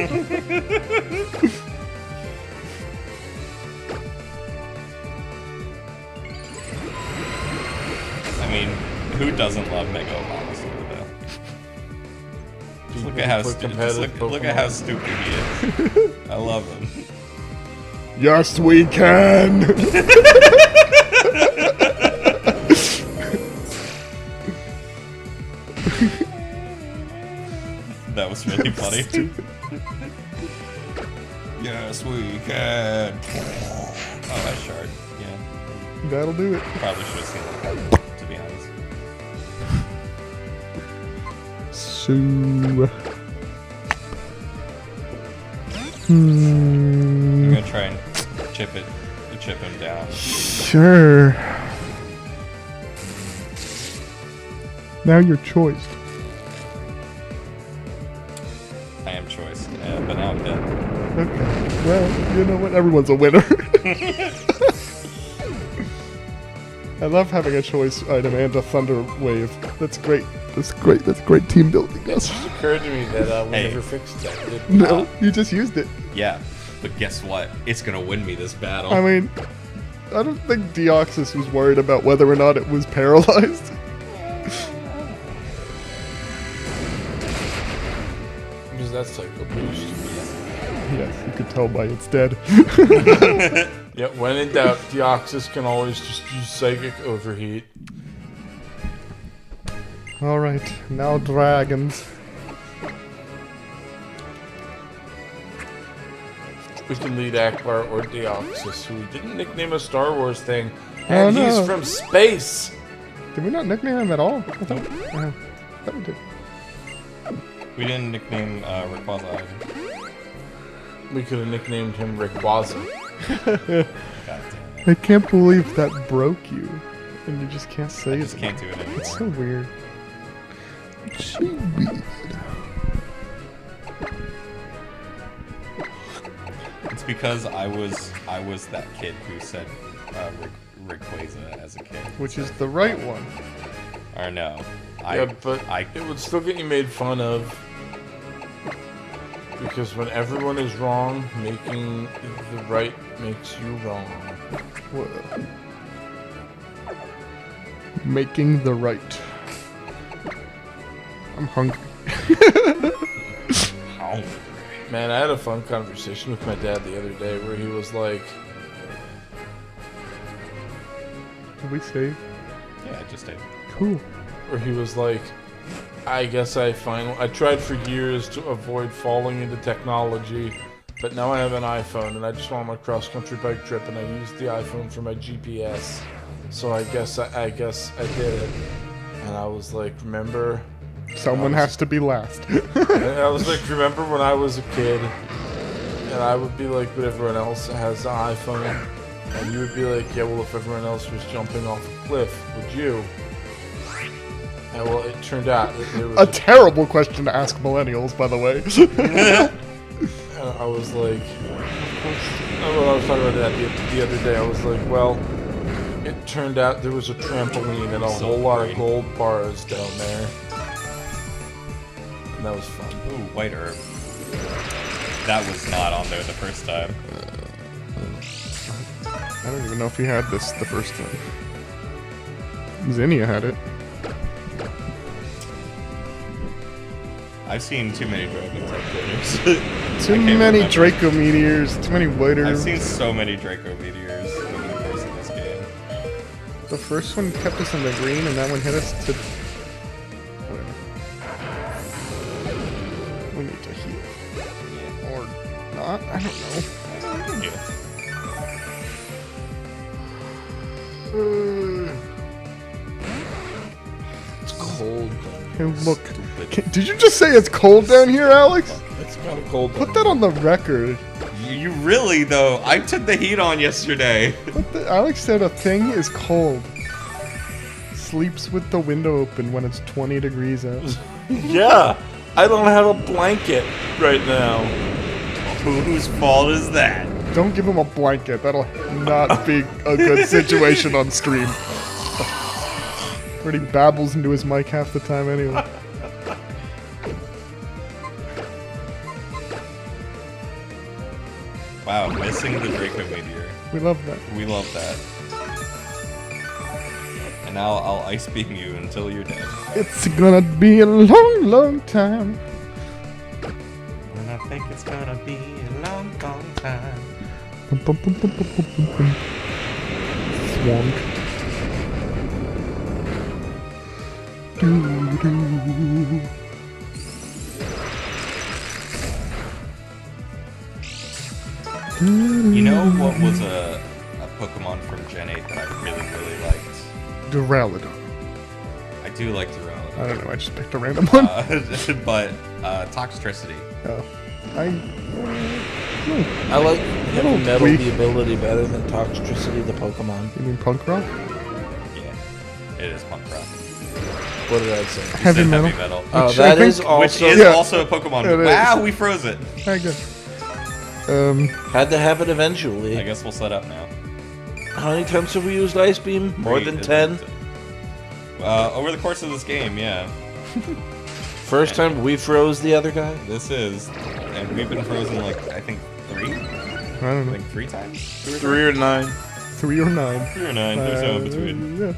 I mean, who doesn't love Mega Obama Snow, though? Just look at how look at how stupid he is. I love him.
Yes, we can!
That was really funny. Yes, we can. Oh, that shard. Yeah.
That'll do it.
Probably should have seen that, to be honest.
So...
I'm gonna try and chip him down.
Sure. Now your choice.
I am choice, but now I'm dead.
Okay. Well, you know what? Everyone's a winner. I love having a choice item and a thunder wave. That's great. That's great. That's great team building.
It just occurred to me that we never fixed that, did we?
No, you just used it.
Yeah, but guess what? It's gonna win me this battle.
I mean, I don't think Deoxys was worried about whether or not it was paralyzed.
Because that's like a boost.
Yes, you could tell by its dead.
Yeah, when in doubt, Deoxys can always just use Psychic Overheat.
Alright, now dragons.
We can lead Akbar or Deoxys, who we didn't nickname a Star Wars thing. And
Oh, no.
he's from space!
Did we not nickname him at all? I thought we did.
We didn't nickname Rayquaza either.
We could have nicknamed him Rayquaza.
God damn it.
I can't believe that broke you. And you just can't say
I
it.
just can't do it anymore.
It's so weird.
It's because I was that kid who said Rayquaza as a kid.
Which is the right one.
Or no.
But it would still get you made fun of. Because when everyone is wrong, making the right makes you wrong.
Whoa. Making the right. I'm hungry.
Man, I had a fun conversation with my dad the other day where he was like,
Did we save?
Yeah, just a...
Cool.
where he was like, I guess I tried for years to avoid falling into technology, but now I have an iPhone and I just went on my cross-country bike trip and I used the iPhone for my GPS. So I guess I did it. And I was like, remember?
Someone has to be last.
And I was like, remember when I was a kid? And I would be like, but everyone else has an iPhone. And you would be like, yeah, well, if everyone else was jumping off a cliff, would you? And well, it turned out that there was
A terrible question to ask millennials, by the way.
And I was like, I was talking about that the other day. I was like, well, it turned out there was a trampoline and a whole lot of gold bars down there. And that was fun.
Ooh, white herb. That was not on there the first time.
I don't even know if he had this the first time. Zinnia had it.
I've seen too many Dragon type glitters.
Too many Draco meteors, too many white
I've
herbs.
seen so many Draco meteors over the course of this game.
The first one kept us in the green, and that one hit us to... Whatever. We need to heal. Or not? I don't know.
It's cold.
Hey, look. Did you just say it's cold down here, Alex?
It's kind of cold.
Put that on the record.
You really, though. I took the heat on yesterday.
Alex said a thing is cold. Sleeps with the window open when it's 20 degrees out.
Yeah, I don't have a blanket right now.
Whose fault is that?
Don't give him a blanket. That'll not be a good situation on stream. Already babbles into his mic half the time anyway.
Wow, missing the Draco meteor.
We love that.
We love that. And now I'll ice beam you until you're dead.
It's gonna be a long, long time.
And I think it's gonna be a long, long time.
Bum, bum, bum, bum, bum, bum, bum. Swank. Doo-doo.
You know what was a Pokemon from Gen 8 that I really, really liked?
Duraludon.
I do like Duraludon.
I don't know, I just picked a random one.
But Toxtricity.
Oh.
I like Heavy Metal,
tweak.
the ability better than Toxtricity, the Pokemon.
You mean punk rock?
Yeah, it is punk rock.
What did I say?
You
Heavy
said
metal.
Heavy metal.
Oh,
Which I
that
think-
is also...
Which is
Yeah.
also a Pokemon.
It is.
Wow, we froze it.
Very good.
Had to have it eventually.
I guess we'll set up now.
How many times have we used Ice Beam? More than 10?
Over the course of this game, yeah.
First time we froze the other guy?
This is, and we've been frozen like I think 3.
I don't know.
Like 3 times.
3 or 9.
3 or 9.
3 or 9. There's no in between.
Yeah.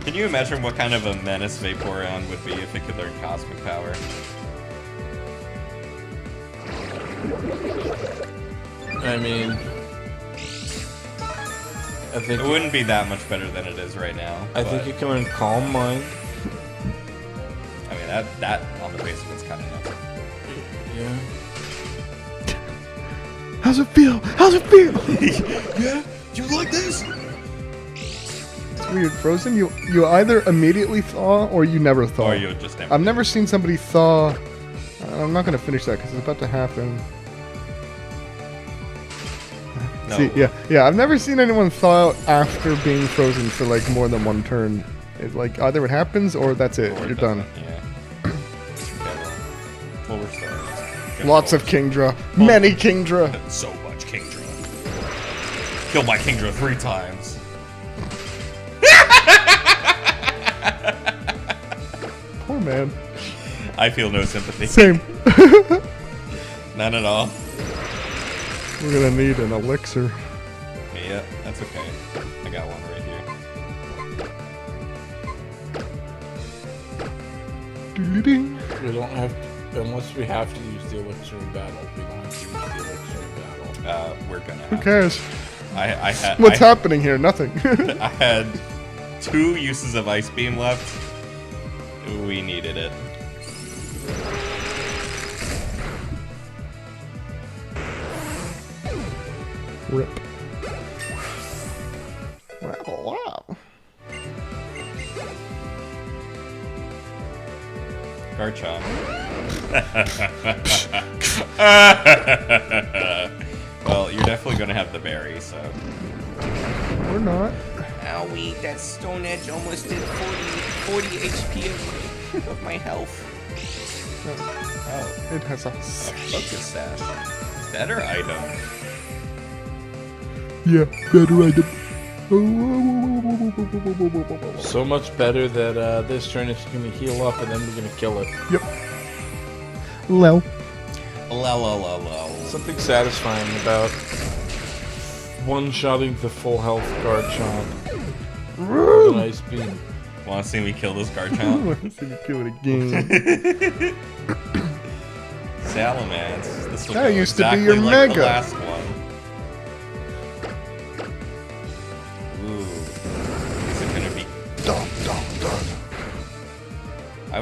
Can you imagine what kind of a menace Vaporeon would be if it could learn Cosmic Power?
I mean... I think
It wouldn't be that much better than it is right now.
I think you can learn Calm Mind.
I mean, that on the face of it's kind of nuts.
Yeah.
How's it feel? How's it feel?
Yeah? You like this?
It's weird. Frozen, you either immediately thaw or you never thaw.
Or you'll just never.
I've never seen somebody thaw. I'm not going to finish that because it's about to happen.
No.
See, yeah. I've never seen anyone thaw out after being frozen for like more than one turn. It, like either it happens or that's it.
Or it
You're done.
doesn't, Yeah. Okay. Well, we're starting.
Lots of Kingdra. Many Kingdra.
So much Kingdra. Killed my Kingdra 3 times.
Poor man.
I feel no sympathy.
Same.
None at all.
We're gonna need an elixir.
Yeah, that's okay. I got one right here.
Doo-doo-ding.
We don't have, unless we have to use the elixir in battle. We don't have to use the elixir in battle.
We're gonna
Who
have
cares?
I had
What's happening here? Nothing.
I had 2 uses of Ice Beam left. We needed it.
Rip. Wow.
Garchomp. Well, you're definitely gonna have the berry, so.
Or not.
Owie, that Stone Edge almost did 40 HP of my health. Oh,
It has a.
focus sash. Better item.
Yeah, better item.
So much better that this turn it's going to heal up and then we're going to kill it.
Yep. Lel.
La.
Something satisfying about one-shotting the full health Garchomp with an Ice Beam.
Wanna see me kill this
I
Garchomp?
want to see me kill it again.
Salamence. This will
That
go
used to be
exactly
your
like
Mega.
the last one. Ooh. Is it gonna be...
Dun.
I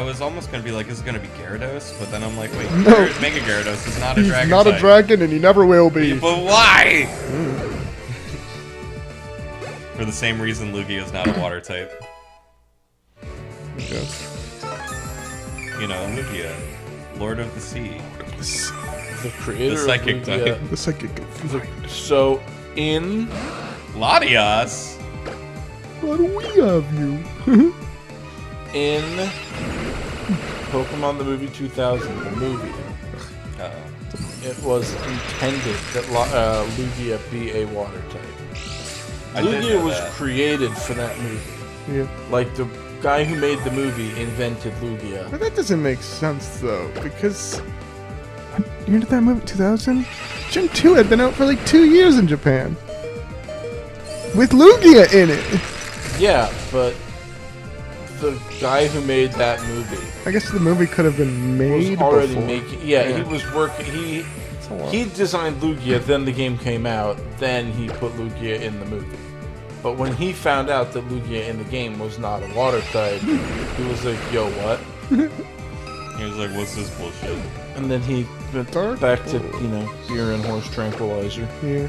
was almost gonna be like, is it gonna be Gyarados? But then I'm like, wait,
No.
Mega Gyarados is not a
He's
dragon
not a
type.
dragon and he never will be.
But why? For the same reason Lugia is not a water type.
Okay.
You know, Lugia, Lord of the Sea.
The creator
The psychic
of Lugia,
type.
The psychic.
So, in
Latias?
What do we have you?
in Pokemon the Movie 2000, the movie,
Uh-oh.
it was intended that Lugia be a water type.
I did
Lugia
know
was
that.
created for that movie.
Yeah.
Like, the guy who made the movie invented Lugia.
But that doesn't make sense though, because what year did that movie? 2000? Gen 2 had been out for like 2 years in Japan. With Lugia in it.
Yeah, but the guy who made that movie
I guess the movie could have been made
was already
before.
making. Yeah, he was working. He designed Lugia. Then the game came out. Then he put Lugia in the movie. But when he found out that Lugia in the game was not a water type, he was like, "Yo, what?"
He was like, what's this bullshit?
And then he went
Dark
back to
Horse.
beer and horse tranquilizer.
Yeah,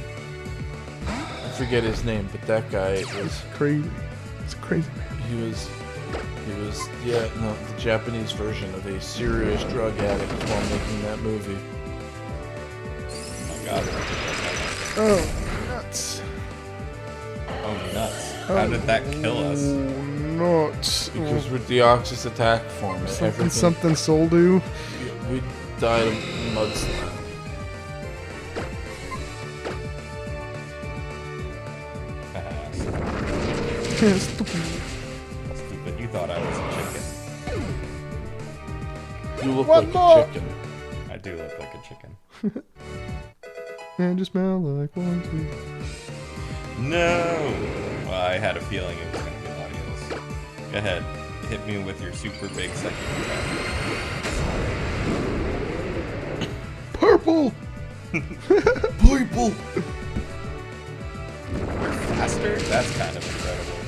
I forget his name, but that guy was.
crazy. It's crazy, man.
He was the Japanese version of a serious drug addict while making that movie.
Oh my god.
Oh, nuts.
Oh, nuts. How did that kill us?
Nuts.
Because with Deoxys attack form,
Something soul do.
we died of mudslide.
Stupid. You thought I was a chicken.
You look
One
like
more.
a chicken.
I do look like a chicken.
And you smell like one, two.
No! Well, I had a feeling it was going to be Latios. Go ahead. Hit me with your super big second attack.
Purple!
Purple! Faster? That's kind of incredible.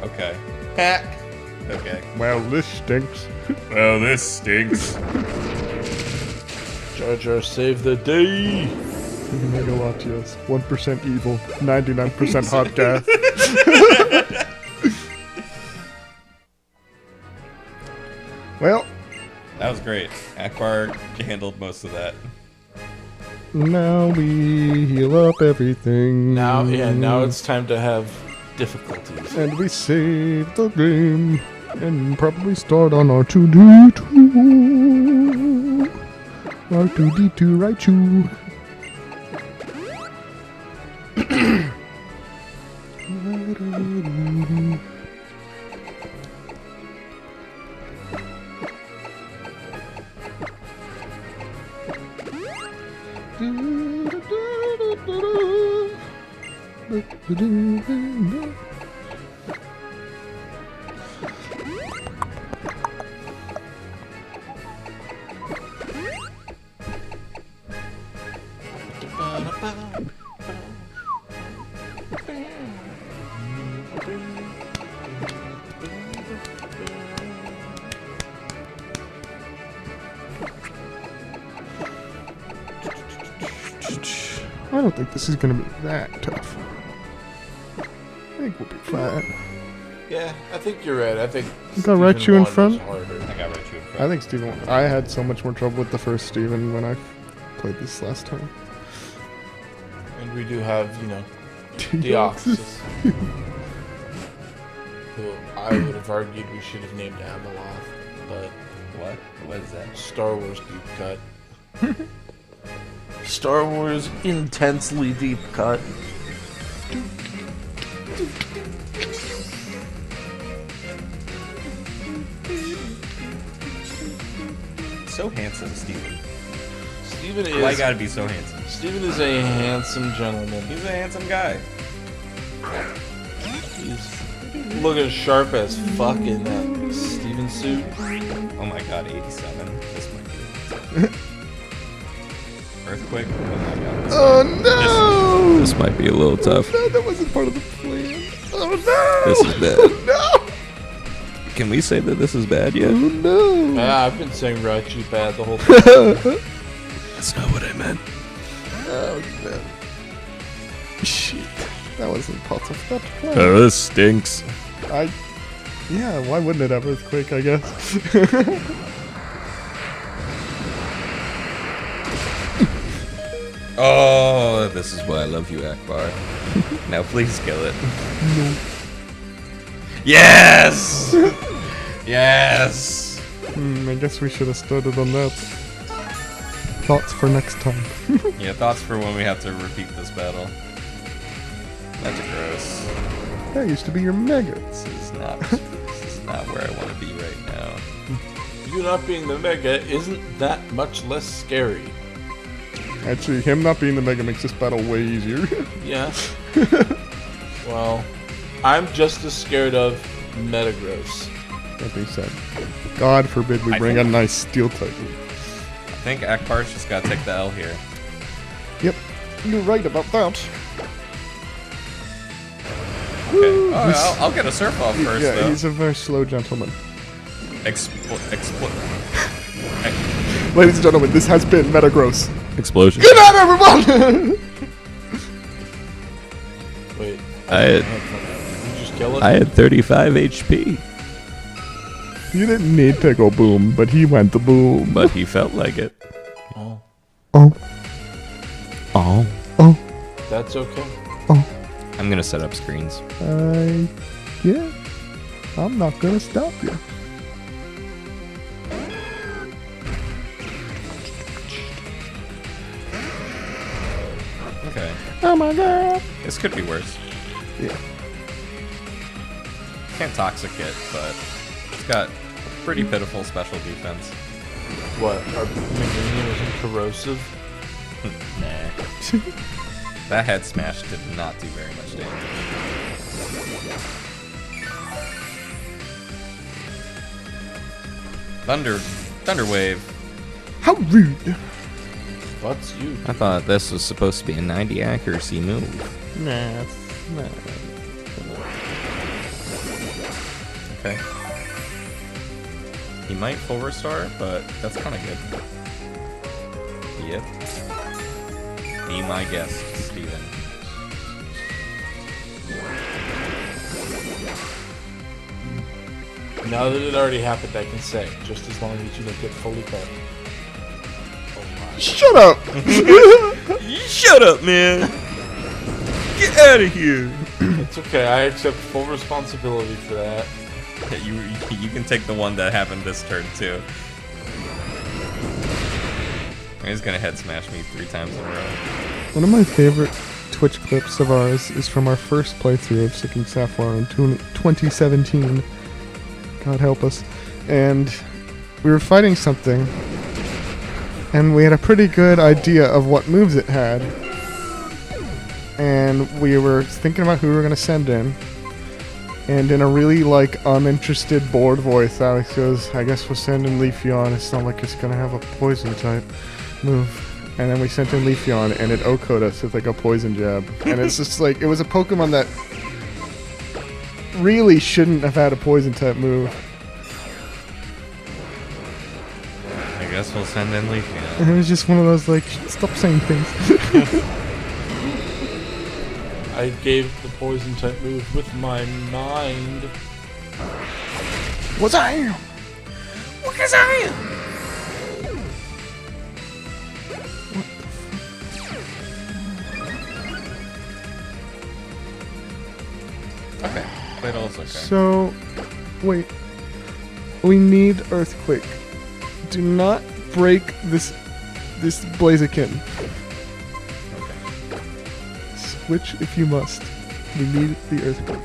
Okay. Ha! Okay.
Well, this stinks.
Well, this stinks.
Jar Jar save the day.
Mega Latios. 1% evil, 99% hot gas. Well,
That was great. Akbar handled most of that.
Now we heal up everything.
Now it's time to have difficulties.
And we save the game. And probably start on R2D2. R2D2, Raichu. I don't think this is going to be that tough. I think we'll be fine.
Yeah, I think you're right. I think
You got Raichu in
1
front?
is harder.
I got Raichu in front.
I think Steven... I had so much more trouble with the first Steven when I played this last time.
And we do have, Deoxys. Who I would have argued we should have named Abeloth, but
What? What is that?
Star Wars deep cut. Star Wars intensely deep cut.
So handsome, Steven.
Steven
Why you
is
gotta be so handsome?
Steven is a handsome gentleman.
He's a handsome guy.
He's looking sharp as fuck in that Steven suit.
Oh my god, 87. This might be Earthquake? Oh my god.
Oh no!
This might be a little tough.
No, that wasn't part of the plan. Oh no!
This is bad.
No!
Can we say that this is bad yet?
Oh no!
Yeah, I've been saying Raichu bad the whole time.
That's not what I meant.
Oh no! Shit! That wasn't part of that plan.
This stinks.
Yeah, why wouldn't it have earthquake? I guess.
Oh, this is why I love you, Akbar. Now please kill it.
No.
Yes! Yes!
I guess we should have started on that. Thoughts for next time.
Yeah, thoughts for when we have to repeat this battle. That's gross.
That used to be your mega.
This is not where I want to be right now.
You not being the Mega isn't that much less scary.
Actually, him not being the mega makes this battle way easier.
Yeah. Well, I'm just as scared of Metagross.
That being said, God forbid we bring a nice steel type.
I think Akbar's just gotta take the L here.
Yep, you're right about that.
Okay. Oh, I'll get a surf off first,
Yeah,
though.
he's a very slow gentleman. Ladies and gentlemen, this has been Metagross.
Explosion.
Good night, everyone!
Wait.
I
Did you just kill it?
had 35 HP,
You didn't need to go boom, but he went the boom.
but he felt like it.
Oh,
Oh,
Oh.
oh,
that's okay.
oh.
I'm gonna set up screens.
Yeah. I'm not gonna stop you.
Okay.
Oh my god.
This could be worse.
Yeah.
Can't toxic it, but it's got pretty pitiful special defense.
What? Our minion isn't corrosive?
Nah. That head smash did not do very much damage. Thunder Wave.
How rude.
What's you?
I thought this was supposed to be a 90 accuracy move.
Nah.
Okay. He might full restart, but that's kind of good. Yep. Be my guest, Steven.
Now that it already happened, I can say, just as long as you don't get fully fed. Oh my.
Shut up!
Shut up, man! Get out of here!
It's okay. I accept full responsibility for that.
You can take the one that happened this turn too. He's gonna head smash me 3 times in a row.
One of my favorite Twitch clips of ours is from our first playthrough of Sicking Sapphire in 2017. God help us. And we were fighting something, and we had a pretty good idea of what moves it had. And we were thinking about who we were going to send in. And in a really, uninterested, bored voice, Alex goes, I guess we'll send in Leafeon. It's not like it's going to have a poison type move. And then we sent in Leafeon, and it OHKO'd us with, a poison jab. And it's just it was a Pokemon that really shouldn't have had a poison type move.
I guess we'll send in Leafeon.
And it was just one of those, stop saying things.
I gave the poison type move with my mind.
What's I am?
Because I am! Okay, played all's okay.
So, wait. We need Earthquake. Do not break this Blaziken.
Okay.
Switch if you must. We need the Earthquake.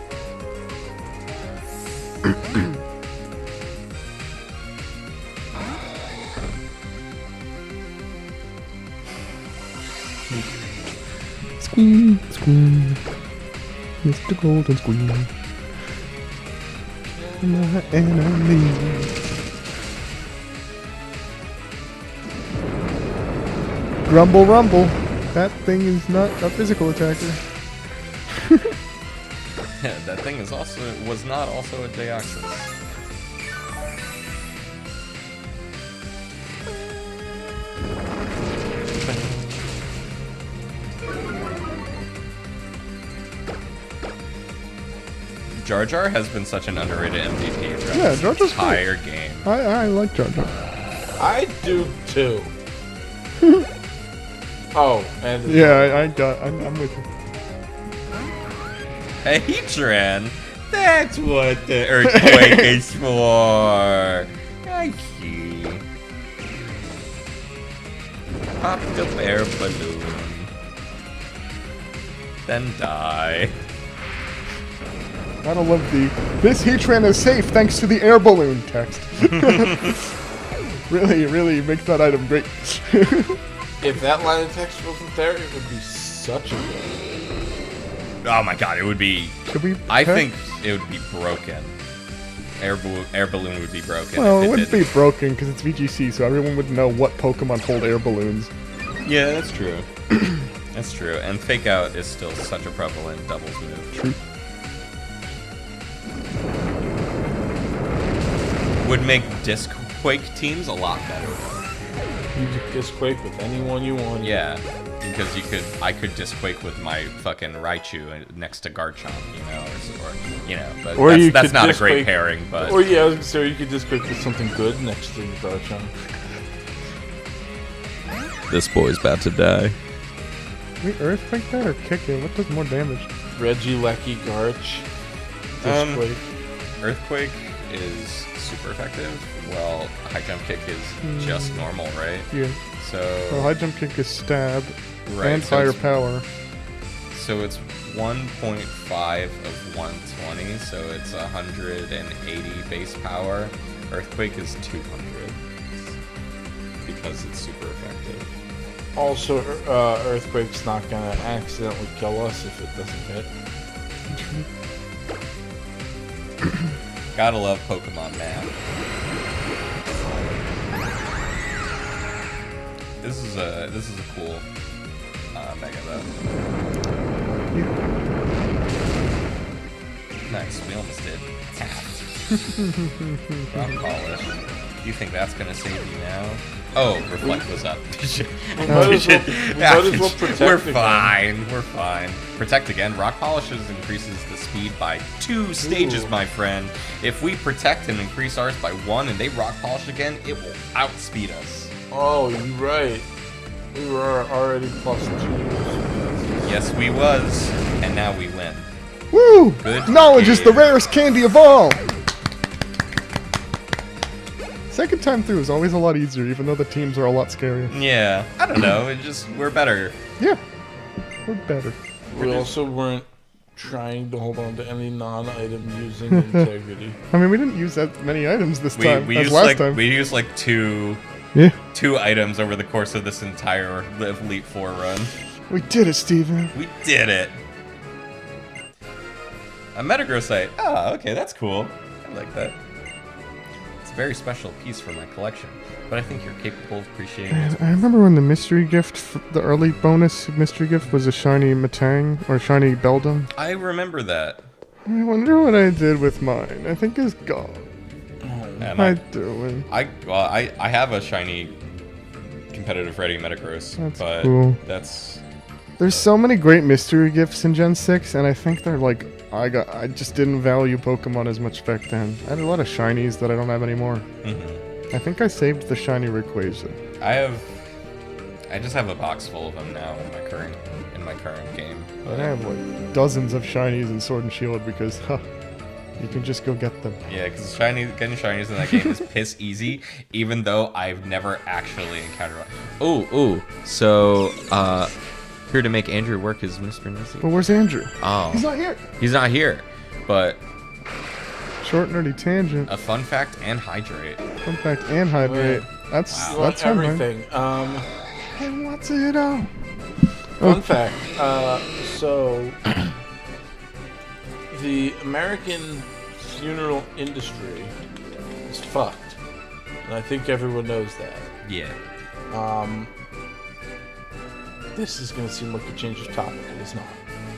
Squeak, squeak. Mr. Golden Squeak. My enemy. Grumble, rumble. That thing is not a physical attacker.
That thing was not also a Deoxys. Jar Jar has been such an underrated MVP throughout
Yeah,
this
Jar Jar's
entire game.
I like Jar Jar.
I do too. Oh, and
Yeah, I'm with you.
A Heatran! That's what the Earthquake is for! I see. Pop the air balloon. Then die.
Gotta love this Heatran is safe thanks to the air balloon text. really makes that item great.
if that line of text wasn't there, it would be such a good.
Oh my god, it would be...
Should we?
I think it would be broken. Air balloon would be broken.
Well,
if
it wouldn't be
didn't.
broken because it's VGC, so everyone would know what Pokemon hold air balloons.
Yeah, that's true. That's true. And Fake Out is still such a prevalent doubles move.
True.
Would make Disc Quake teams a lot better.
You could Disc Quake with anyone you want.
Yeah, because I could Disc Quake with my fucking Raichu next to Garchomp, but
Or
that's
could
not a
Disc
great
Quake-
pairing. But
Or yeah, I was gonna say, or you could Disc Quake with something good next to the Garchomp.
this boy's about to die.
We Earthquake that or kick it? What does more damage?
Regieleki Garch. Disc Quake.
Earthquake is super effective. Well, High Jump Kick is just normal, right?
Yeah.
So
Well, high jump kick is stab
right,
and
so
fire
it's-
power.
So it's 1.5 of 120, so it's 180 base power. Earthquake is 200 because it's super effective.
Also, Earthquake's not gonna accidentally kill us if it doesn't hit.
Gotta love Pokemon math. This is a cool Mega though.
Yeah.
Nice, we almost did. Tapped. Rock Polish. Do you think that's gonna save you now? Oh, Reflect was up.
We might as well protect
We're
again.
fine. We're fine. Protect again. Rock Polishes increases the speed by 2 stages,
Ooh.
my friend. If we protect and increase ours by 1 and they Rock Polish again, it will outspeed us.
Oh, you're right. We were already +2.
Yes, we was, and now we win.
Woo!
Good
Knowledge is the
game.
rarest candy of all! Second time through is always a lot easier, even though the teams are a lot scarier.
Yeah, I don't know. We're better.
Yeah, we're better.
We also weren't trying to hold on to any non-item using integrity.
I mean, we didn't use that many items this time
We
as
used
last time.
we used like two
Yeah,
items over the course of this entire Elite Four run.
we did it, Steven.
We did it. A Metagrossite. Ah, okay, that's cool. I like that. It's a very special piece for my collection, but I think you're capable of appreciating it.
I remember when the mystery gift, the early bonus mystery gift, was a shiny Matang or shiny Beldum.
I remember that.
I wonder what I did with mine. I think it's gone.
And
How I doing?
I have a shiny competitive ready Metagross,
That's
but
cool.
that's
There's so many great mystery gifts in Gen 6, and I think they're like, I just didn't value Pokemon as much back then. I had a lot of shinies that I don't have anymore.
mhm.
I think I saved the shiny Rayquaza.
I just have a box full of them now in my current game.
But I have like dozens of shinies in Sword and Shield because, you can just go get them.
Yeah, because getting shinies in that game is piss easy, even though I've never actually encountered one. Ooh, so, here to make Andrew work his Mr. Nessie.
But where's Andrew?
Oh.
He's not here.
He's not here, but
Short nerdy tangent.
a fun fact and hydrate.
Fun fact and hydrate. That's
Wow.
You want
that's fun, man.
everything.
And what's it all?
Fun fact. So, the American funeral industry is fucked, and I think everyone knows that.
Yeah.
This is going to seem like a change of topic. It is not.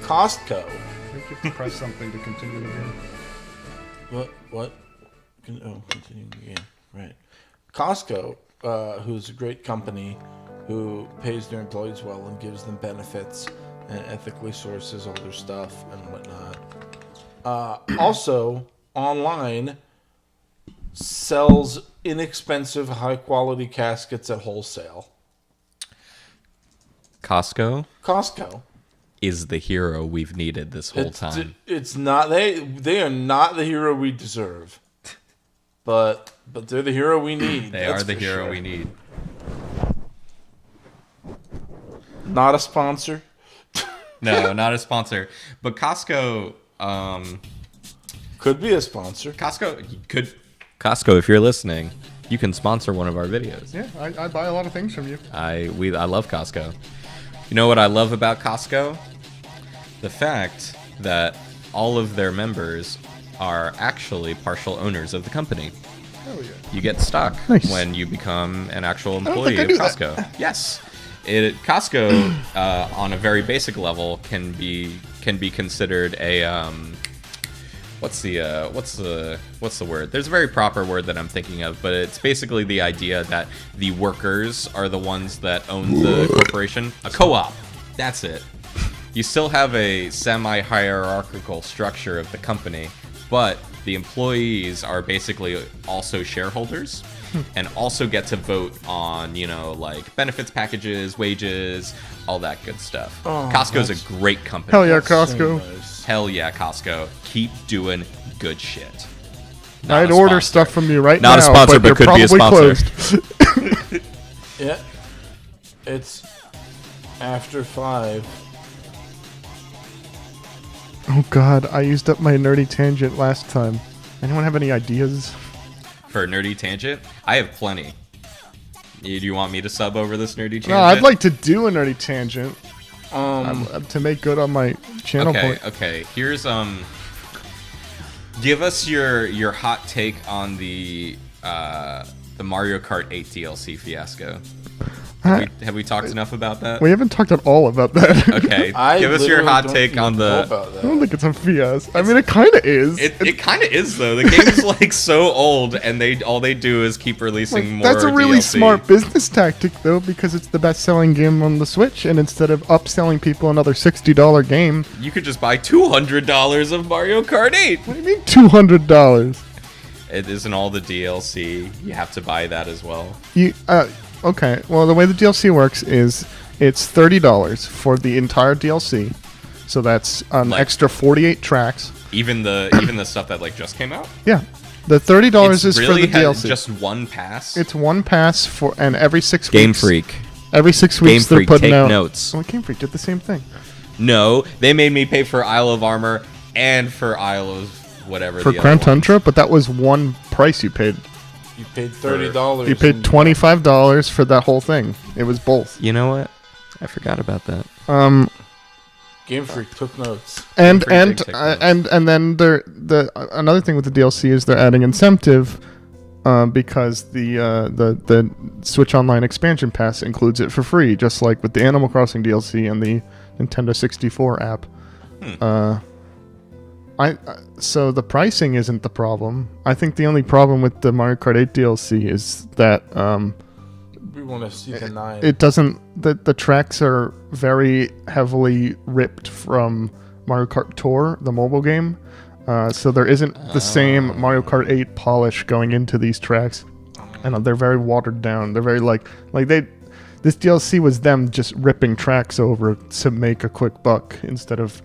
Costco.
I think you have to press something to continue the game.
What? Continuing the game. Right. Costco, who's a great company who pays their employees well and gives them benefits and ethically sources all their stuff and whatnot. Also, online, sells inexpensive, high-quality caskets at wholesale.
Costco
Costco.
is the hero we've needed this whole time.
It's not they are not the hero we deserve, but they're the hero we need.
They are the hero we need.
Not a sponsor.
No, not a sponsor, but Costco.
Could be a sponsor.
Costco, if you're listening, you can sponsor one of our videos.
Yeah, I buy a lot of things from you.
I love Costco. You know what I love about Costco? The fact that all of their members are actually partial owners of the company.
Oh yeah.
You get stock
Nice.
when you become an actual
don't
employee
think
of
I knew that.
Costco. Yes. Costco, on a very basic level, can be considered a what's the word? There's a very proper word that I'm thinking of, but it's basically the idea that the workers are the ones that own the corporation. A co-op. That's it. You still have a semi-hierarchical structure of the company, but the employees are basically also shareholders and also get to vote on, like benefits packages, wages, all that good stuff.
Oh,
Costco's a great company.
Hell yeah,
That's so
Costco.
nice.
Hell yeah, Costco. Keep doing good shit.
I'd
a
order
sponsor.
stuff from you right
Not
now.
a sponsor,
but
but
they're
could be a
probably
sponsor.
closed.
Yeah. It's after 5.
Oh god, I used up my nerdy tangent last time. Anyone have any ideas?
For a nerdy tangent, I have plenty. Do you want me to sub over this nerdy tangent?
No, I'd like to do a nerdy tangent to make good on my channel point.
Okay. Here's give us your hot take on the Mario Kart 8 DLC fiasco. Have we talked enough about that?
We haven't talked at all about that.
Okay,
I
give us your
literally
hot
don't
take
even
on
know
the.
about
I
that.
don't think it's a fiasco. I mean, it kind of is.
It kind of is though. The game is like so old, and all they do is keep releasing more.
That's a really
DLC.
smart business tactic, though, because it's the best-selling game on the Switch, and instead of upselling people another $60 game,
You could just buy $200 of Mario Kart 8.
what do you mean $200?
It isn't all the DLC. You have to buy that as well.
okay. Well, the way the DLC works is it's $30 for the entire DLC. So that's an
Like-
extra 48 tracks.
Even the stuff that like just came out.
Yeah. The $30 is
really
for the DLC.
just one pass.
It's one pass for, and every 6
Game
weeks.
Freak.
Every 6
Game
weeks they're
Freak,
putting
take
out.
notes.
Well, Game Freak did the same thing.
No, they made me pay for Isle of Armor and for Isle of whatever.
For
the
Crown
other one.
Tundra, but that was one price you paid.
You paid $30.
You paid $25 for that whole thing. It was both.
You know what? I forgot about that.
Game Freak took notes.
And
Free
and
big tech
and then another thing with the DLC is they're adding incentive because the Switch Online expansion pass includes it for free, just like with the Animal Crossing DLC and the Nintendo 64 app. So the pricing isn't the problem. I think the only problem with the Mario Kart 8 DLC is that
We want to see the 9.
it doesn't. The tracks are very heavily ripped from Mario Kart Tour, the mobile game. So there isn't the same Mario Kart 8 polish going into these tracks, and they're very watered down. They're very like they. This DLC was them just ripping tracks over to make a quick buck instead of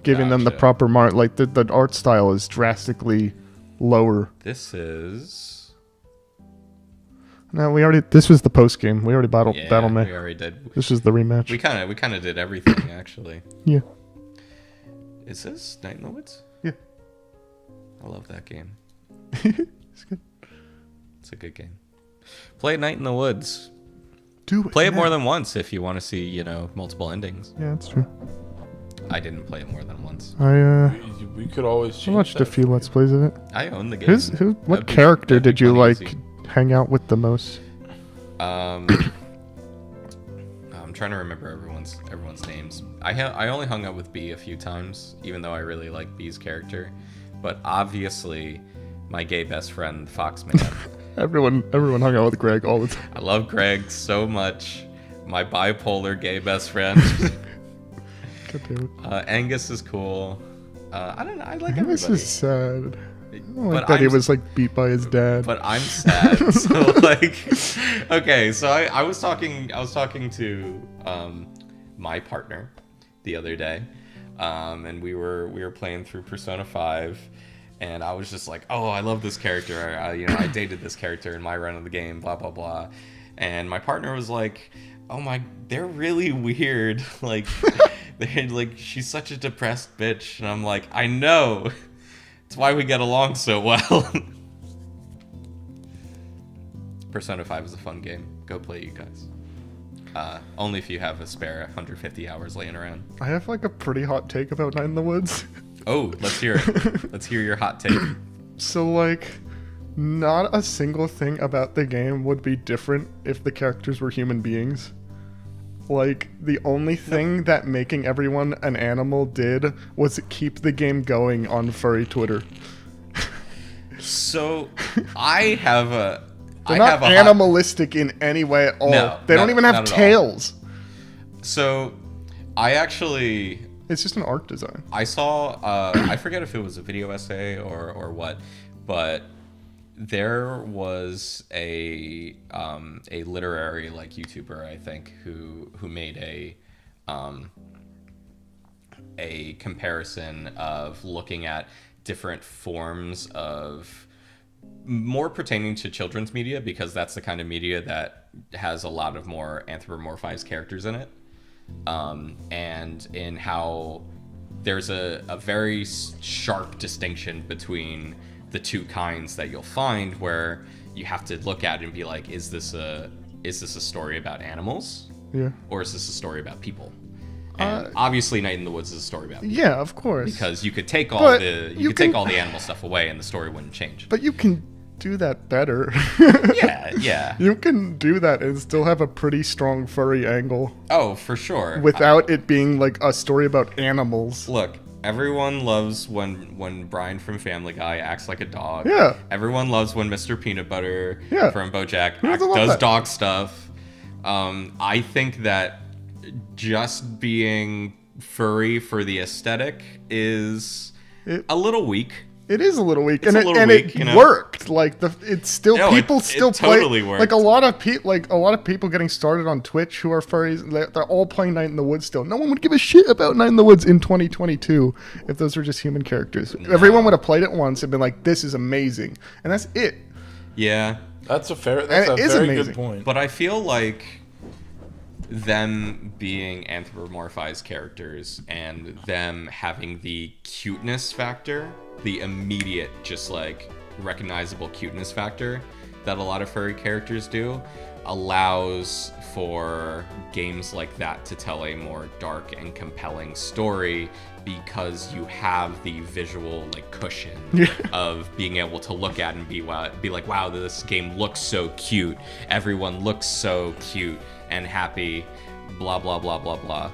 giving them the
Gotcha.
proper like the art style is drastically lower.
This is.
No, this was the post game. We already battled
Yeah,
Battle
we
May.
already did.
This is the rematch.
We kind of did everything actually.
Yeah.
Is this Night in the Woods?
Yeah.
I love that game.
It's good.
It's a good game. Play Night in the Woods.
Do it.
Play it
yeah.
more than once if you want to see, multiple endings.
Yeah, that's true.
I didn't play it more than once.
We could always
I
change
watched
that.
a few Let's Plays of it.
I own the game.
What
That'd be-
character
that'd be
did you
plenty
like
easy.
hang out with the most?
I'm trying to remember everyone's names. I only hung out with B a few times, even though I really like B's character. But obviously, my gay best friend Foxman.
Everyone hung out with Greg all the time.
I love Greg so much. My bipolar gay best friend.
God damn it.
Angus is cool. I don't know. I like
This
everybody.
is sad. I don't like
But
that he
I'm-
was like beat by his dad.
But I'm sad. So like, okay. So I was talking to my partner the other day, and we were playing through Persona 5, and I was just like, oh, I love this character. I dated this character in my run of the game. Blah blah blah. And my partner was like, oh my, they're really weird. Like, they're like, she's such a depressed bitch, and I'm like, I know. It's why we get along so well. Persona 5 is a fun game. Go play it, you guys. Only if you have a spare 150 hours laying around.
I have like a pretty hot take about Night in the Woods.
Oh, let's hear it. Let's hear your hot take.
So like, not a single thing about the game would be different if the characters were human beings. Like, the only thing that making everyone an animal did was keep the game going on furry Twitter.
So, I have a...
They're
I
not
have a
animalistic in any way at all.
No,
they don't
not-
even
not
have
at all.
tails.
So, I actually...
It's just an art design.
I saw... I forget if it was a video essay or what, but... There was a literary like YouTuber, I think, who made a comparison of looking at different forms of more pertaining to children's media, because that's the kind of media that has a lot of more anthropomorphized characters in it, and in how there's a very sharp distinction between the two kinds that you'll find, where you have to look at it and be like, is this a story about animals,
Yeah.
or is this a story about people? And obviously, Night in the Woods is a story about people,
Yeah, of course.
because you could take all
But
the
you
take
can-
all the animal stuff away and the story wouldn't change.
But you can do that better.
yeah.
You can do that and still have a pretty strong furry angle
Oh, for sure.
without it being like a story about animals.
Look, everyone loves when Brian from Family Guy acts like a dog.
Yeah.
Everyone loves when Mr. Peanut Butter
Yeah.
from BoJack
Who doesn't love
does
that?
dog stuff. I think that just being furry for the aesthetic is
It-
a little weak.
It is a little weak,
It's
and
a little
it
weak, you know?
worked. Like it's still
No,
people
it
still play.
totally worked.
Like a lot of people getting started on Twitch who are furries. They're all playing Night in the Woods still. No one would give a shit about Night in the Woods in 2022 if those were just human characters. Everyone would have played it once and been like, "This is amazing," and that's it.
Yeah.
That's a very
amazing.
good point.
But I feel like them being anthropomorphized characters and them having the cuteness factor, the immediate, just like recognizable cuteness factor that a lot of furry characters do, allows for games like that to tell a more dark and compelling story because you have the visual like cushion of being able to look at and be like, wow, this game looks so cute. Everyone looks so cute and happy. Blah blah blah blah blah.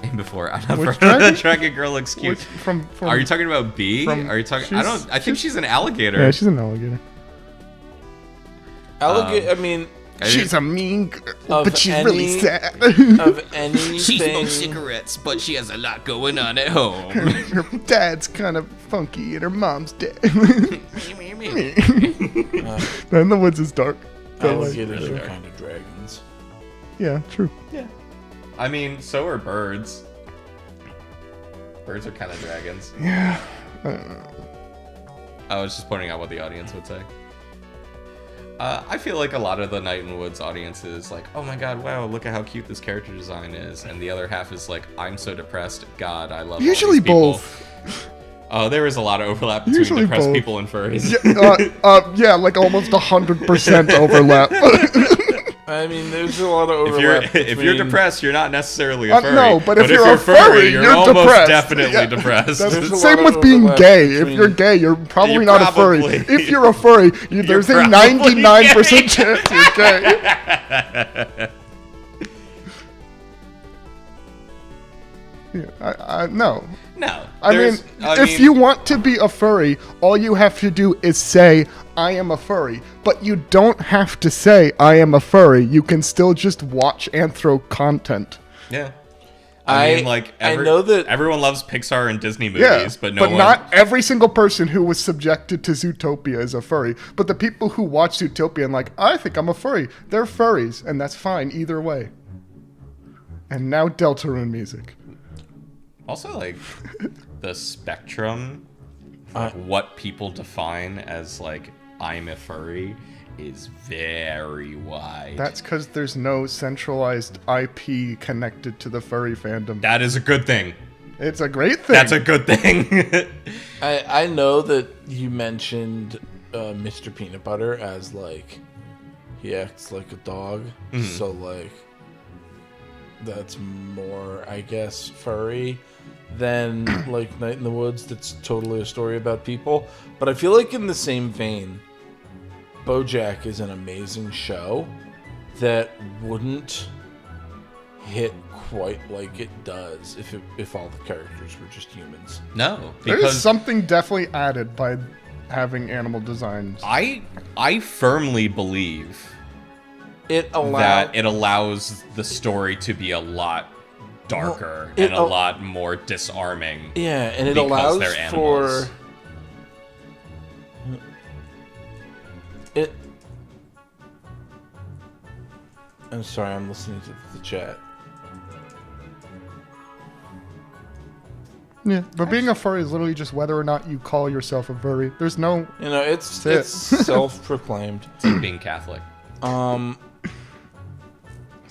And before the dragon girl looks cute.
From
Are you talking about B? Are you talking? I think she's an alligator.
Yeah, she's an alligator.
Alligator. I mean,
She's a mean girl, but she's really sad.
Of anything,
She smokes cigarettes, but she has a lot going on at home.
Her dad's kind of funky, and her mom's dead. In the Woods is dark.
alligators are kind of dragons.
Yeah, true.
Yeah. I mean, so are birds. Birds are kind of dragons.
Yeah.
I was just pointing out what the audience would say. I feel like a lot of the Night in the Woods audience is like, oh my god, wow, look at how cute this character design is. And the other half is like, I'm so depressed. God, I love
Usually
all these people.
both.
There is a lot of overlap between
Usually
depressed
both.
people and furries.
Yeah, like almost 100% overlap.
I mean, there's a lot of overlap.
If you're depressed, you're not necessarily a furry.
No, but if you're a furry, you're
almost
depressed.
definitely
Yeah.
depressed.
That's
There's
the
a
same
lot of
with being
overlap
gay. If
between-
you're gay, you're probably
You're
not a furry.
probably-
If you're a furry, there's a
probably
99% chance you're gay. Yeah, no.
No.
I mean, if you want to be a furry, all you have to do is say, I am a furry. But you don't have to say, I am a furry. You can still just watch anthro content.
Yeah. I mean, like,
I know that
everyone loves Pixar and Disney movies, but
not every single person who was subjected to Zootopia is a furry. But the people who watch Zootopia and like, I think I'm a furry, they're furries, and that's fine either way. And now Deltarune music.
Also, like, the spectrum of what people define as, like, I'm a furry is very wide.
That's because there's no centralized IP connected to the furry fandom.
That is a good thing.
It's a great thing.
That's a good thing.
I know that you mentioned Mr. Peanut Butter as, like, he acts like a dog.
Mm-hmm.
So, like, that's more, I guess, furry than, like, Night in the Woods. That's totally a story about people. But I feel like in the same vein, BoJack is an amazing show that wouldn't hit quite like it does if all the characters were just humans.
No,
There's
because
something definitely added by having animal designs.
I firmly believe
It
that it allows the story to be a lot darker and a lot more disarming.
Yeah, and it
because
allows
they're animals.
for it. I'm sorry, I'm listening to the chat.
Yeah, but being a furry is literally just whether or not you call yourself a furry. There's no...
You know, it's
That's
self-proclaimed.
It's like being Catholic.
What's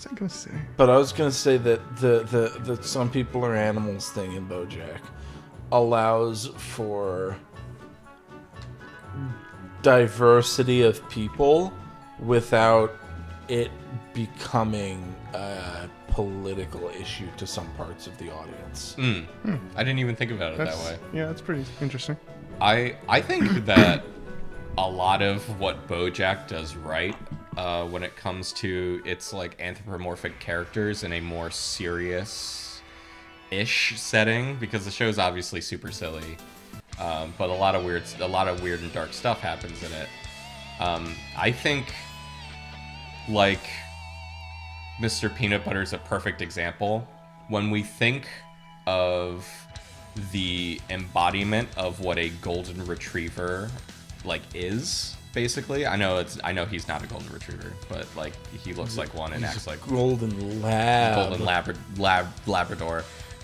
I gonna say?
But I was gonna say that the some people are animals thing in BoJack allows for diversity of people without it becoming a political issue to some parts of the audience.
I didn't even think about it that way.
Yeah, that's pretty interesting.
I think that a lot of what BoJack does right when it comes to its like anthropomorphic characters in a more serious-ish setting, because the show's obviously super silly, but a lot of weird and dark stuff happens in it. I think like Mr. Peanut Butter is a perfect example. When we think of the embodiment of what a golden retriever like is. Basically, I know he's not a golden retriever, but like he looks like one and acts like
golden
Labrador,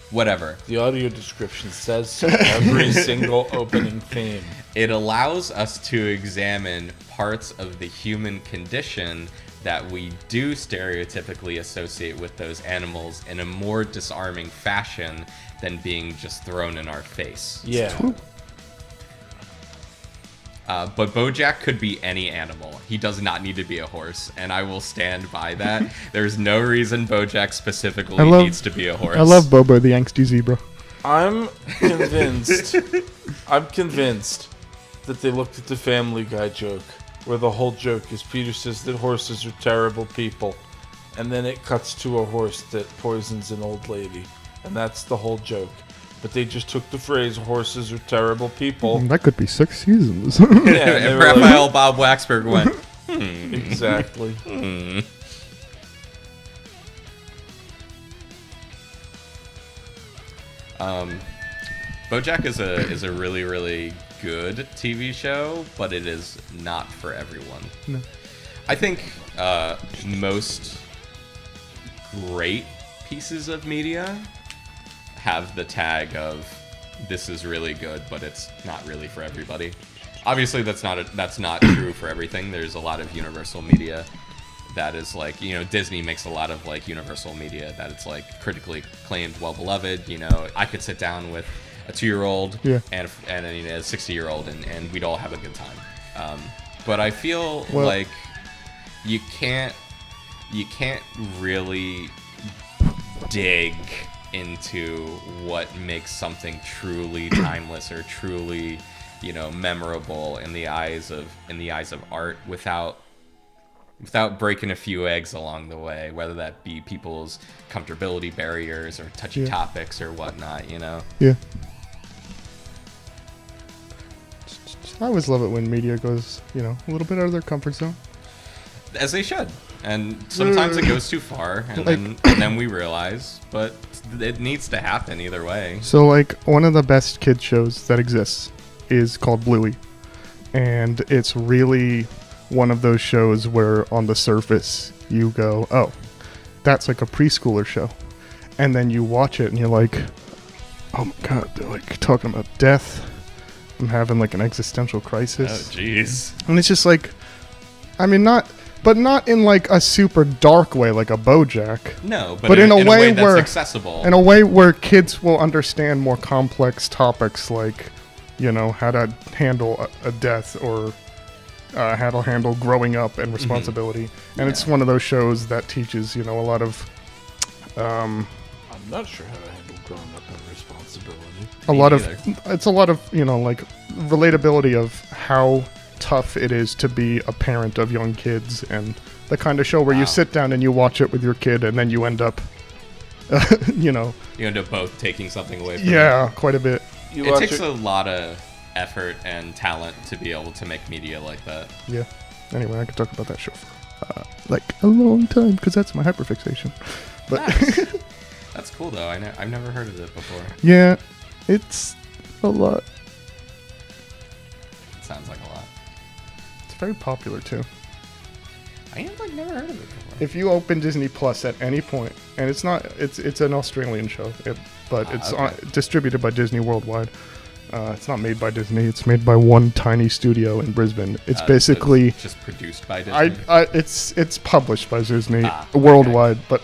whatever.
The audio description says so. Every single opening theme.
It allows us to examine parts of the human condition that we do stereotypically associate with those animals in a more disarming fashion than being just thrown in our face.
Yeah.
But Bojack could be any animal. He does not need to be a horse, and I will stand by that. There's no reason Bojack specifically needs to be a horse.
I love Bobo, the angsty zebra.
I'm convinced that they looked at the Family Guy joke, where the whole joke is Peter says that horses are terrible people, and then it cuts to a horse that poisons an old lady, and that's the whole joke. But they just took the phrase "horses are terrible people."
That could be 6 seasons.
Yeah,
and Raphael Bob Waxberg went,
Exactly.
Bojack is a really, really good TV show, but it is not for everyone.
No.
I think most great pieces of media have the tag of "this is really good, but it's not really for everybody." Obviously, that's not true for everything. There's a lot of universal media that is like, Disney makes a lot of like universal media that it's like critically acclaimed, well beloved. I could sit down with a 2-year-old and a 60-year-old and we'd all have a good time. But I feel like you can't really dig into what makes something truly timeless or truly, memorable in the eyes of art without breaking a few eggs along the way, whether that be people's comfortability barriers or touchy topics or whatnot,
Yeah. I always love it when media goes, a little bit out of their comfort zone.
As they should. And sometimes it goes too far, and then we realize, but it needs to happen either way.
So, one of the best kid shows that exists is called Bluey. And it's really one of those shows where on the surface you go, oh, that's like a preschooler show. And then you watch it and you're like, oh my god, they're talking about death. I'm having an existential crisis.
Oh, jeez.
And it's just not in a super dark way like a BoJack.
No, but in a way that's accessible.
In a way where kids will understand more complex topics like, how to handle a death or how to handle growing up and responsibility. And it's one of those shows that teaches, a lot of...
I'm not sure how to handle growing up and responsibility.
It's a lot of, relatability of how tough it is to be a parent of young kids, and the kind of show where you sit down and you watch it with your kid and then you end up you
end up both taking something away from it.
Quite a bit.
It takes a lot of effort and talent to be able to make media like that.
Anyway, I could talk about that show for a long time because that's my hyperfixation. But
nice. That's cool though. I've never heard of it before.
Yeah, it's a lot.
It sounds like a lot.
It's very popular too.
I have never heard of it before.
If you open Disney Plus at any point, and it's an Australian show, but it's distributed by Disney worldwide. It's not made by Disney. It's made by one tiny studio in Brisbane. It's basically
it's just produced by Disney.
It's published by Disney worldwide. Okay.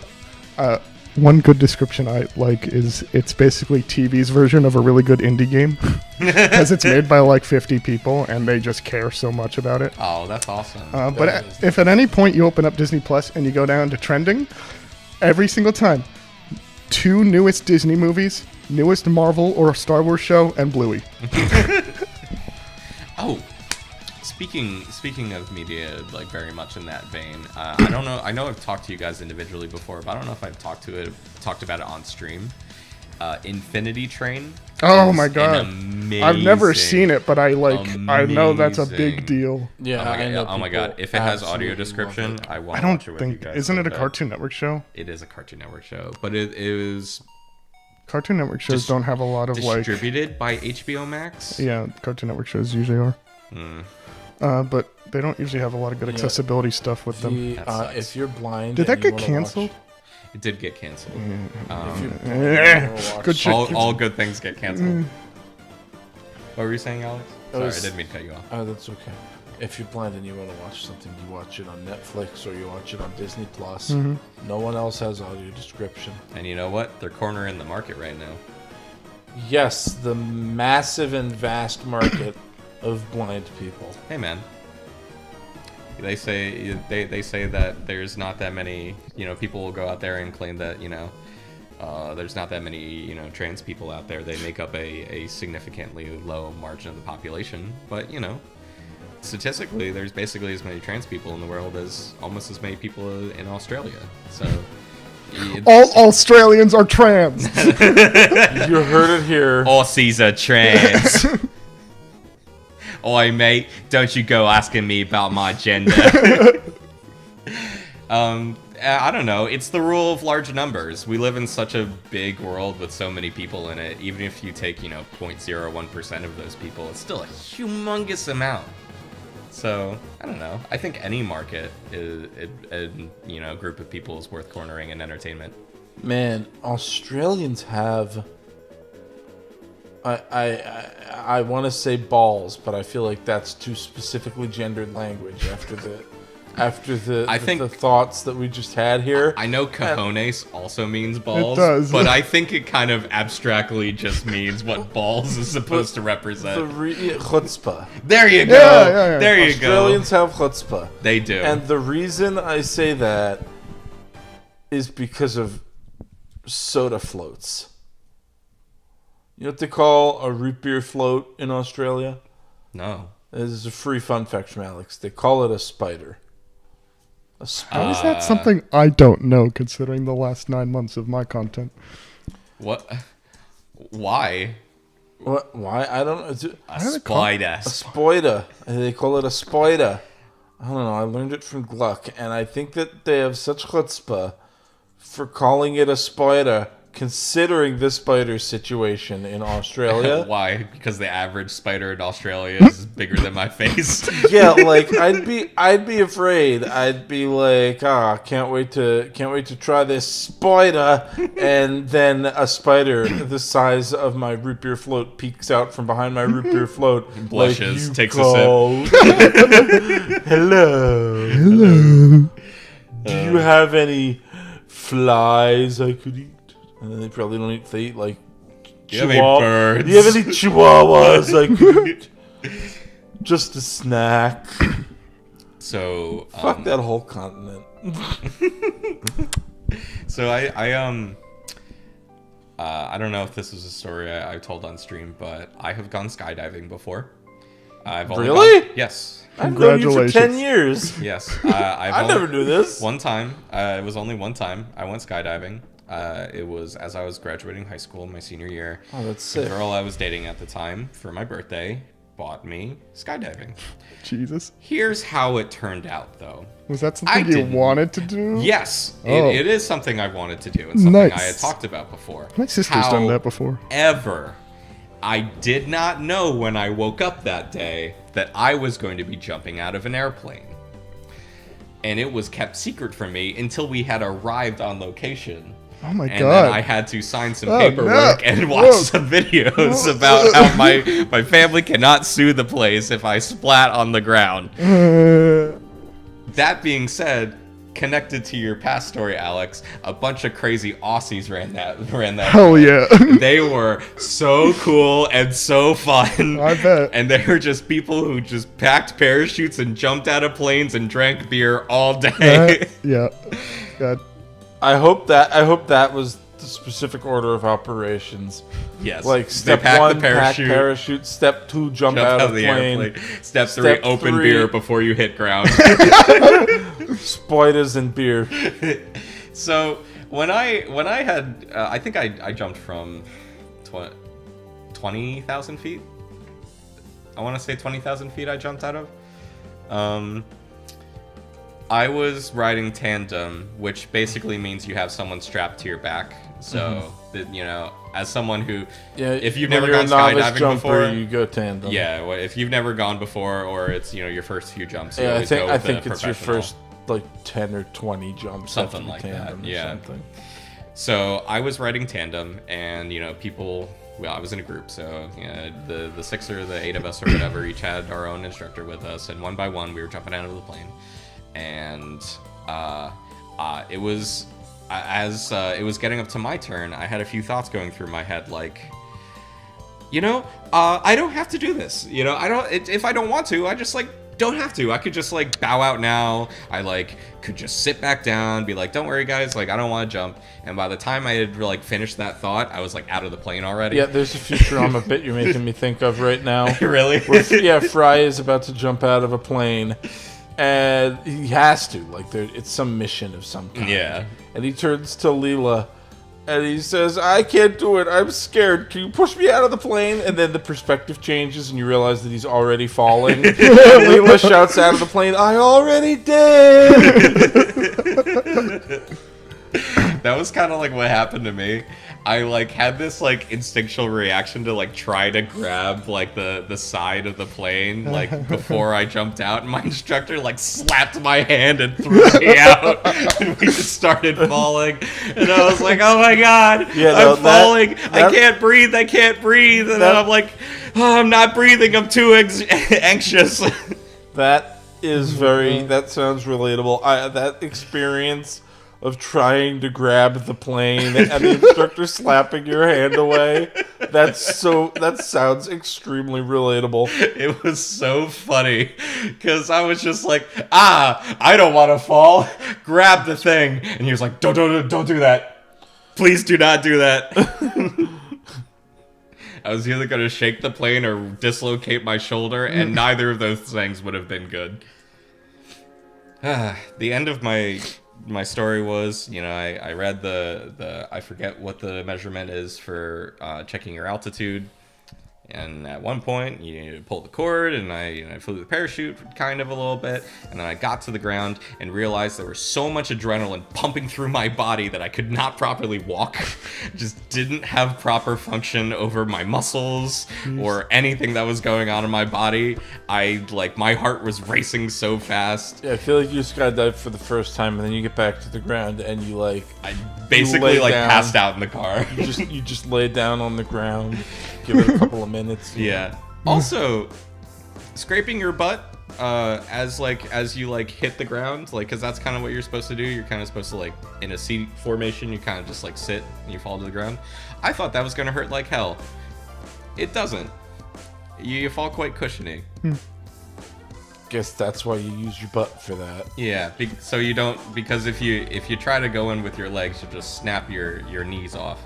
But one good description I like is it's basically TV's version of a really good indie game because it's made by 50 people and they just care so much about it.
Oh, that's awesome.
But if at any point you open up Disney Plus and you go down to trending, every single time, 2 newest Disney movies, newest Marvel or Star Wars show, and Bluey.
Oh, speaking of media, very much in that vein, I don't know. I know I've talked to you guys individually before, but I don't know if I've talked about it on stream. Infinity Train.
Oh my god! I've never seen it, but I know that's a big deal.
Yeah.
Oh my god! If it has audio description, I won't.
I don't
watch it with you
think.
guys
Isn't it a Cartoon Network show?
It is a Cartoon Network show, but it was
Cartoon Network shows don't have a lot of
distributed by HBO Max.
Yeah, Cartoon Network shows usually are. But they don't usually have a lot of good accessibility stuff with them.
If you're blind,
Did that get canceled?
It did get canceled.
Good shit.
All good things get canceled. What were you saying, Alex? Sorry, I didn't mean to cut you off.
Oh, that's okay. If you're blind and you want to watch something, you watch it on Netflix or you watch it on Disney Plus. No one else has audio description.
And you know what? They're cornering the market right now.
Yes, the massive and vast market of blind people.
Hey, man. They say that there's not that many, people will go out there and claim that, there's not that many, trans people out there. They make up a significantly low margin of the population. But, statistically, there's basically as many trans people in the world as almost as many people in Australia. So
all Australians are trans.
You heard it here.
Aussies are trans. Oi, mate, don't you go asking me about my gender. I don't know. It's the rule of large numbers. We live in such a big world with so many people in it. Even if you take, 0.01% of those people, it's still a humongous amount. So, I don't know. I think any market, group of people is worth cornering in entertainment.
Man, Australians have... I want to say balls, but I feel like that's too specifically gendered language after the thoughts that we just had here.
I know cojones also means balls,
it does.
But I think it kind of abstractly just means what balls is supposed to represent.
Chutzpah.
There you go.
Yeah.
There you go.
Australians have chutzpah.
They do.
And the reason I say that is because of soda floats. You know what they call a root beer float in Australia?
No.
This is a free fun fact from Alex. They call it a spider.
How is that something I don't know, considering the last 9 months of my content?
What? Why?
What? Why? I don't know.
A spider.
A spider. They call it a spider. I don't know. I learned it from Gluck, and I think that they have such chutzpah for calling it a spider, considering this spider situation in Australia.
Why? Because the average spider in Australia is bigger than my face.
Yeah, like I'd be afraid. I'd be like, can't wait to try this spider, and then a spider the size of my root beer float peeks out from behind my root beer float,
blushes,
like,
takes a sip.
Hello. Do you have any flies I could eat? And then they probably don't eat. They eat like
Do you have any birds?
Do you have any chihuahuas I could eat? Just a snack.
So
fuck that whole continent.
So I don't know if this was a story I told on stream, but I have gone skydiving before.
Really?
Yes.
I've known you for 10 years.
Yes.
I never knew this.
One time. It was only one time. I went skydiving. It was as I was graduating high school, my senior year.
Oh, that's sick.
The girl I was dating at the time, for my birthday, bought me skydiving.
Jesus.
Here's how it turned out, though.
Was that something you wanted to do?
Yes.
Oh.
It is something I wanted to do and something
Nice.
I had talked about before.
My sister's done that before.
However, I did not know when I woke up that day that I was going to be jumping out of an airplane. And it was kept secret from me until we had arrived on location.
Oh my
and
god.
Then I had to sign some paperwork and watch some videos about how my family cannot sue the place if I splat on the ground. That being said, connected to your past story, Alex, a bunch of crazy Aussies ran that.
Hell yeah.
They were so cool and so fun.
I bet.
And they were just people who just packed parachutes and jumped out of planes and drank beer all day.
Yeah. God.
I hope that was the specific order of operations.
Yes.
Like step one, pack parachute. Step two, jump out of the plane.
Airplane. Step three, open beer before you hit ground.
Spoilers and beer.
So when I had, I think I jumped from 20,000 feet. I want to say 20,000 feet I jumped out of. I was riding tandem, which basically means you have someone strapped to your back. So, that, you know, as someone who, if you've never gone skydiving before,
you go tandem.
Yeah, well, if you've never gone before, or it's, you know, your first few jumps, you
Yeah,
always go with
I think
a
it's your
professional.
first like 10 or 20 jumps,
Something
after
like
tandem
that,
or
yeah.
something.
So I was riding tandem, and you know, people. Well, I was in a group, so you know, the 6 or the 8 of us or whatever each had our own instructor with us, and one by one we were jumping out of the plane, and it was as it was getting up to my turn, I had a few thoughts going through my head, like, you know, I don't have to do this. You know, I don't. If I don't want to, I just like. Don't have to. I could just like bow out now. I like could just sit back down, be like, "Don't worry, guys. Like, I don't want to jump." And by the time I had like finished that thought, I was like out of the plane already.
Yeah, there's a Futurama bit you're making me think of right now.
Really?
Where, Fry is about to jump out of a plane, and he has to. Like, it's some mission of some kind.
Yeah.
And he turns to Leela, and he says, "I can't do it. I'm scared. Can you push me out of the plane?" And then the perspective changes, and you realize that he's already falling. And Leela shouts out of the plane, "I already did!"
That was kind of like what happened to me. I like had this like instinctual reaction to like try to grab like the side of the plane like before I jumped out, and my instructor like slapped my hand and threw me out, and we just started falling, and I was like, "Oh my god, I'm falling! I can't breathe! I can't breathe!" And then I'm like, "Oh, I'm not breathing! I'm too anxious."
That is very. That sounds relatable. That experience of trying to grab the plane and the instructor slapping your hand away. That sounds extremely relatable.
It was so funny because I was just like, I don't want to fall. Grab the thing, and he was like, don't do that. Please do not do that. I was either going to shake the plane or dislocate my shoulder, and neither of those things would have been good. The end of my story was, you know, I read the I forget what the measurement is for checking your altitude, and at one point you pulled the cord, and I flew the parachute kind of a little bit, and then I got to the ground and realized there was so much adrenaline pumping through my body that I could not properly walk. Just didn't have proper function over my muscles or anything that was going on in my body. My heart was racing so fast.
Yeah, I feel like you skydived for the first time, and then you get back to the ground, and you like
I basically like passed out in the car.
You just lay down on the ground, give it a couple of minutes.
Yeah. Also, scraping your butt as you like hit the ground, like, because that's kind of what you're supposed to do. You're kind of supposed to like in a seat formation. You kind of just like sit and you fall to the ground. I thought that was gonna hurt like hell. It doesn't. You fall quite cushiony.
Guess that's why you use your butt for that.
Yeah, so you don't, because if you try to go in with your legs, you'll just snap your knees off,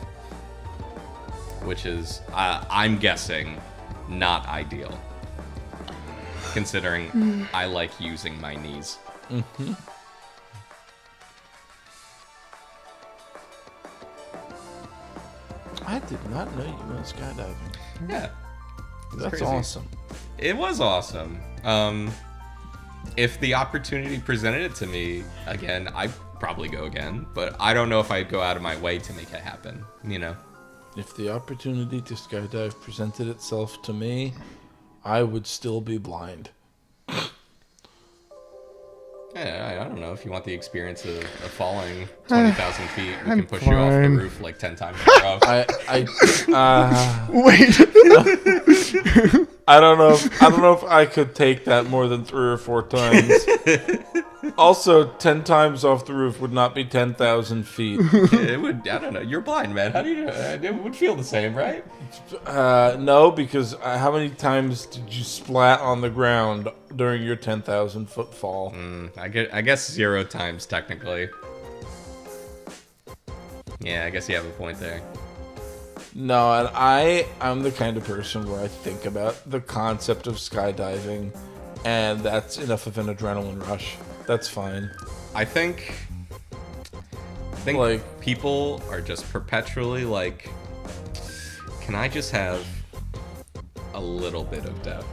which is I'm guessing not ideal, considering I like using my knees.
Mm-hmm. I did not know you went skydiving.
Yeah,
That's
crazy.
awesome.
It was awesome. If the opportunity presented it to me again, I'd probably go again, but I don't know if I'd go out of my way to make it happen, you know?
If the opportunity to skydive presented itself to me, I would still be blind.
Yeah, I don't know. If you want the experience of falling 20,000 feet, we can push you off the
fine.
roof like 10 times in a row.
Wait.
I don't know if I could take that more than 3 or 4 times. Also, 10 times off the roof would not be 10,000 feet.
It would. I don't know. You're blind, man. How do you? It would feel the same, right?
No, because how many times did you splat on the ground during your 10,000 foot fall?
I guess 0 times technically. Yeah, I guess you have a point there.
No, and I'm the kind of person where I think about the concept of skydiving, and that's enough of an adrenaline rush. That's fine.
I think like people are just perpetually like, can I just have a little bit of death?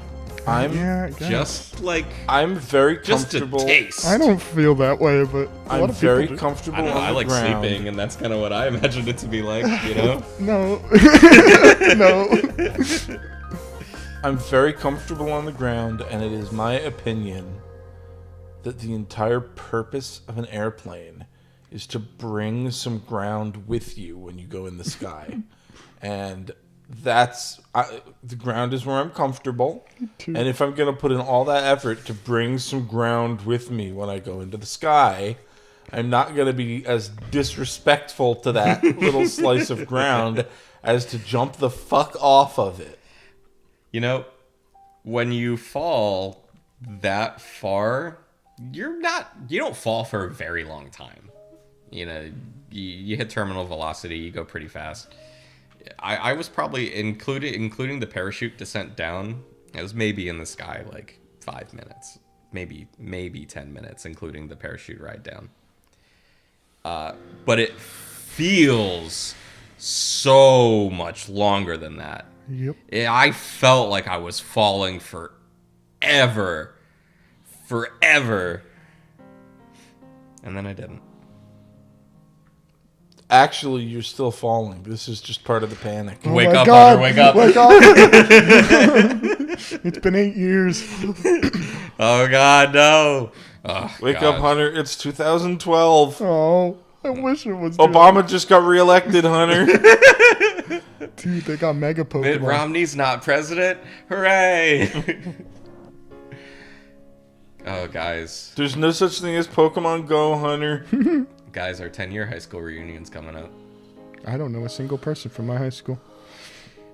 Yeah, I guess.
Just like
I'm very
just a
comfortable.
taste.
I don't feel that way, but a lot
I'm
of
very
people do.
comfortable
I don't know.
on
I
the
like
ground.
sleeping, and that's kind of what I imagined it to be like. You know.
No. No.
I'm very comfortable on the ground, and it is my opinion that the entire purpose of an airplane is to bring some ground with you when you go in the sky. And the ground is where I'm comfortable. And if I'm going to put in all that effort to bring some ground with me when I go into the sky, I'm not going to be as disrespectful to that little slice of ground as to jump the fuck off of it.
You know, when you fall that far, you don't fall for a very long time. You know, you hit terminal velocity, you go pretty fast. I was probably including the parachute descent down. It was maybe in the sky like 5 minutes, maybe 10 minutes, including the parachute ride down. But it feels so much longer than that.
Yep.
I felt like I was falling forever, and then I didn't.
Actually, you're still falling. This is just part of the panic.
Oh
Wake
my
up,
God.
Hunter, wake up.
Wake up. It's been 8 years.
Oh God, no! Oh,
Wake
God.
up, Hunter. It's 2012.
Oh, I wish it was.
Obama just got reelected, Hunter.
Dude, they got mega Pokemon.
Mitt Romney's not president. Hooray! Oh, guys.
There's no such thing as Pokemon Go, Hunter.
Guys, our 10-year high school reunion's coming up.
I don't know a single person from my high school.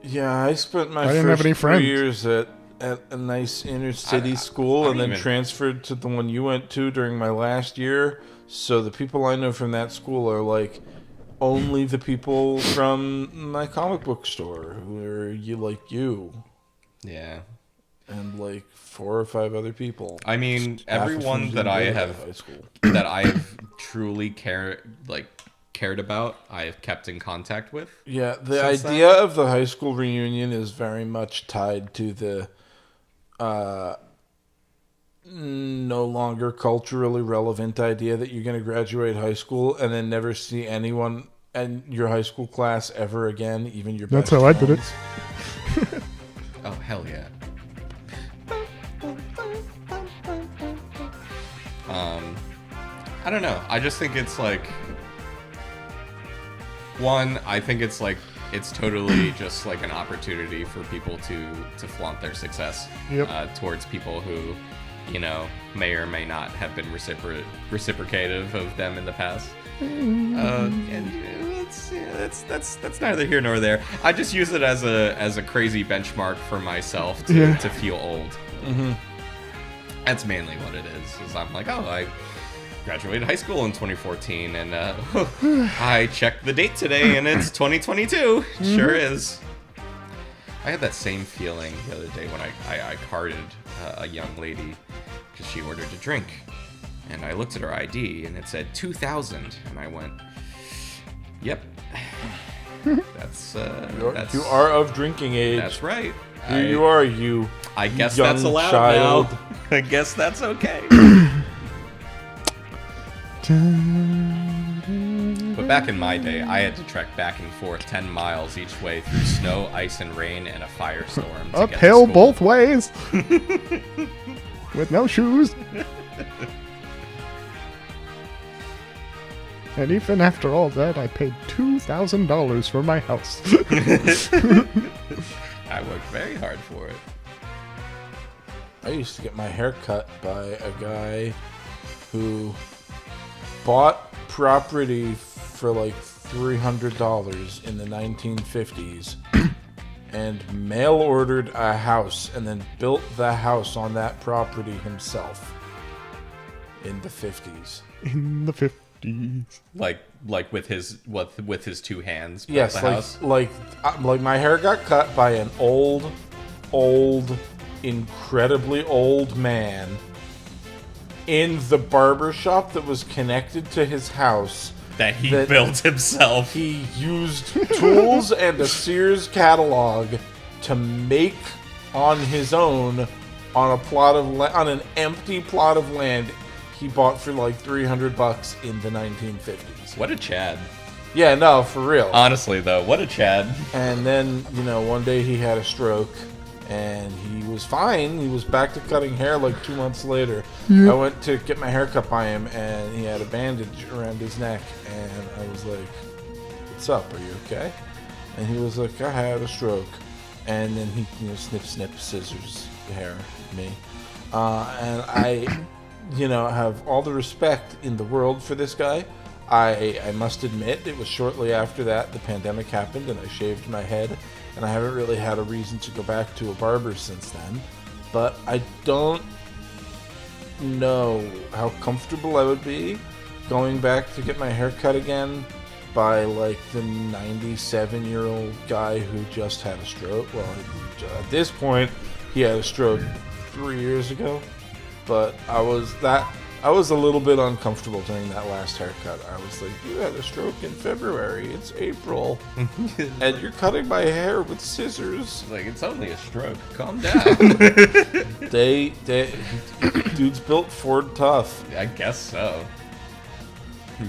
Yeah, I spent my
I didn't have
first
any
3
friends.
years at a nice inner city school,
I
and then
even-
transferred to the one you went to during my last year. So the people I know from that school are like only the people from my comic book store who are you
Yeah.
and like 4 or 5 other people.
I mean,
Half of
everyone
whom
that
didn't
I
go to
have
high school.
that I've truly cared about, I have kept in contact with.
Yeah, the
Since
idea of the high school reunion is very much tied to the no longer culturally relevant idea that you're going to graduate high school and then never see anyone in your high school class ever again, even your
That's
best
how I did it.
friends.
Oh, hell yeah. I don't know. I just think it's like I think it's like it's totally just like an opportunity for people to flaunt their success towards people who, you know, may or may not have been reciprocative of them in the past. And that's neither here nor there. I just use it as a crazy benchmark for myself to feel old.
Mm-hmm.
That's mainly what it is I'm like, oh, I graduated high school in 2014, and I checked the date today, and it's 2022. Sure is. I had that same feeling the other day when I carded a young lady because she ordered a drink, and I looked at her ID, and it said 2000, and I went, yep. That's
You are of drinking age.
That's right.
Here you are, you
I guess
young
that's allowed
child.
now. I guess that's okay. But back in my day, I had to trek back and forth 10 miles each way through snow, ice, and rain and a firestorm. To
Uphill
get to school.
both ways. With no shoes. And even after all that, I paid $2,000 for my house.
I worked very hard for it.
I used to get my hair cut by a guy who bought property for like $300 in the 1950s and mail ordered a house and then built the house on that property himself in the 50s.
In the 50s.
Like with his 2 hands. built
Yes,
the house.
like my hair got cut by an old, incredibly old man in the barber shop that was connected to his house.
That he
that
built himself.
He used tools and a Sears catalog to make on his own on a plot of on an empty plot of land he bought for like $300 in the 1950s.
What a Chad.
Yeah, no, for real.
Honestly, though, what a Chad.
And then, one day he had a stroke, and he was fine. He was back to cutting hair like 2 months later. I went to get my hair cut by him, and he had a bandage around his neck, and I was like, what's up? Are you okay? And he was like, I had a stroke. And then he, snip, scissors, hair, me. And I, have all the respect in the world for this guy. I must admit, it was shortly after that the pandemic happened and I shaved my head, and I haven't really had a reason to go back to a barber since then. But I don't know how comfortable I would be going back to get my hair cut again by like the 97-year-old guy who just had a stroke. Well, at this point, he had a stroke 3 years ago, but I was a little bit uncomfortable during that last haircut. I was like, you had a stroke in February. It's April. And you're cutting my hair with scissors.
Like, it's only a stroke. Calm down.
Dude's built Ford tough.
I guess so.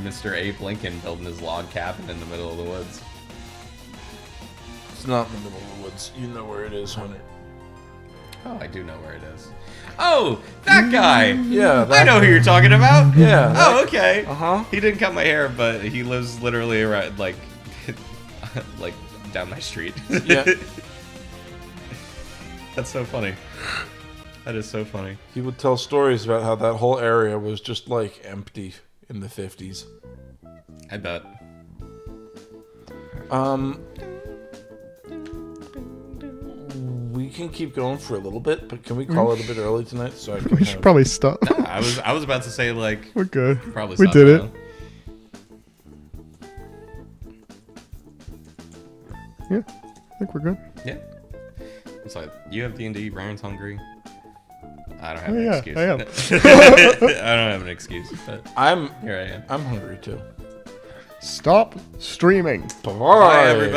Mr. Abe Lincoln building his log cabin in the middle of the woods.
It's not in the middle of the woods. You know where it is, Hunter.
Oh, I do know where it is. Oh, that guy!
Yeah,
I know who you're talking about.
Yeah.
Oh, okay.
Uh-huh.
He didn't cut my hair, but he lives literally around, like down my street.
Yeah.
That's so funny. That is so funny.
He would tell stories about how that whole area was just, like, empty in the 50s.
I bet.
We can keep going for a little bit, but can we call it a bit early tonight so I can
We should probably stop.
I was about to say, like,
We're good.
probably
We
stop
did it.
now.
Yeah, I think we're good.
Yeah. It's like, you have D&D, Ryan's hungry. I don't have
Oh,
an
yeah,
excuse.
I am.
I don't have an excuse, but
I'm
here I am.
I'm hungry too.
Stop streaming.
Bye,
Bye, everybody.